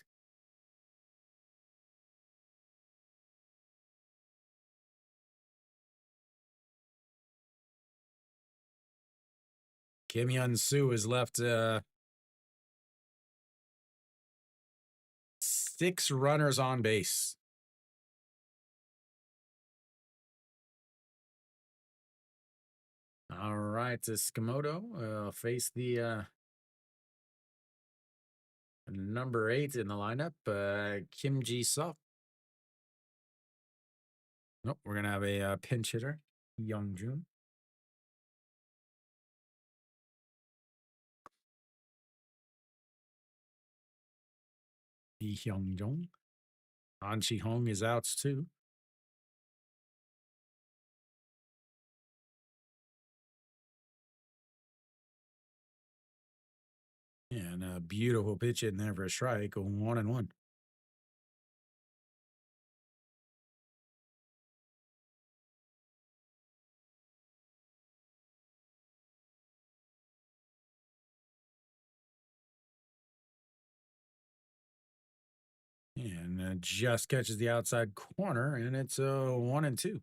Kim Hyun-soo has left 6 runners on base. All right, Skamoto face the number 8 in the lineup, Kim Ji-suk. Nope, we're going to have a pinch hitter, Young-jun. Lee Hyung-jung. An Chi-hong is out too. And a beautiful pitch in there for a strike, 1-1. And just catches the outside corner, and it's 1-2.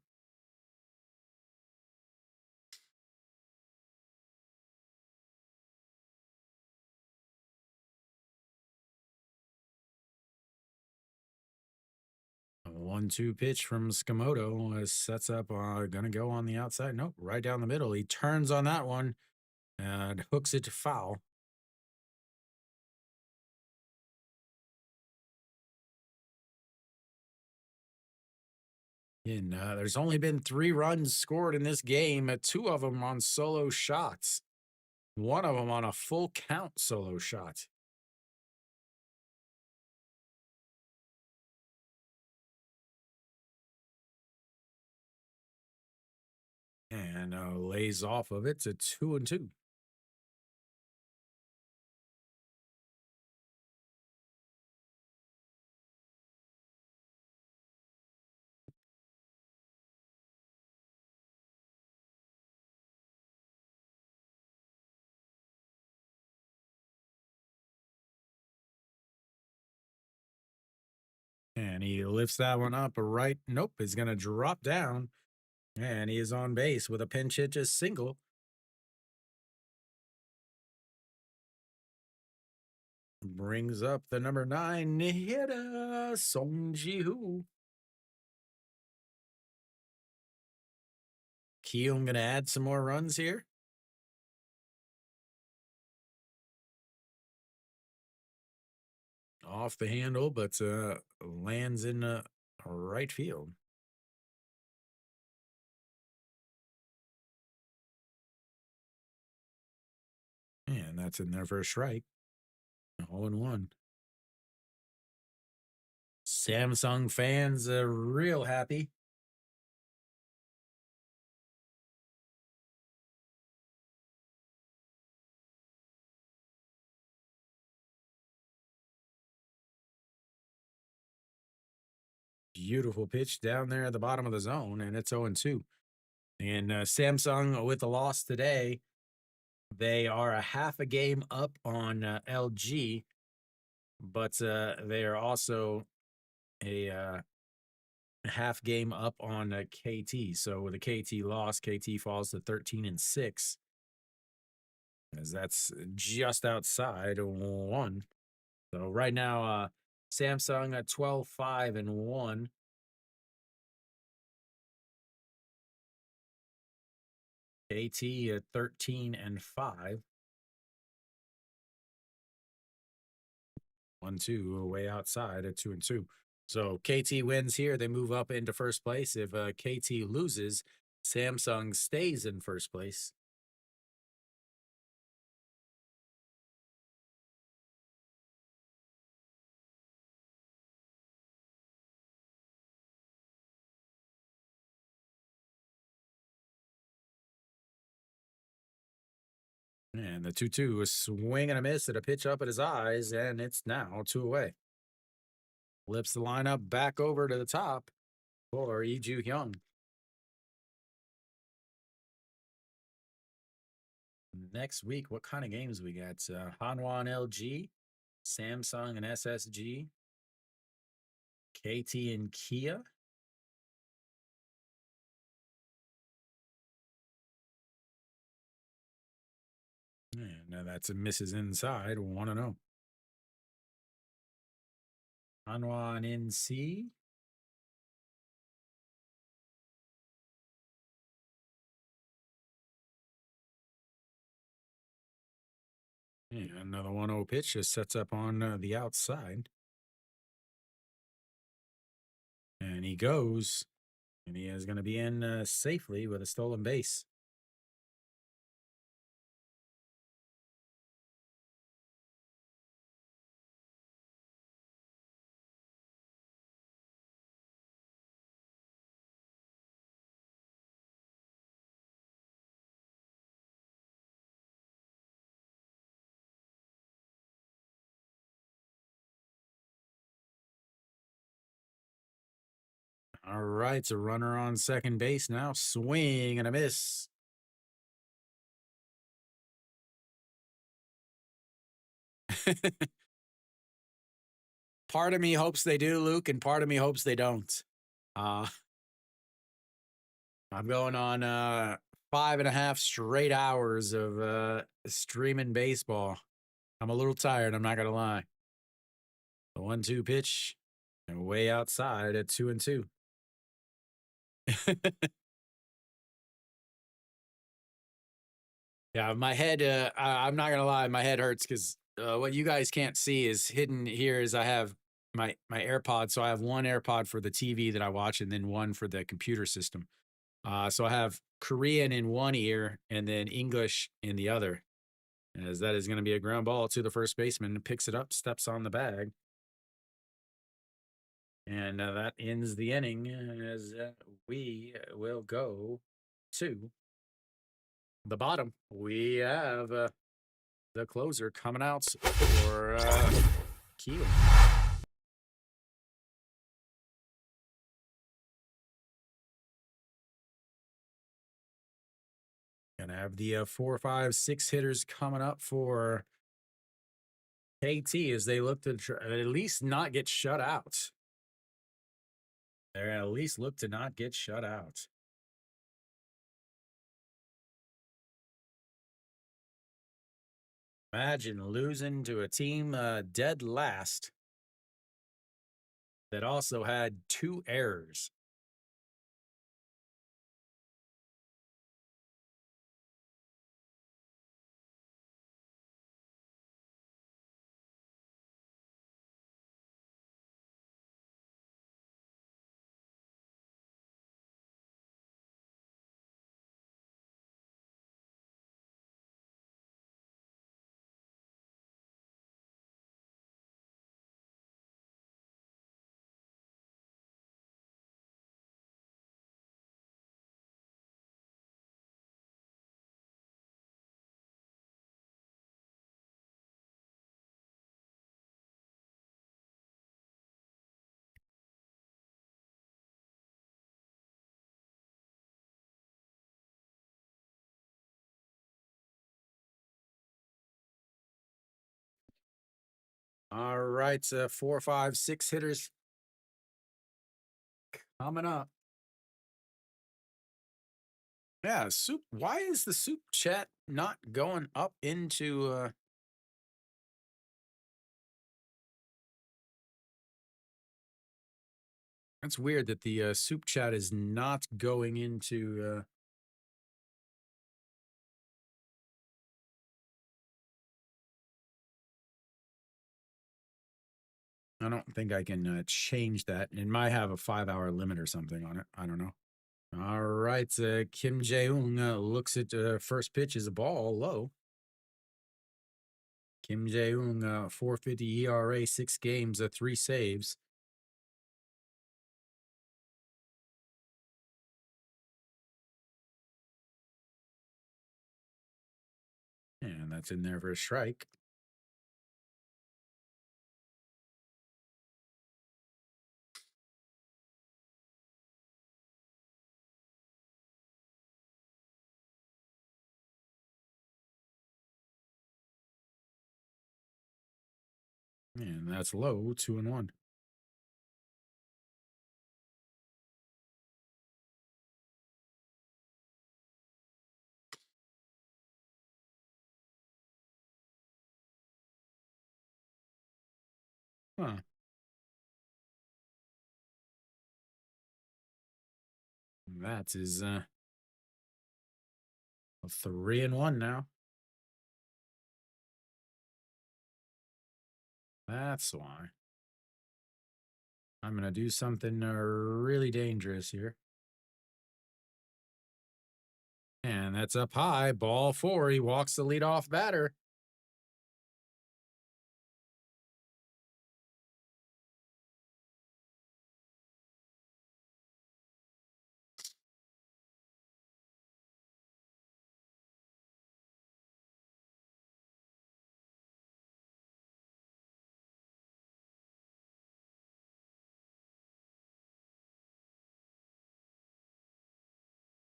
A 1-2 pitch from Skamoto sets up, gonna go on the outside. Nope, right down the middle. He turns on that one and hooks it to foul. And there's only been 3 runs scored in this game, 2 of them on solo shots, 1 of them on a full count solo shot. And lays off of it to 2-2. And he lifts that one up right. Nope, he's going to drop down. And he is on base with a pinch hit, just single. Brings up the number 9 hitter, Song Ji-hoo. Kiwoom going to add some more runs here. Off the handle, but lands in right field. And that's in there for a strike. 0-1. Samsung fans are real happy. beautiful pitch down there at the bottom of the zone, and it's 0-2. And Samsung with the loss today, they are a half a game up on LG, but they are also a half game up on KT. So with a KT loss, KT falls to 13-6, as that's just outside 1. So right now, Samsung at 12-5-1. KT at 13-5. 1-2 way outside at 2-2. So KT wins here. They move up into first place. If KT loses, Samsung stays in first place. And the 2-2 is swing and a miss at a pitch up at his eyes, and it's now 2 away. Flips the lineup back over to the top for Lee Ju-hyun. Next week, what kind of games we got? Hanwha and LG, Samsung and SSG, KT and Kia. And now that's a misses inside, 1-0. Hanwha and NC. And another 1-0 pitch just sets up on the outside. And he goes. And he is going to be in safely with a stolen base. All right, it's a runner on second base now. Swing and a miss. Part of me hopes they do, Luke, and part of me hopes they don't. I'm going on 5.5 straight hours of streaming baseball. I'm a little tired, I'm not going to lie. The 1-2 pitch, and way outside at 2-2. Yeah, my head, I'm not going to lie, my head hurts because what you guys can't see is hidden here is I have my AirPod. So I have one AirPod for the TV that I watch and then one for the computer system. So I have Korean in one ear and then English in the other. As that is going to be a ground ball to the first baseman. Picks it up, steps on the bag. And that ends the inning as we will go to the bottom. We have the closer coming out for Kiwoom. Gonna have the 4, 5, 6 hitters coming up for KT as they look to at least not get shut out. They're at least look to not get shut out. Imagine losing to a team dead last that also had 2 errors. All right, 4, 5, 6 hitters coming up. Yeah, Soup. Why is the Soup chat not going up into? That's weird that the Soup chat is not going into. I don't think I can change that. It might have a 5-hour limit or something on it. I don't know. All right, Kim Jae-ung looks at first pitch is a ball low. Kim Jae-ung, 4.50 ERA, 6 games, 3 saves. And that's in there for a strike. And that's low, 2-1. Huh. That is 3-1 now. That's why. I'm going to do something really dangerous here. And that's up high. Ball 4. He walks the leadoff batter.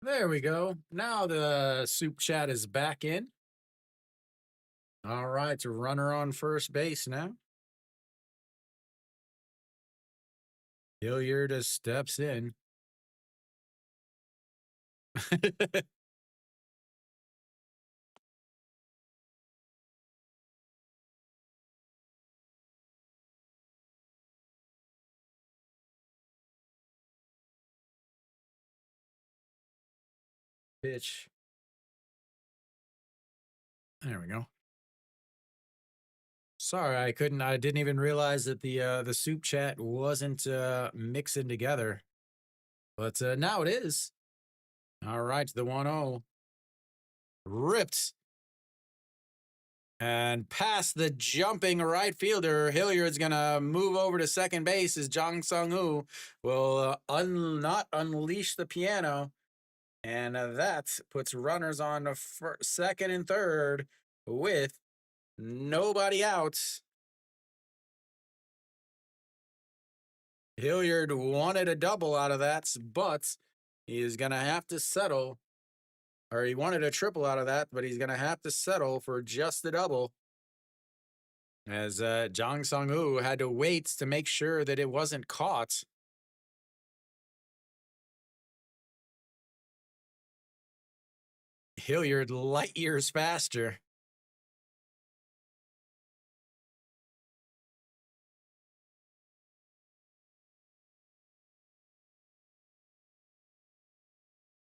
There we go. Now the Soup chat is back in. All right, it's a runner on first base now. Hilliard steps in. Pitch. There we go. Sorry, I didn't even realize that the Soup chat wasn't mixing together. But now it is. All right, the 1-0. Ripped. And past the jumping right fielder, Hilliard's going to move over to second base as Jang Sung-woo will not unleash the piano. And that puts runners on second and third with nobody out. Hilliard wanted a double out of that, but he is going to have to settle. Or he wanted a triple out of that, but he's going to have to settle for just the double. As Jang Sung-woo had to wait to make sure that it wasn't caught. Hilliard light years faster.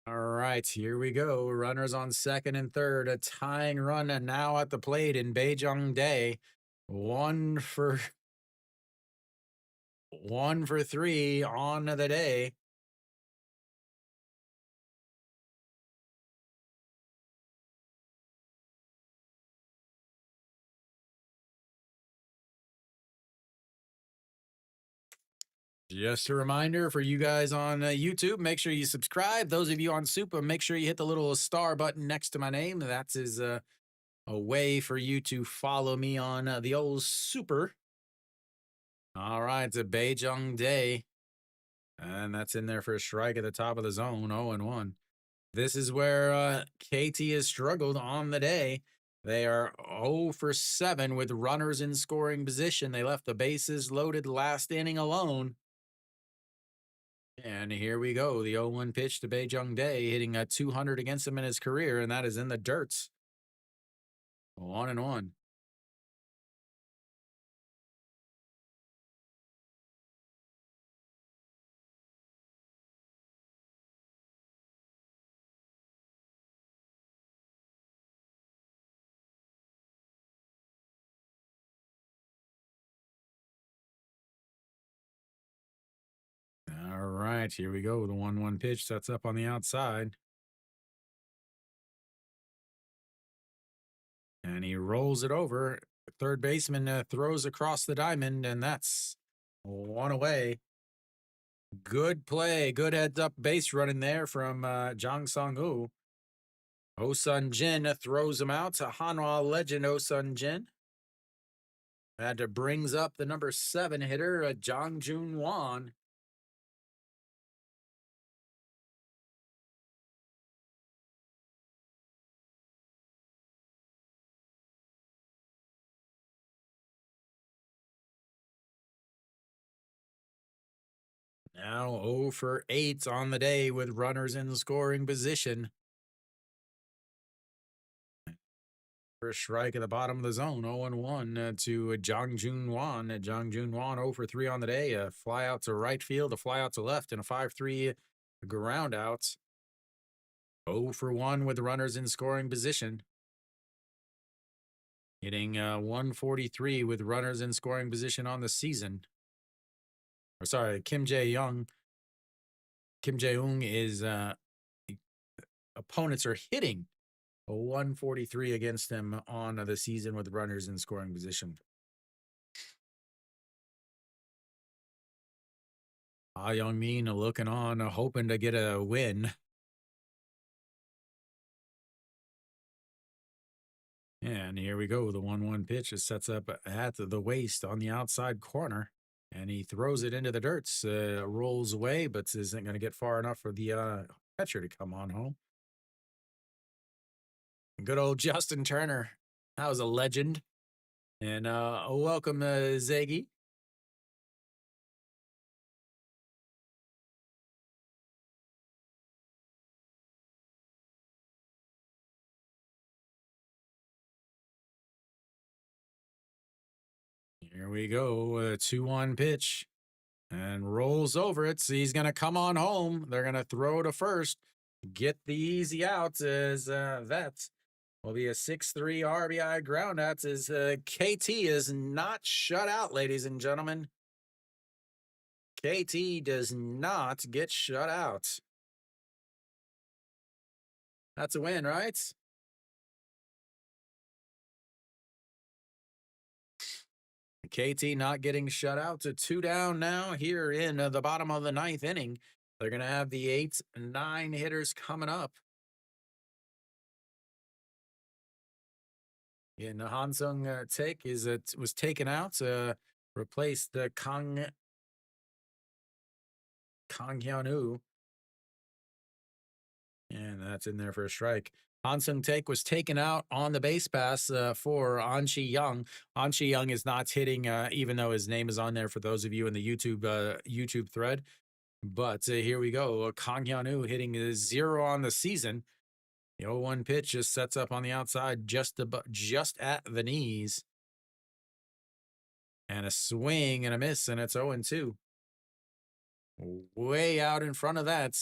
All right, here we go. Runners on second and third. A tying run and now at the plate in Baejong Dae. 1 for 3 on the day. Just a reminder for you guys on YouTube, make sure you subscribe. Those of you on SOOP, make sure you hit the little star button next to my name. That is a way for you to follow me on the old Super. All right, it's a Baejong Dae. And that's in there for a strike at the top of the zone, 0-1. This is where KT has struggled on the day. They are 0 for 7 with runners in scoring position. They left the bases loaded last inning alone. And here we go. The 0-1 pitch to Baejung Dae, hitting a 200 against him in his career, and that is in the dirt. 1-1. All right, here we go. The 1-1 pitch sets up on the outside. And he rolls it over. Third baseman throws across the diamond, and that's one away. Good play. Good heads up base running there from Jang Sung-woo. Oh Sun Jin throws him out to Hanwha legend Oh Sun Jin. That brings up the number 7 hitter, Jang Jun Won. Now 0 for 8 on the day with runners in scoring position. First strike at the bottom of the zone, 0-1 to Jang Jun Won. Jang Jun Won 0 for 3 on the day. A fly out to right field, a fly out to left, and a 5-3 ground out. 0 for 1 with runners in scoring position. Hitting 143 with runners in scoring position on the season. Or sorry, Kim Jae-young. Kim Jae-ung is opponents are hitting a 143 against him on the season with runners in scoring position. Ah Young-min looking on, hoping to get a win. And here we go. The 1-1 pitch sets up at the waist on the outside corner. And he throws it into the dirt. Rolls away, but isn't going to get far enough for the catcher to come on home. Good old Justin Turner. That was a legend. And welcome, Zaggy. Here we go. 2-1 pitch. And rolls over it. So he's going to come on home. They're going to throw to first. Get the easy out as that will be a 6-3 RBI ground out as KT is not shut out, ladies and gentlemen. KT does not get shut out. That's a win, right? KT not getting shut out to 2 down now here in the bottom of the 9th inning. They're going to have the 8 and 9 hitters coming up. And Hansung Taek was taken out to replace the Kang Hyun-woo. And that's in there for a strike. Hansung Taek was taken out on the base pass for An Chi-young. An Chi-young is not hitting, even though his name is on there for those of you in the YouTube thread. But here we go. Kang Hyun-woo hitting 0 on the season. The 0-1 pitch just sets up on the outside, just at the knees. And a swing and a miss, and it's 0-2. Way out in front of that.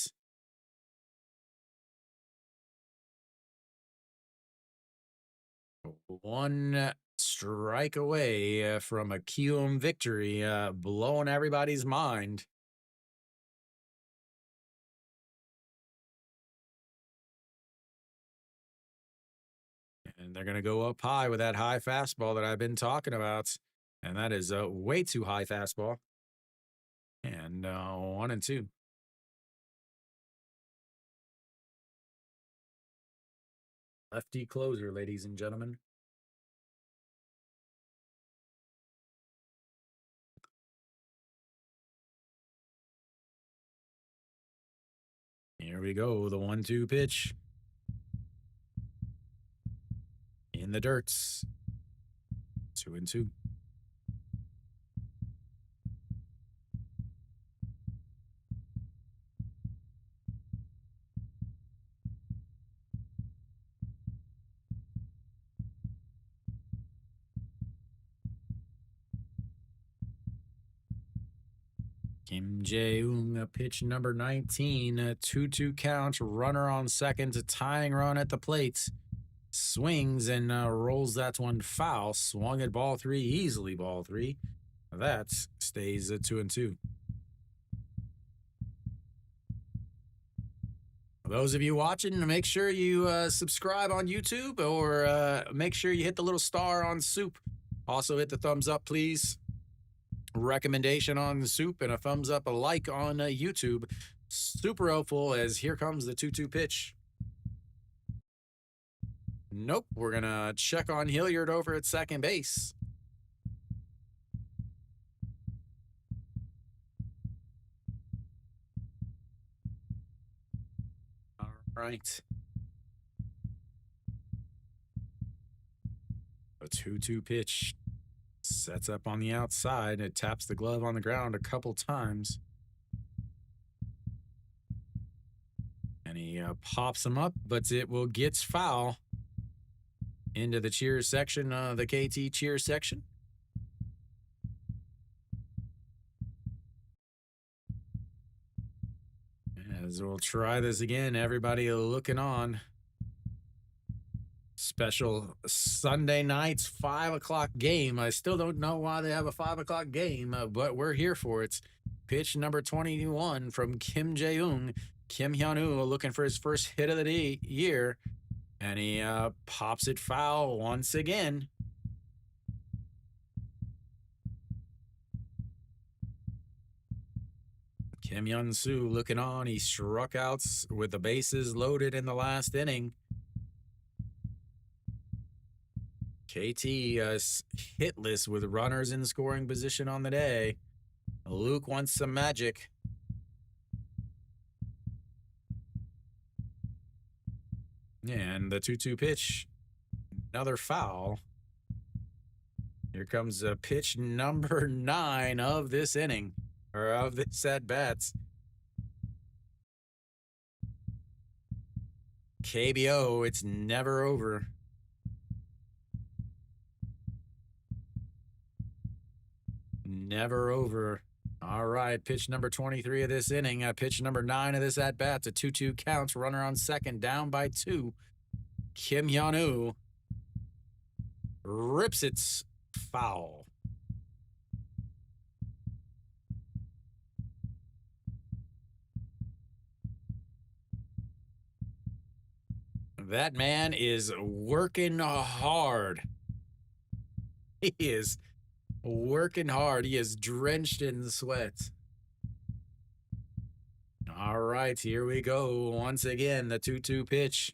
One strike away from a Kiwoom victory, blowing everybody's mind. And they're going to go up high with that high fastball that I've been talking about. And that is a way too high fastball. And 1-2. Lefty closer, ladies and gentlemen. Here we go. The 1-2 pitch. in the dirts. 2-2. Kim Jae-ung, pitch number 19, a 2-2 count, runner on second, a tying run at the plate. Swings and rolls that one foul. Swung at ball three, easily ball three. That stays at 2-2. For those of you watching, make sure you subscribe on YouTube or make sure you hit the little star on SOOP. Also hit the thumbs up, please. Recommendation on SOOP and a thumbs up, a like on YouTube. Super helpful as here comes the 2-2 pitch. Nope, we're going to check on Hilliard over at second base. All right. A 2-2 pitch. Sets up on the outside. It taps the glove on the ground a couple times. And he pops him up, but it will get foul into the cheers section, the KT cheers section. As we'll try this again, everybody looking on. Special Sunday night's 5 o'clock game. I still don't know why they have a 5 o'clock game, but we're here for it. Pitch number 21 from Kim Jae-ung. Kim Hyun-woo looking for his first hit of the year, and he pops it foul once again. Kim Hyun-soo looking on. He struck out with the bases loaded in the last inning. KT hitless with runners in scoring position on the day. Luke wants some magic. And the 2-2 pitch. Another foul. Here comes pitch number 9 of this inning, or of this at-bats. KBO, it's never over. Never over. All right, pitch number 23 of this inning. Pitch number 9 of this at-bat. A 2-2 counts. Runner on second, down by 2. Kim Hyun-woo rips it foul. That man is working hard. He is working hard. He is drenched in sweat. All right, here we go. Once again, the 2-2 pitch.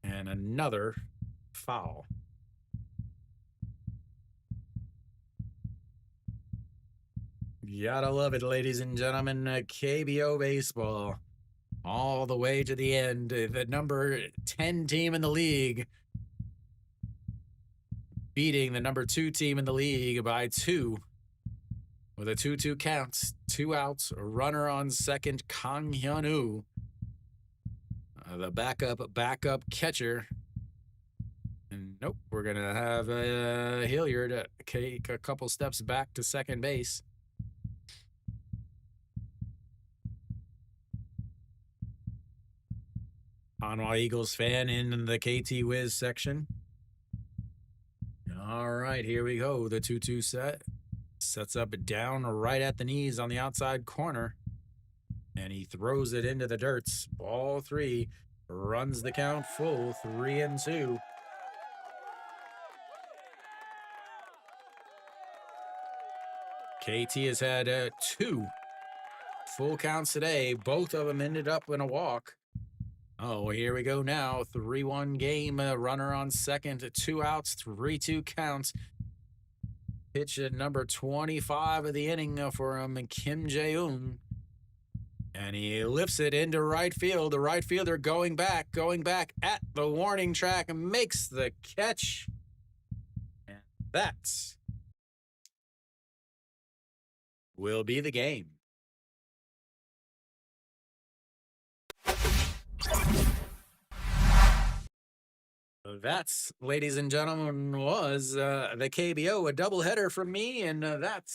And another foul. You gotta love it, ladies and gentlemen. KBO baseball. All the way to the end. The number 10 team in the league beating the number 2 team in the league by 2 with a 2-2 count. 2 outs, a runner on second, Kang Hyun-woo. The backup catcher. And nope, we're going to have Hilliard take a couple steps back to second base. Hanwha Eagles fan in the KT Wiz section. All right, here we go. The 2-2 set. Sets up down right at the knees on the outside corner. And he throws it into the dirts. Ball 3. Runs the count full. 3-2. KT has had 2 full counts today. Both of them ended up in a walk. Oh, here we go now. 3-1 game. Runner on second. 2 outs. 3-2 counts. Pitch at number 25 of the inning for Kim Jae-ung. And he lifts it into right field. The right fielder going back at the warning track, makes the catch. And that will be the game. That's, ladies and gentlemen, was the KBO, a doubleheader from me, and that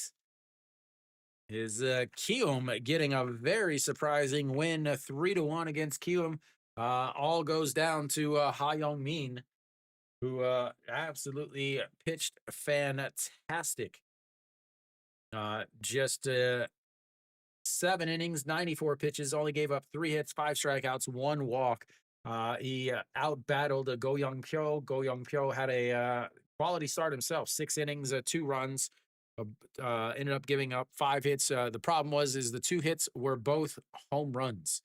is Kiwoom getting a very surprising win, 3-1 against Kiwoom. All goes down to Ha Young Min, who absolutely pitched fantastic. Just 7 innings, 94 pitches, only gave up 3 hits, 5 strikeouts, 1 walk. He out-battled Go Young Pyo. Go Young Pyo had a quality start himself, 6 innings, 2 runs, ended up giving up 5 hits. The problem is the 2 hits were both home runs.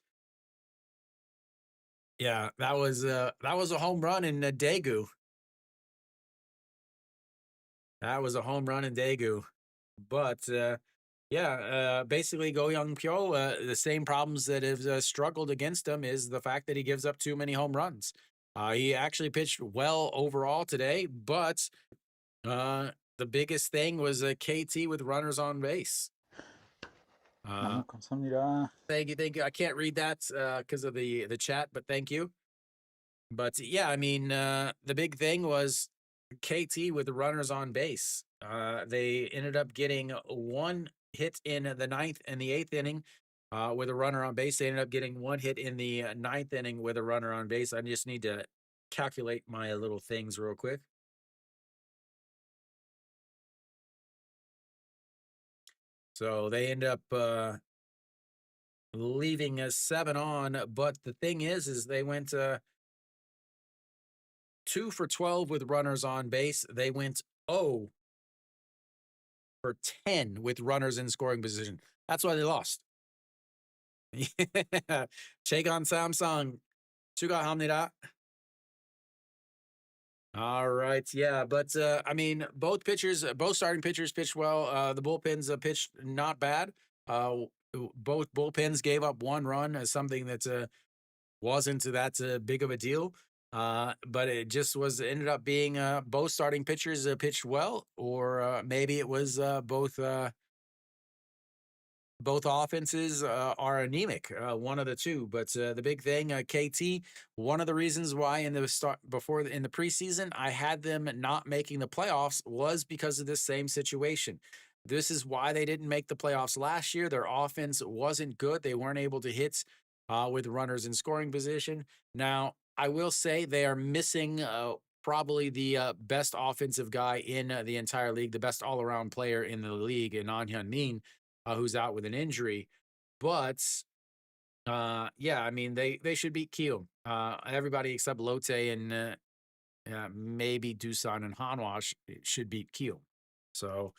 Yeah, that was a home run in Daegu. That was a home run in Daegu. But basically Go Young Pyo, the same problems that have struggled against him is the fact that he gives up too many home runs. He actually pitched well overall today, but the biggest thing was KT with runners on base. 너무 감사합니다. Thank you. I can't read that because of the chat, but thank you. But yeah, I mean, the big thing was KT with the runners on base. They ended up getting 1 hit in the 9th and the 8th inning with a runner on base. They ended up getting 1 hit in the 9th inning with a runner on base. I just need to calculate my little things real quick. So they end up leaving a 7 on, but the thing is they went 2 for 12 with runners on base. They went 0 for 10 with runners in scoring position. That's why they lost. Chegan Samsung, 축하합니다. All right, yeah, but I mean, both starting pitchers pitched well. The bullpens pitched not bad. Both bullpens gave up 1 run, as something that wasn't that big of a deal. But it just ended up being both starting pitchers pitched well, or maybe it was both offenses are anemic, one of the two. But the big thing, KT, one of the reasons why in the preseason I had them not making the playoffs was because of this same situation. This is why they didn't make the playoffs last year. Their offense wasn't good. They weren't able to hit with runners in scoring position. Now, I will say they are missing probably the best offensive guy in the entire league, the best all-around player in the league, in An Hyun Min, who's out with an injury. But yeah, I mean, they should beat Kiel. Everybody except Lotte and maybe Doosan and Hanwha should beat Kiel. So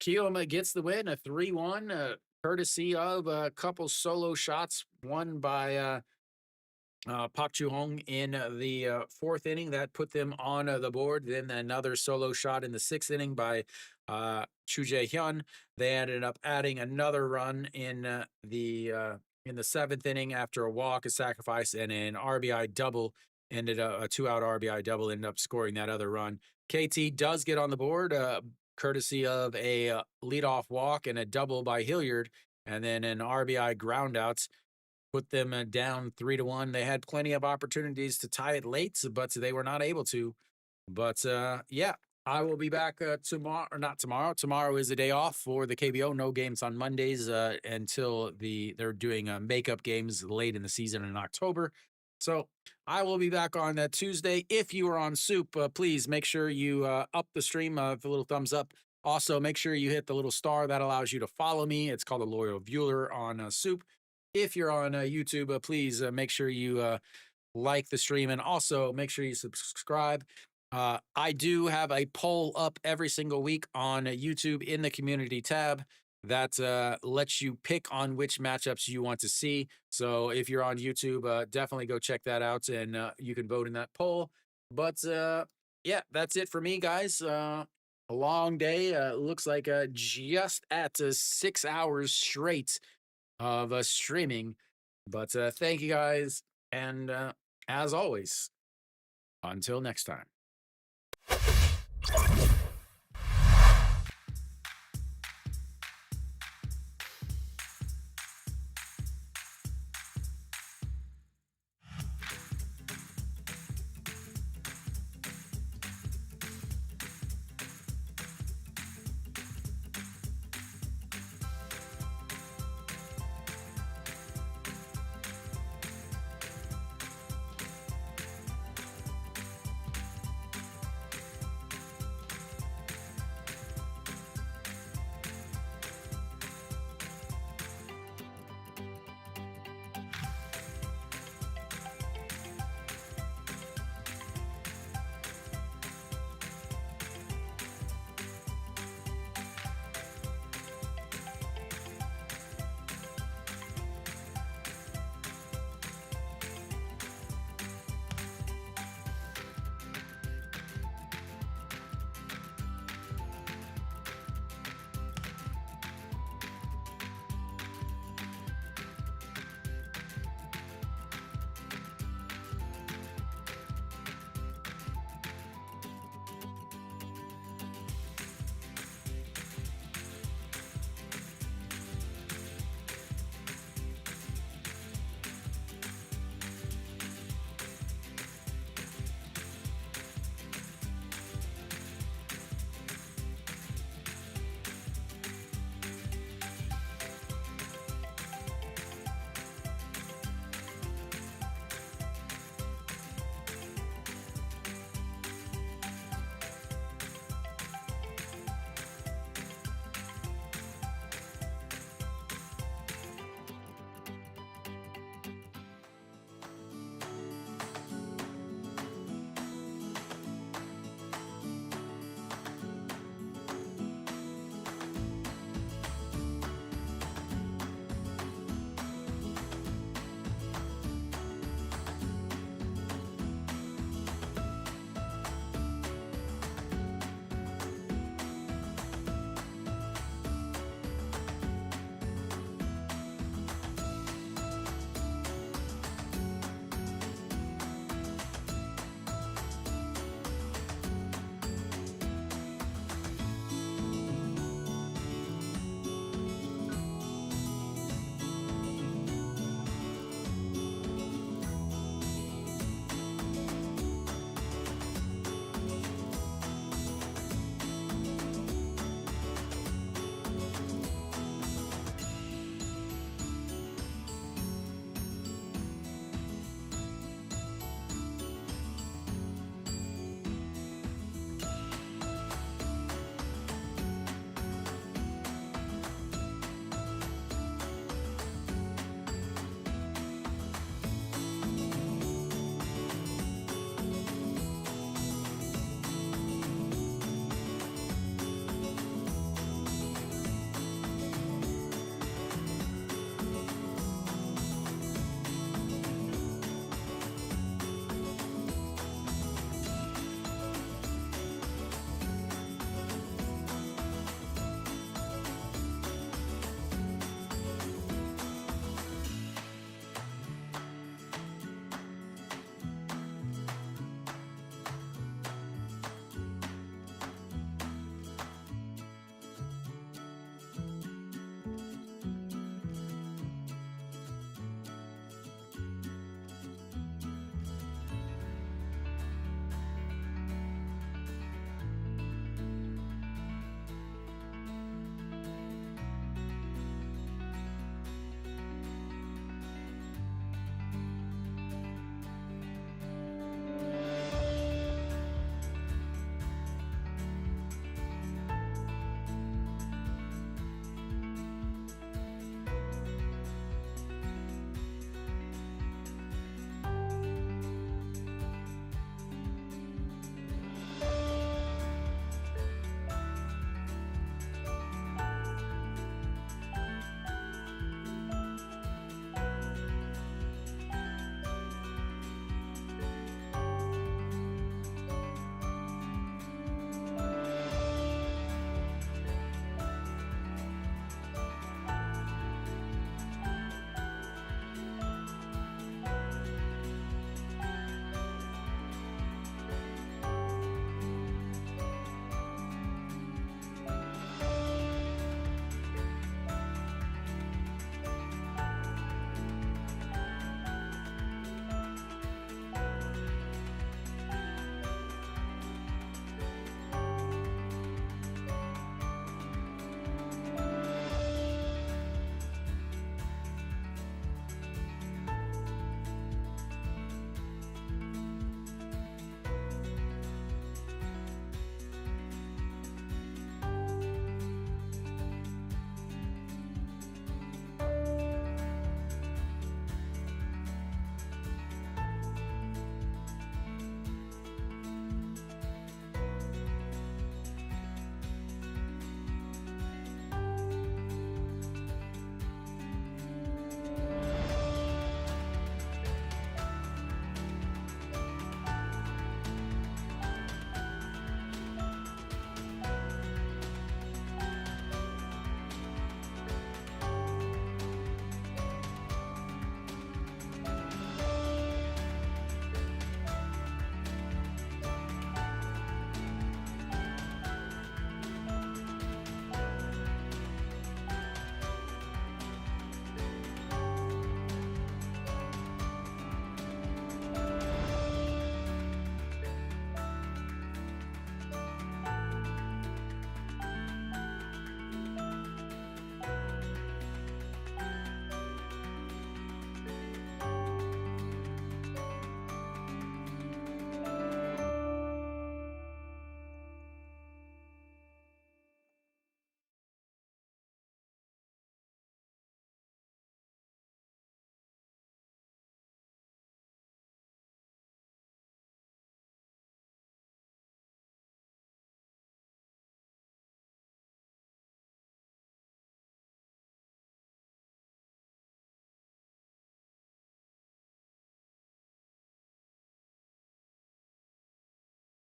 Kiel gets the win, a 3-1, courtesy of a couple solo shots, one by Pak Chu-hong in the 4th inning. That put them on the board. Then another solo shot in the 6th inning by Chu Jae-hyun. They ended up adding another run in the 7th inning after a walk, a sacrifice, and an RBI double. Ended up a 2-out RBI double. Ended up scoring that other run. KT does get on the board, courtesy of a leadoff walk and a double by Hilliard, and then an RBI groundout. Put them down 3-1. They had plenty of opportunities to tie it late, but they were not able to. But yeah, I will be back tomorrow, or not tomorrow. Tomorrow is the day off for the KBO. No games on Mondays until they're doing makeup games late in the season in October. So I will be back on that Tuesday. If you are on SOOP, please make sure you up the stream with a little thumbs up. Also, make sure you hit the little star that allows you to follow me. It's called a loyal viewer on SOOP. If you're on YouTube, please make sure you like the stream, and also make sure you subscribe. I do have a poll up every single week on YouTube in the community tab that lets you pick on which matchups you want to see. So if you're on YouTube, definitely go check that out, and you can vote in that poll. But yeah, that's it for me, guys. A long day. Looks like just at 6 hours straight of streaming. But thank you guys. And as always, until next time.